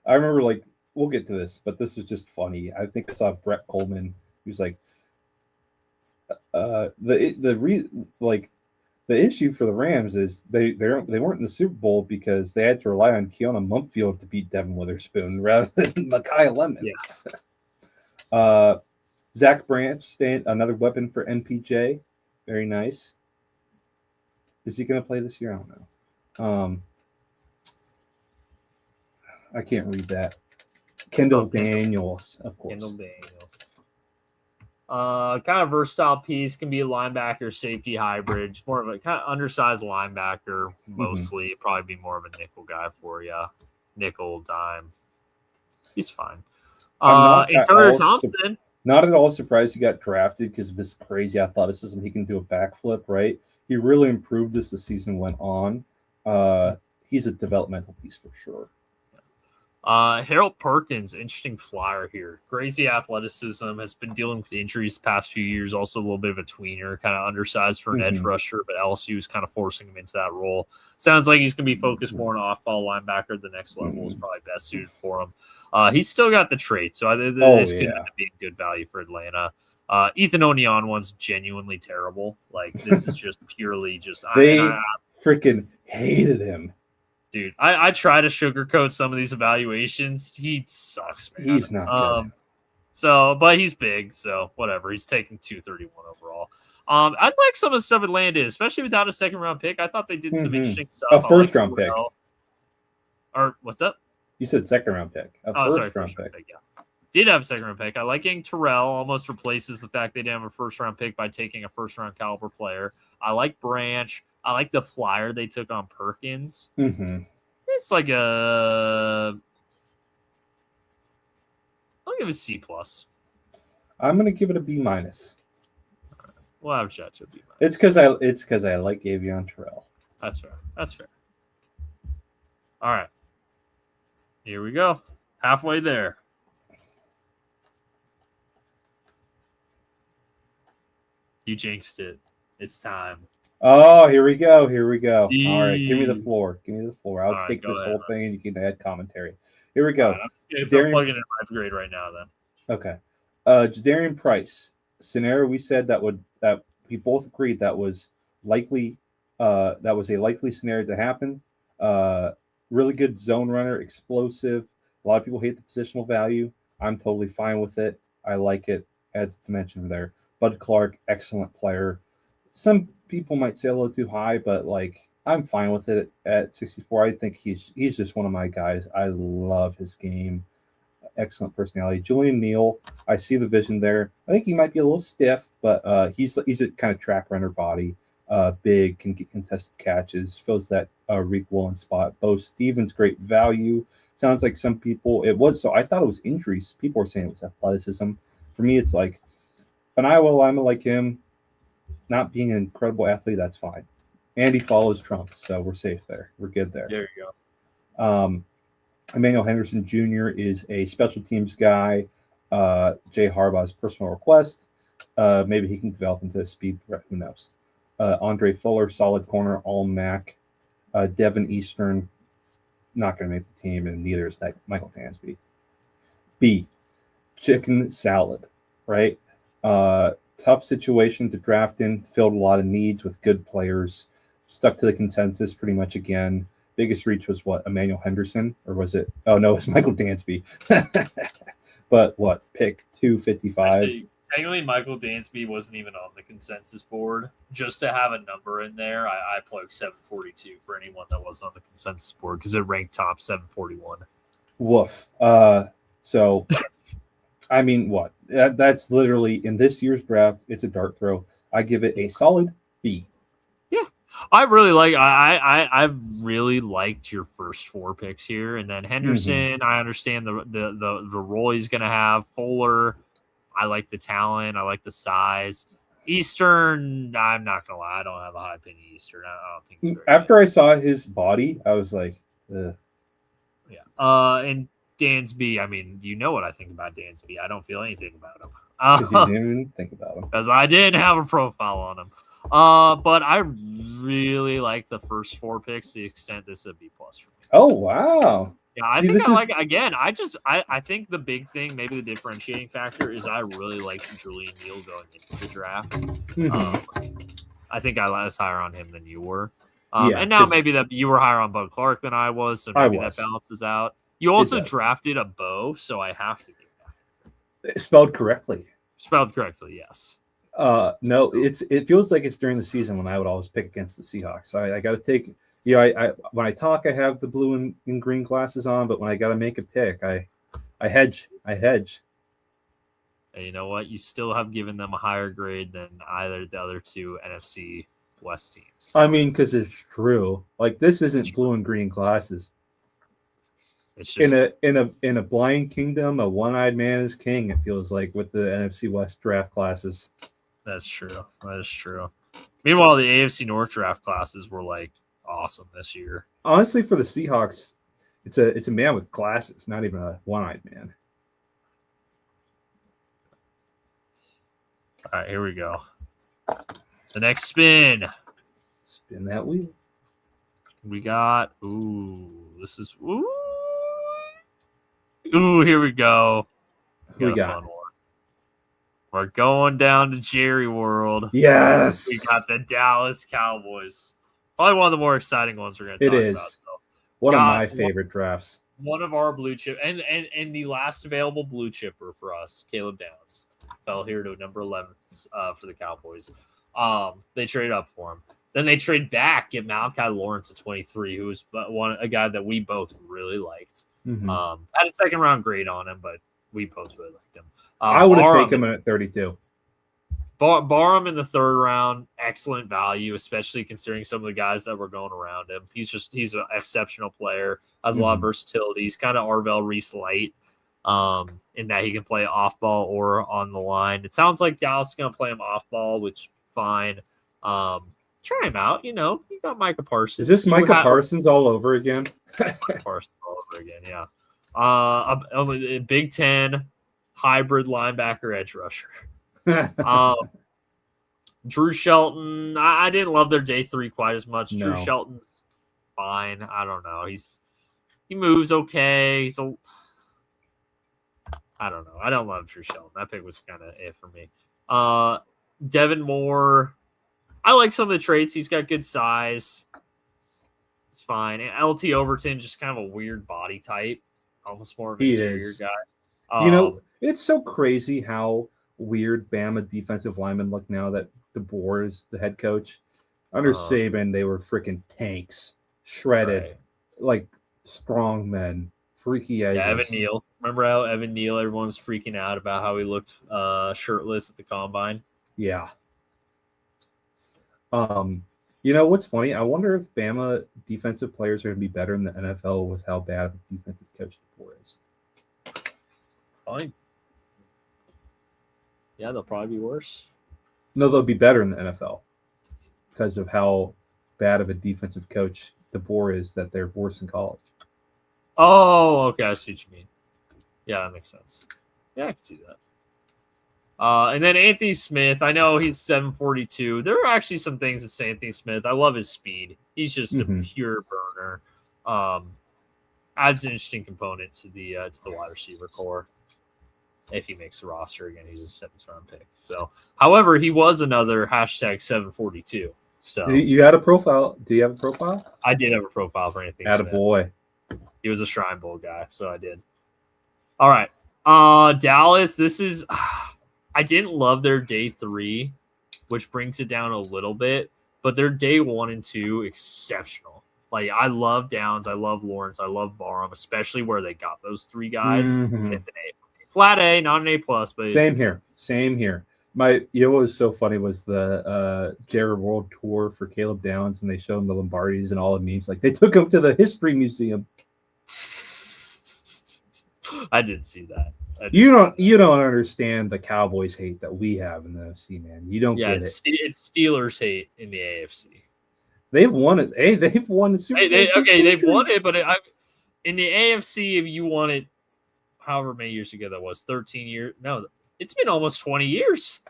I remember, we'll get to this, but this is just funny. I think I saw Brett Coleman, who's like, the issue for the Rams is they weren't in the Super Bowl because they had to rely on Keona Mumpfield to beat Devin Witherspoon rather than Mekhi Lemon. Yeah. Zach Branch, another weapon for MPJ. Very nice. Is he going to play this year? I don't know. I can't read that. Kendall Daniels, of course. Kendall Daniels. Kind of versatile piece, can be a linebacker, safety hybrid, more of a kind of undersized linebacker, mostly. Probably be more of a nickel guy for you. Nickel, dime. He's fine. Turner Thompson. Not at all surprised he got drafted because of his crazy athleticism. He can do a backflip, right? He really improved as the season went on. He's a developmental piece for sure. Harold Perkins, interesting flyer here. Crazy athleticism, has been dealing with injuries the past few years. Also a little bit of a tweener, kind of undersized for an edge rusher, but LSU is kind of forcing him into that role. Sounds like he's going to be focused more on off-ball linebacker. The next level is probably best suited for him. He's still got the trait, so this could end up being good value for Atlanta. Ethan Onion one's genuinely terrible. Like, this is just purely just they freaking hated him. Dude, I try to sugarcoat some of these evaluations. He sucks, man. He's not good. But he's big, so whatever. He's taking 231 overall. I like some of the stuff Atlanta did, especially without a second-round pick. I thought they did some interesting stuff. A first-round pick. Or what's up? You said second-round pick. First-round pick. Yeah. Did have a second-round pick. I like getting Terrell. Almost replaces the fact they didn't have a first-round pick by taking a first-round caliber player. I like Branch. I like the flyer they took on Perkins. It's like I'll give it a C+. I'm gonna give it a B-. We'll have a chat to a B-. It's because I like Avion Terrell. That's fair. All right. Here we go. Halfway there. You jinxed it. It's time. Oh, here we go. All right, give me the floor. I'll take this whole thing and you can add commentary. Here we go. Right, I'm plugging in my grade right now then. Okay. Jadarian Price. Scenario we said that we both agreed that was likely that was a likely scenario to happen. Really good zone runner, explosive. A lot of people hate the positional value. I'm totally fine with it. I like it. Adds dimension there. Bud Clark, excellent player. Some people might say a little too high, but like I'm fine with it at 64. I think he's just one of my guys. I love his game. Excellent personality. Julian Neal, I see the vision there. I think he might be a little stiff, but he's a kind of track runner body. Big, can get contested catches, fills that Reek Woolen spot. Bo Stevens, great value. Sounds like some people I thought it was injuries. People were saying it was athleticism. For me, it's like an Iowa lineman like him, not being an incredible athlete, that's fine. And he follows Trump, so we're safe there. We're good there. There you go. Emmanuel Henderson Jr. is a special teams guy. Jay Harbaugh's personal request. Maybe he can develop into a speed threat. Who knows? Andre Fuller, solid corner, all MAC. Devin Eastern, not going to make the team, and neither is Michael Dansby. B, chicken salad, right? Tough situation to draft in, filled a lot of needs with good players, stuck to the consensus pretty much again. Biggest reach was what, Emmanuel Henderson? Or was it? Oh, no, it's Michael Dansby. But what, pick 255? Actually, technically, Michael Dansby wasn't even on the consensus board. Just to have a number in there, I plugged 742 for anyone that was on the consensus board because it ranked top 741. Woof. So, I mean, what? That's literally, in this year's draft, it's a dart throw. I give it a solid B. Yeah. I really liked your first four picks here. And then Henderson, I understand the role he's going to have. Fuller, I like the talent. I like the size. Eastern, I'm not going to lie. I don't have a high opinion of Eastern. I don't think he's very After good. I saw his body, I was like, ugh. Yeah. And Dansby, I mean, you know what I think about Dansby. I don't feel anything about him. Because you didn't even think about him. Because I didn't have a profile on him. But I really like the first four picks to the extent this is a B+ for me. Oh, wow. Yeah, I think the big thing, maybe the differentiating factor, is I really like Julian Neal going into the draft. I think I was higher on him than you were. And now maybe that you were higher on Bud Clark than I was, so maybe that balances out. You also drafted a Beau, so I have to give that. Spelled correctly. Spelled correctly, yes. No, it feels like it's during the season when I would always pick against the Seahawks. I got to take, I when I talk, I have the blue and green glasses on, but when I got to make a pick, I hedge. And you know what? You still have given them a higher grade than either the other two NFC West teams. I mean, because it's true. Like, this isn't blue and green glasses. It's just in a blind kingdom, a one-eyed man is king. It feels like with the NFC West draft classes. That's true. That is true. Meanwhile, the AFC North draft classes were like awesome this year. Honestly, for the Seahawks, It's a man with glasses, not even a one-eyed man. All right, here we go. The next spin. Spin that wheel. We got this is here we go. Who we got? A fun one. We're going down to Jerry World. Yes. We got the Dallas Cowboys. Probably one of the more exciting ones we're going to talk about. So. One of my favorite drafts. One of our blue chip and the last available blue chipper for us, Caleb Downs, fell here to number 11 for the Cowboys. They trade up for him. Then they trade back, get Malachi Lawrence at 23, who was a guy that we both really liked. Mm-hmm. Had a second round grade on him, but we both really liked him. I would have taken him at 32. Barham in the third round, excellent value, especially considering some of the guys that were going around him. He's an exceptional player, has a lot of versatility. He's kind of Arvell Reese light in that he can play off ball or on the line. It sounds like Dallas is going to play him off ball, which fine. Try him out. You got Micah Parsons. Is this Micah Parsons all over again? Parsons all over again, yeah. A Big Ten hybrid linebacker edge rusher. Drew Shelton. I didn't love their day 3 quite as much. No. Drew Shelton's fine. I don't know. He moves okay. I don't know. I don't love Drew Shelton. That pick was kind of it for me. Devin Moore. I like some of the traits. He's got good size. It's fine. And LT Overton, just kind of a weird body type. Almost more of an interior guy. It's so crazy how weird Bama defensive linemen look now that DeBoer is the head coach. Under Saban, they were freaking tanks, shredded, like strong men, freaky edges. Yeah, Evan Neal. Remember how Evan Neal, everyone was freaking out about how he looked shirtless at the combine? Yeah. What's funny? I wonder if Bama defensive players are going to be better in the NFL with how bad the defensive coach DeBoer is. Fine. Yeah, they'll probably be worse. No, they'll be better in the NFL because of how bad of a defensive coach DeBoer is that they're worse in college. Oh, okay. I see what you mean. Yeah, that makes sense. Yeah, I can see that. And then Anthony Smith. I know he's 742. There are actually some things that say Anthony Smith. I love his speed. He's just a pure burner. Adds an interesting component to the wide receiver core. If he makes the roster again, he's a 7th round pick. So, however, he was another #742. So you had a profile. Do you have a profile? I did have a profile for Anthony Smith. Attaboy. He was a Shrine Bowl guy, so I did. All right. Dallas, this is I didn't love their day 3, which brings it down a little bit, but their day 1 and 2 exceptional. Like, I love Downs, I love Lawrence, I love Barham, especially where they got those 3 guys. It's an A. Flat A, not an A+. But Same here. What was so funny was the Jared World Tour for Caleb Downs, and they showed him the Lombardis and all the memes. Like, they took him to the History Museum. I did see that. You don't understand the Cowboys hate that we have in the NFC, man. You don't get it. It's Steelers hate in the AFC. They've won it. Hey, they've won the Super Bowl. They've won it, but in the AFC, if you won it, however many years ago that was, 13 years. No, it's been almost 20 years.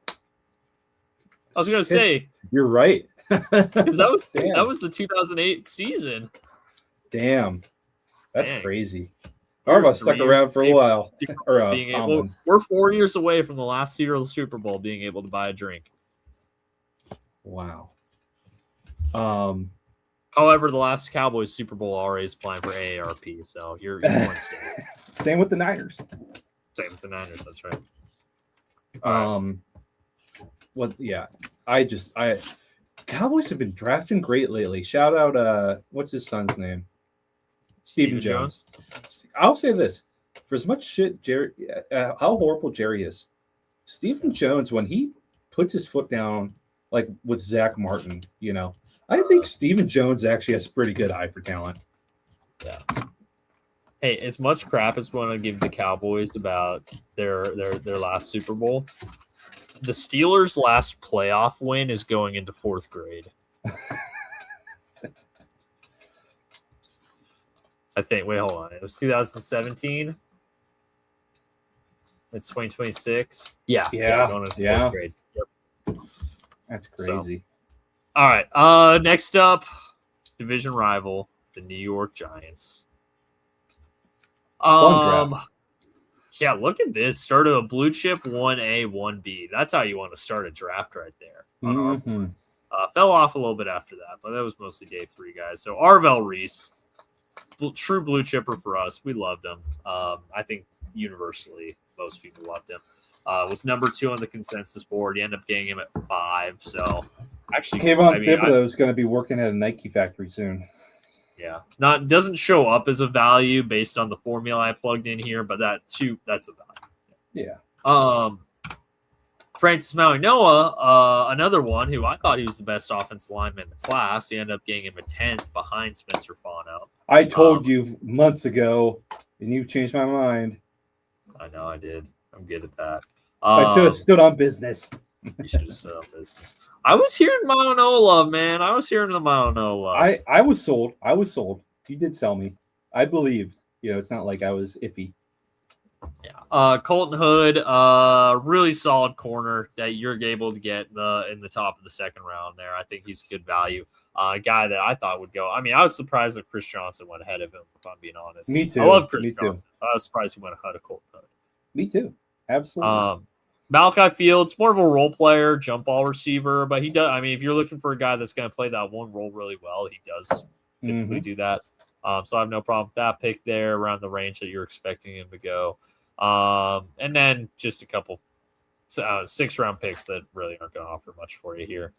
I was gonna say you're right. Because that was the 2008 season. Damn, that's crazy. Harbaugh stuck around for a while. We're 4 years away from the last serial Super Bowl being able to buy a drink. Wow. However, the last Cowboys Super Bowl already is applying for AARP, so you're one state. Same with the Niners. That's right. Cowboys have been drafting great lately. Shout out what's his son's name? Stephen Jones. I'll say this. For as much shit how horrible Jerry is, Stephen Jones, when he puts his foot down, like with Zach Martin, I think Stephen Jones actually has a pretty good eye for talent. Yeah. Hey, as much crap as we want to give the Cowboys about their last Super Bowl, the Steelers' last playoff win is going into 4th grade. I think. Wait, hold on. It was 2017. It's 2026. Yeah, going into fourth grade. Yep. That's crazy. So, all right. Next up, division rival, the New York Giants. Fun draft. Yeah, look at this. Started a blue chip 1A, 1B. That's how you want to start a draft right there. Fell off a little bit after that, but that was mostly day 3 guys. So Arvell Reese, true blue chipper for us. We loved him. I think universally most people loved him. Was number 2 on the consensus board. You end up getting him at 5. So actually, Kayvon Thibodeau is going to be working at a Nike factory soon. Yeah, doesn't show up as a value based on the formula I plugged in here, but that's a value. Yeah. Francis Mauigoa, another one who I thought he was the best offensive lineman in the class. He ended up getting him a 10th behind Spencer Fano. I told you months ago, and you changed my mind. I know I did. I'm good at that. I should have stood on business. You should have stood on business. I was hearing Mauigoa, man. I was hearing the Mauigoa. I was sold. You did sell me. I believed. It's not like I was iffy. Yeah. Colton Hood, really solid corner that you're able to get in the top of the second round there. I think he's a good value. A guy that I thought would go. I mean, I was surprised that Chris Johnson went ahead of him, if I'm being honest. Me too. I love Chris Johnson. I was surprised he went ahead of Colton Hood. Me too. Absolutely. Malachi Fields, more of a role player, jump ball receiver, but he does. I mean, if you're looking for a guy that's going to play that one role really well, he does typically do that. So I have no problem with that pick there around the range that you're expecting him to go. And then just a couple 6-round picks that really aren't going to offer much for you here.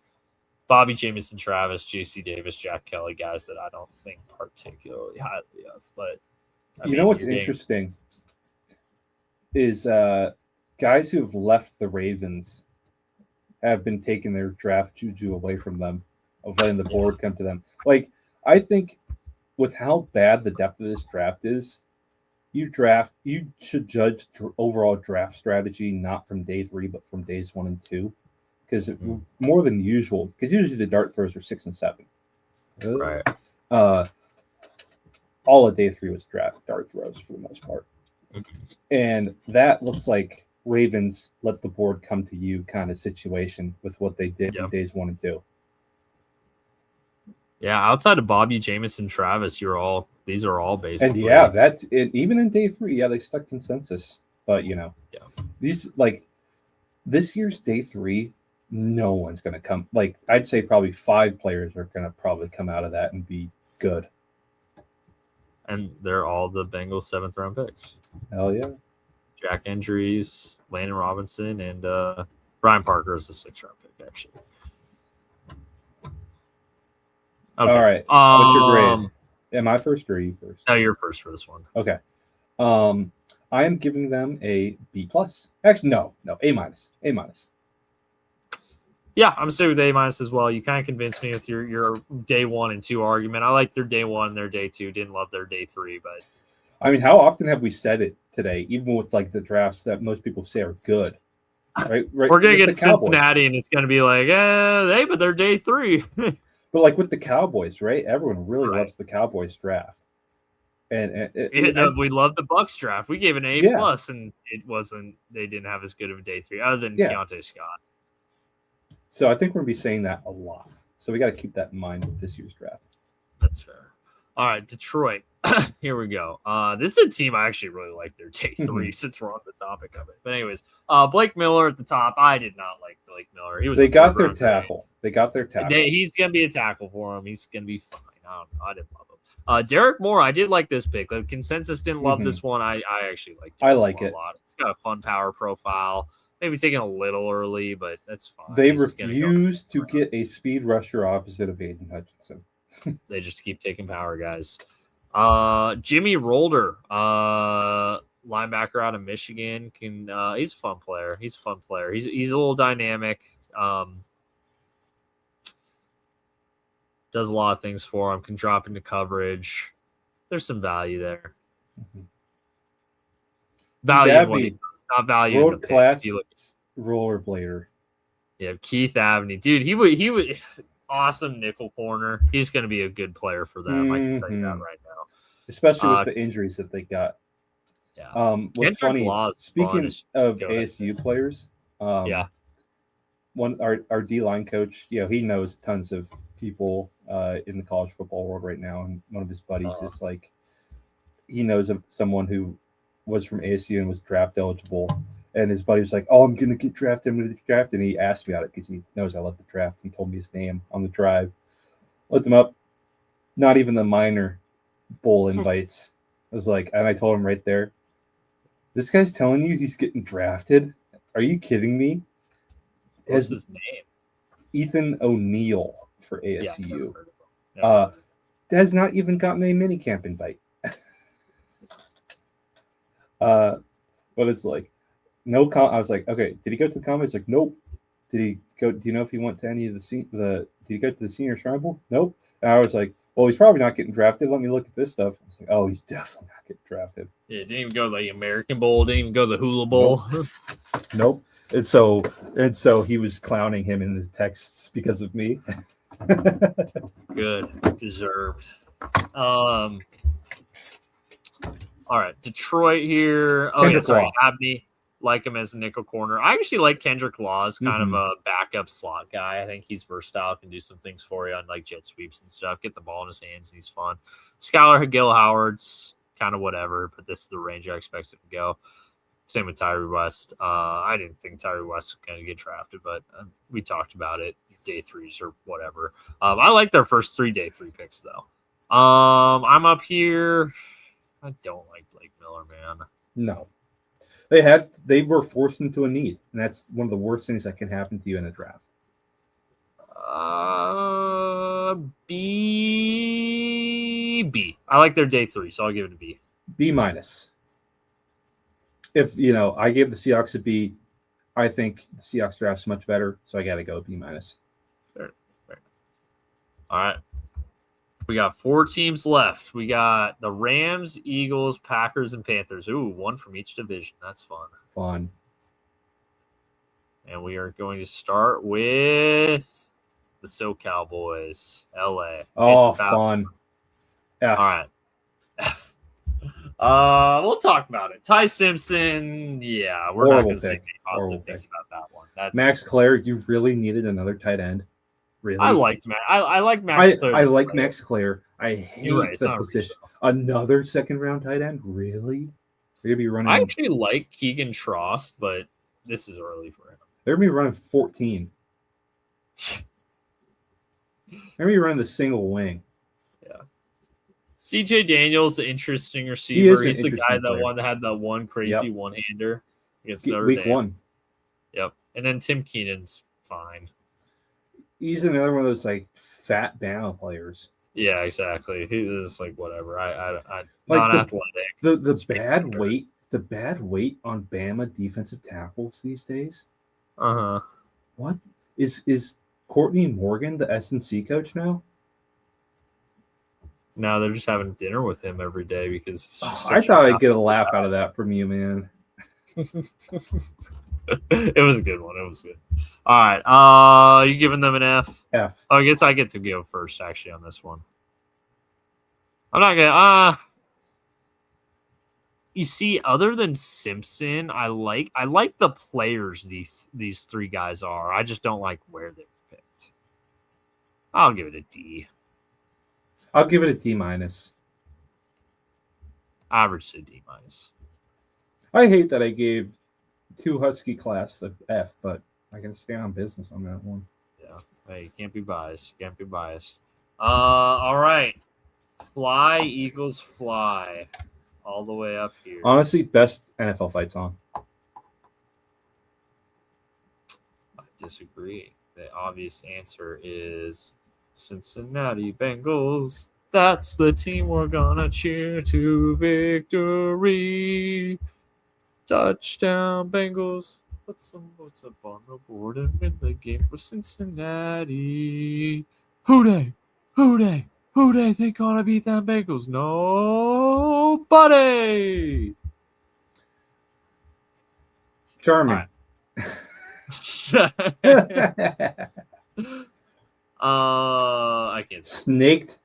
Bobby Jamison Travis, J.C. Davis, Jack Kelly, guys that I don't think particularly highly of. But what's interesting is guys who have left the Ravens have been taking their draft juju away from them, of letting the board come to them. Like, I think with how bad the depth of this draft is, you should judge overall draft strategy not from day 3, but from days 1 and 2, because more than usual. Because usually the dart throws are 6 and 7. Right. All of day 3 was dart throws for the most part, and that looks like Ravens let the board come to you kind of situation with what they did in days 1 and 2. Yeah, outside of Bobby Jamison Travis, these are all basically. And that's it. Even in day 3, they stuck consensus. But these this year's day 3, no one's going to come. Like, I'd say probably 5 players are going to probably come out of that and be good. And they're all the Bengals 7th round picks. Hell yeah. Jack Andrews, Landon Robinson, and Brian Parker is a 6th round pick, actually. Okay. All right. What's your grade? Am I first or are you first? No, you're first for this one. Okay. I am giving them a B+. Actually, no, A-. A-. Yeah, I'm staying with A- as well. You kind of convinced me with your day 1 and 2 argument. I like their day 1 and their day 2. Didn't love their day 3, but I mean, how often have we said it today, even with like the drafts that most people say are good? Right? We're going to get to Cincinnati, and it's going to be like, but they're day 3. But like with the Cowboys, right? Everyone really loves the Cowboys draft. And we love the Bucks draft. We gave an A+, and it wasn't. They didn't have as good of a day 3, other than Keontae Scott. So I think we're going to be saying that a lot. So we got to keep that in mind with this year's draft. That's fair. All right, Detroit. Here we go. This is a team I actually really like their day 3 since we're on the topic of it. But anyways, Blake Miller at the top. I did not like Blake Miller. They got their tackle. He's going to be a tackle for him. He's going to be fine. I didn't love him. Derek Moore, I did like this pick. The consensus didn't love this one. I actually liked it. I like it a lot. It's got a fun power profile. Maybe taking a little early, but that's fine. They refuse to get a speed rusher opposite of Aiden Hutchinson. They just keep taking power, guys. Jimmy Rolder, linebacker out of Michigan, he's a fun player. He's a little dynamic. Does a lot of things for him. Can drop into coverage. There's some value there. Value, not value. World class rollerblader. Yeah, Keith Aveney, dude. He would awesome nickel corner. He's going to be a good player for them. I can tell you that right now. especially with the injuries that they got. Yeah. What's Kendrick funny? Law is fun Speaking as- of go ahead. ASU players, Yeah. one our D line coach, he knows tons of people in the college football world right now, and one of his buddies is like, he knows of someone who was from ASU and was draft eligible, and his buddy was like, "Oh, I'm gonna get drafted. I'm gonna get drafted." And he asked me about it because he knows I love the draft. He told me his name on the drive. Looked him up. Not even the minor bowl invites. I was like, and I told him right there, "This guy's telling you he's getting drafted? Are you kidding me?" What's his name? Ethan O'Neill for Yeah. ASU. Yeah. Has not even gotten a minicamp invite. But it's like, no. I was like, okay, did he go to the combine? He's like, nope. Did he go? Do you know if he went to any of the Did he go to the senior shrine bowl? Nope. And I was like, well, he's probably not getting drafted. Let me look at this stuff. I was like, oh, he's definitely not getting drafted. Yeah, didn't even go to the American Bowl. Didn't even go to the Hula Bowl. Nope. And so he was clowning him in his texts because of me. Good, deserved. All right, Detroit here. Oh Kendrick yeah, sorry, Law. Abney. Like him as a nickel corner. I actually like Kendrick Law as kind of Mhm. a backup slot guy. I think he's versatile, can do some things for you on like jet sweeps and stuff. Get the ball in his hands, and he's fun. Skylar Gill Howard's kind of whatever, but this is the range I expected to go. Same with Tyree West. I didn't think Tyree West was going to get drafted, but we talked about it. Day threes or whatever. I like their first 3 day 3 picks though. I'm up here. I don't like Blake Miller, man. No. They were forced into a need, and that's one of the worst things that can happen to you in a draft. B. I like their day 3, so I'll give it a B. B minus. If I gave the Seahawks a B, I think the Seahawks draft's much better, so I got to go B minus. Fair. All right. We got 4 teams left. We got the Rams, Eagles, Packers, and Panthers. Ooh, 1 from each division. That's fun. And we are going to start with the SoCal boys, LA. Oh, fun. F. All right. F. We'll talk about it. Ty Simpson, yeah, we're not going to say any positive things about that one. Max Clare, you really needed another tight end. Really? I liked Max. I like Max Clare. I like Max Clare. I hate the position. Another second round tight end? Really? They're gonna be running. I actually like Keegan Trost, but this is early for him. They're gonna be running 14. They're gonna be running the single wing. Yeah. CJ Daniels, the interesting receiver. He's the guy that had that one crazy one-hander against Notre Dame. Week 1. Yep. And then Tim Keenan's fine. He's another one of those like fat Bama players. Yeah, exactly. He is like whatever. I like not athletic. The bad weight on Bama defensive tackles these days. What is Courtney Morgan the S&C coach now? No, they're just having dinner with him every day because I thought I'd get a laugh out of that from you, man. It was a good one. It was good. All right. You giving them an F? F. Oh, I guess I get to go first actually on this one. I'm not gonna you see, other than Simpson, I like the players these 3 guys are. I just don't like where they're picked. I'll give it a D. I'll give it a D minus. Average to D minus. I hate that I gave 2 Husky class of F, but I can stay on business on that one. Yeah. Hey, you can't be biased. All right. Fly, Eagles, fly. All the way up here. Honestly, best NFL fights on. I disagree. The obvious answer is Cincinnati Bengals. That's the team we're gonna cheer to victory. Touchdown, Bengals. Put some votes up on the board and win the game for Cincinnati. Who they think gonna beat them Bengals? Nobody. Charming. I can't. Snaked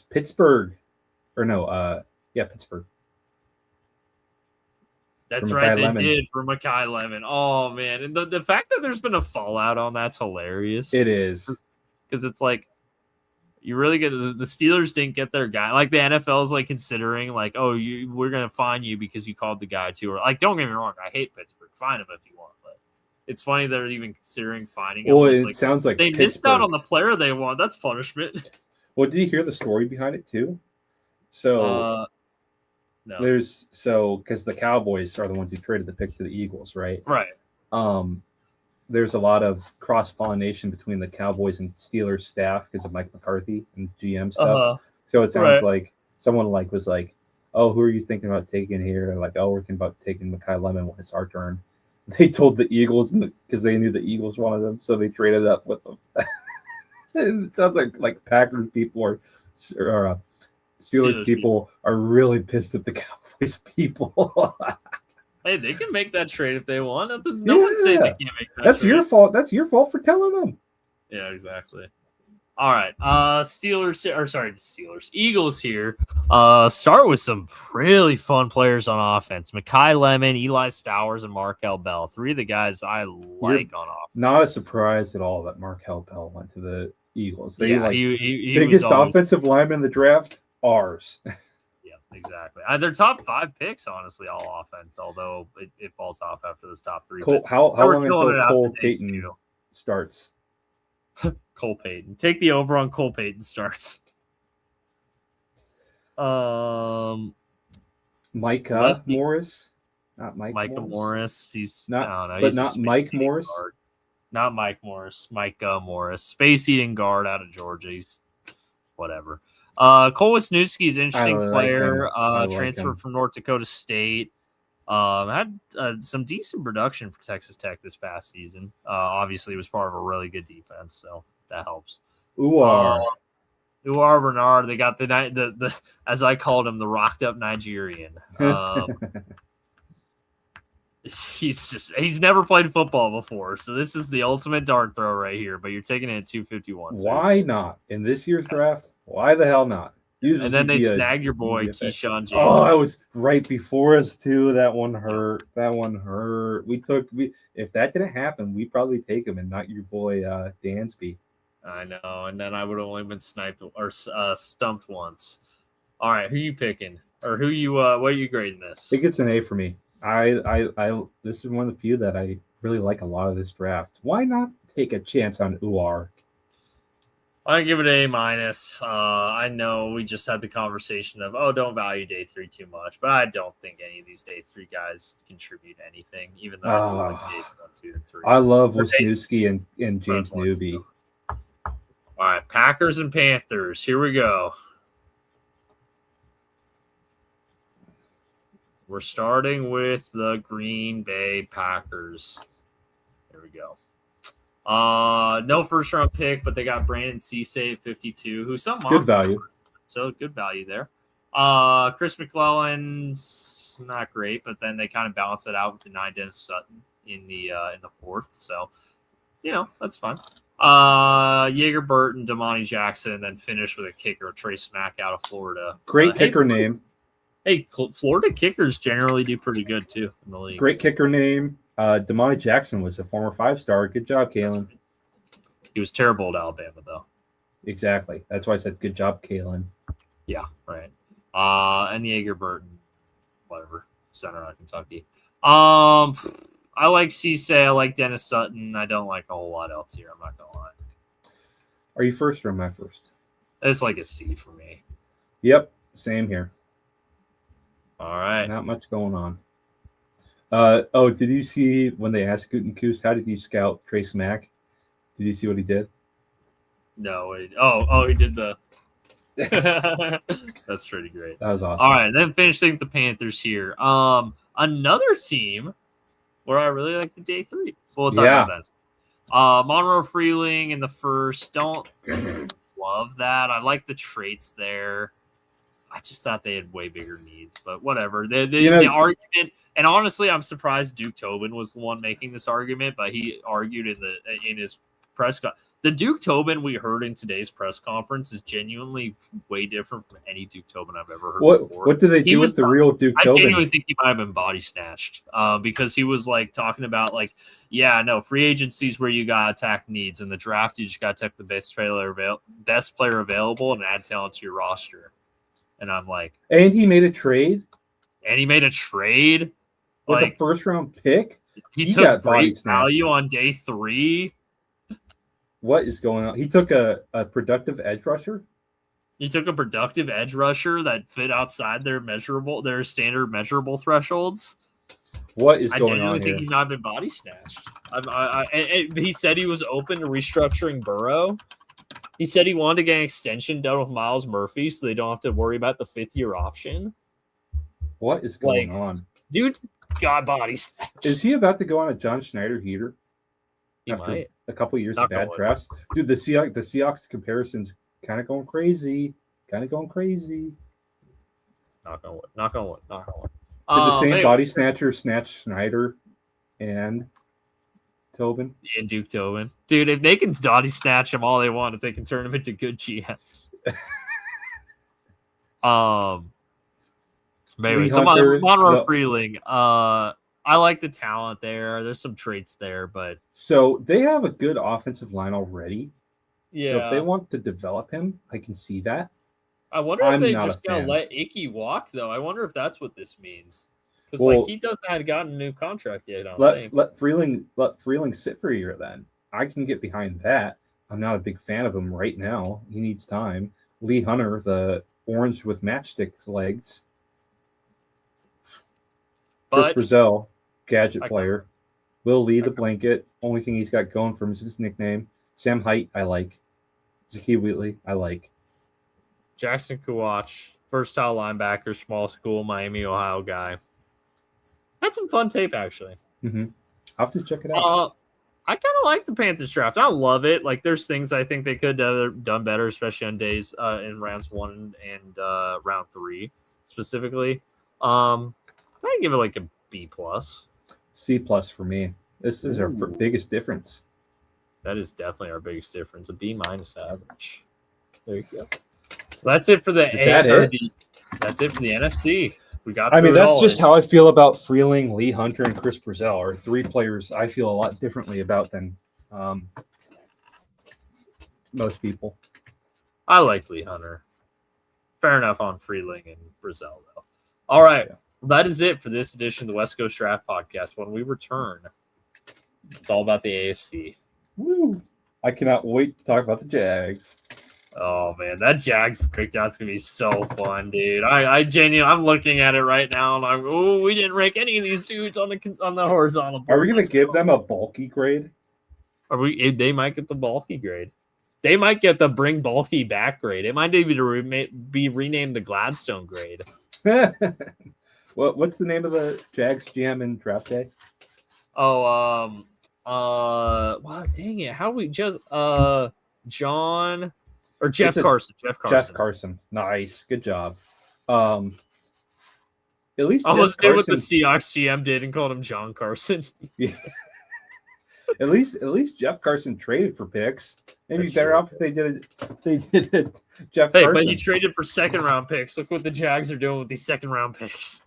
Pittsburgh, or no, Pittsburgh. That's For right, Mackay they Lemon. did for Mackay Lemon. Oh man, and the fact that there's been a fallout on that's hilarious. It is. Because it's like you really get the Steelers didn't get their guy. Like the NFL is like considering like, oh, we're gonna fine you because you called the guy too. Or like, don't get me wrong, I hate Pittsburgh. Fine him if you want, but it's funny they're even considering fining him. Well, It's it like, sounds like they Pittsburgh. missed out on the player they want. That's punishment. Well, did you hear the story behind it too? So no, because the Cowboys are the ones who traded the pick to the Eagles, right? right. There's a lot of cross pollination between the Cowboys and Steelers staff because of Mike McCarthy and GM stuff. So it sounds like someone was like, "Oh, who are you thinking about taking here?" And like, "Oh, we're thinking about taking Mackay Lemon when it's our turn." They told the Eagles because they knew the Eagles wanted them, so they traded up with them. It sounds like Packers people or Steelers people are really pissed at the Cowboys people. Hey, they can make that trade if they want. No one's saying they can't make that That's trade. your fault. That's your fault for telling them. Yeah, exactly. All right. Eagles here. Start with some really fun players on offense. Mackay Lemon, Eli Stowers, and Markel Bell. Three of the guys I like on offense. Not a surprise at all that Markel Bell went to the Eagles. They he biggest offensive lineman in the draft, ours. Yeah, exactly. They're top 5 picks, honestly, all offense, although it falls off after those top 3. How long until Cole Payton starts? Cole Payton. Take the over on Cole Payton starts. Micah Morris. Not Micah Morris. He's not, he's not Mike Morris. Guard. Not Mike Morris. Micah Morris. Space eating guard out of Georgia. He's whatever. Cole Wisniewski's interesting player. Transfer from North Dakota State. Had some decent production for Texas Tech this past season. Obviously, was part of a really good defense, so that helps. Uar Bernard. They got the as I called him, the rocked up Nigerian. He's never played football before, so this is the ultimate dart throw right here. But you're taking it at 251. Why not in this year's draft? Why the hell not? And then they snagged your boy Keyshawn James. Oh, I was right before us too. That one hurt. If that didn't happen, we'd probably take him and not your boy Dansby. I know, and then I would have only been sniped or stumped once. All right, who you picking, or who you? What are you grading this? I think it's an A for me. I this is one of the few that I really like a lot of this draft. Why not take a chance on Uar? I give it an A-. I know we just had the conversation of, don't value day 3 too much, but I don't think any of these day 3 guys contribute anything, even though I feel like days 1, 2, and 3. I love Wisniewski and James Newby. All right, Packers and Panthers. Here we go. We're starting with the Green Bay Packers. Here we go. No first round pick, but they got Brandon Cisse at 52, who's something good value. So good value there. Chris McClellan's not great, but then they kind of balance it out with the 9 Dennis Sutton in the 4th. So, that's fine. Jaeger Burton, Damani Jackson, and then finish with a kicker, Trey Smack out of Florida. Great kicker name. Hey, Florida kickers generally do pretty good too in the league. Great kicker name. Damani Jackson was a former 5-star. Good job, Kalen. He was terrible at Alabama, though. Exactly. That's why I said good job, Kalen. Yeah, right. And Jaeger Burton, whatever, center out of Kentucky. I like Cisse. I like Dennis Sutton. I don't like a whole lot else here. I'm not gonna lie. Are you first or am I first? It's like a C for me. Yep, same here. All right. Not much going on. Did you see when they asked Gutekunst, how did you scout Trace Mack? Did you see what he did? No. He did the. That's pretty great. That was awesome. All right, then finishing the Panthers here. Another team where I really like the day 3. We'll talk about that. Monroe Freeling in the first. Don't love that. I like the traits there. I just thought they had way bigger needs, but whatever. The argument, and honestly, I'm surprised Duke Tobin was the one making this argument, but he argued in his press conference. The Duke Tobin we heard in today's press conference is genuinely way different from any Duke Tobin I've ever heard before. What did they do with the real Duke I Tobin? genuinely think he might have been body snatched because he was like talking about like, yeah, no, free agency is where you got to attack needs. In the draft, you just got to take the best player available and add talent to your roster. And I'm like, and he made a trade. With like, a first-round pick. He took great value on day 3. What is going on? He took a productive edge rusher. He took a productive edge rusher that fit outside their standard measurable thresholds. What is going on here? I genuinely think he might have been body snatched. And he said he was open to restructuring Burrow. He said he wanted to get an extension done with Miles Murphy so they don't have to worry about the 5th-year option. What is going on? Dude got body snatched. Is he about to go on a John Schneider heater? He might. A couple years of bad drafts. Dude, the Seahawks comparisons kind of going crazy. Knock on wood. Did the same body snatcher snatch Schneider and Tobin? And Duke Tobin. Dude, if they can body snatch them all they want, if they can turn them into good GMs. Maybe Monroe Freeling. I like the talent there. There's some traits there, but so they have a good offensive line already. Yeah. So if they want to develop him, I can see that. I wonder if they just gonna let Icky walk though. I wonder if that's what this means. Because he doesn't have gotten a new contract yet. Let Freeling sit for a year then. I can get behind that. I'm not a big fan of him right now. He needs time. Lee Hunter, the orange with matchstick legs. Chris Brazell, gadget player. Will Lee, the blanket. Only thing he's got going for him is his nickname. Sam Height, I like. Zakee Wheatley, I like. Jackson Kuwach, versatile linebacker, small school, Miami, Ohio guy. Had some fun tape, actually. Mm-hmm. I'll have to check it out. I kind of like the Panthers draft. I love it. Like, there's things I think they could have done better, especially on days in rounds 1 and round 3 specifically. I give it like a B+. C+ for me. This is our biggest difference. That is definitely our biggest difference. A B- average. There you go. That's it for the That's it for the NFC. We got. That's just how I feel about Freeling, Lee Hunter, and Chris Brazell are 3 players I feel a lot differently about than most people. I like Lee Hunter. Fair enough on Freeling and Brazell, though. All right. Well, that is it for this edition of the West Coast Draft Podcast. When we return, it's all about the AFC. Woo! I cannot wait to talk about the Jags. Oh man, that Jags breakdown's gonna be so fun, dude. I genuinely, I'm looking at it right now, and we didn't rank any of these dudes on the horizontal board. Are we gonna give them a bulky grade? They might get the bulky grade. They might get the bring bulky back grade. It might be renamed the Gladstone grade. What's the name of the Jags GM in draft day? Wow, dang it. How do we just John or Jeff Carson? Jeff Carson. Nice. Good job. At least almost did what the Seahawks GM did and called him John Carson. Yeah. At least Jeff Carson traded for picks. Maybe better off if they did it. Jeff Carson. But he traded for 2nd-round picks. Look what the Jags are doing with these 2nd-round picks.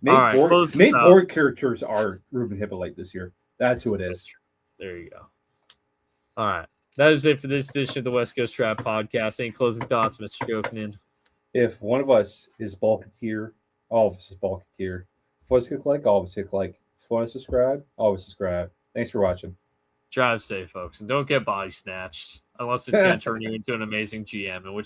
Nate board characters are Ruben Hippolyte this year. That's who it is. There you go. All right. That is it for this edition of the West Coast Trap Podcast. Any closing thoughts, Mr. Jokinen? If one of us is bulketeer, all of us is bulketeer. If one of us hit like, all of us hit like. If you want to subscribe, always subscribe. Thanks for watching. Drive safe, folks, and don't get body snatched unless it's going to turn you into an amazing GM, in which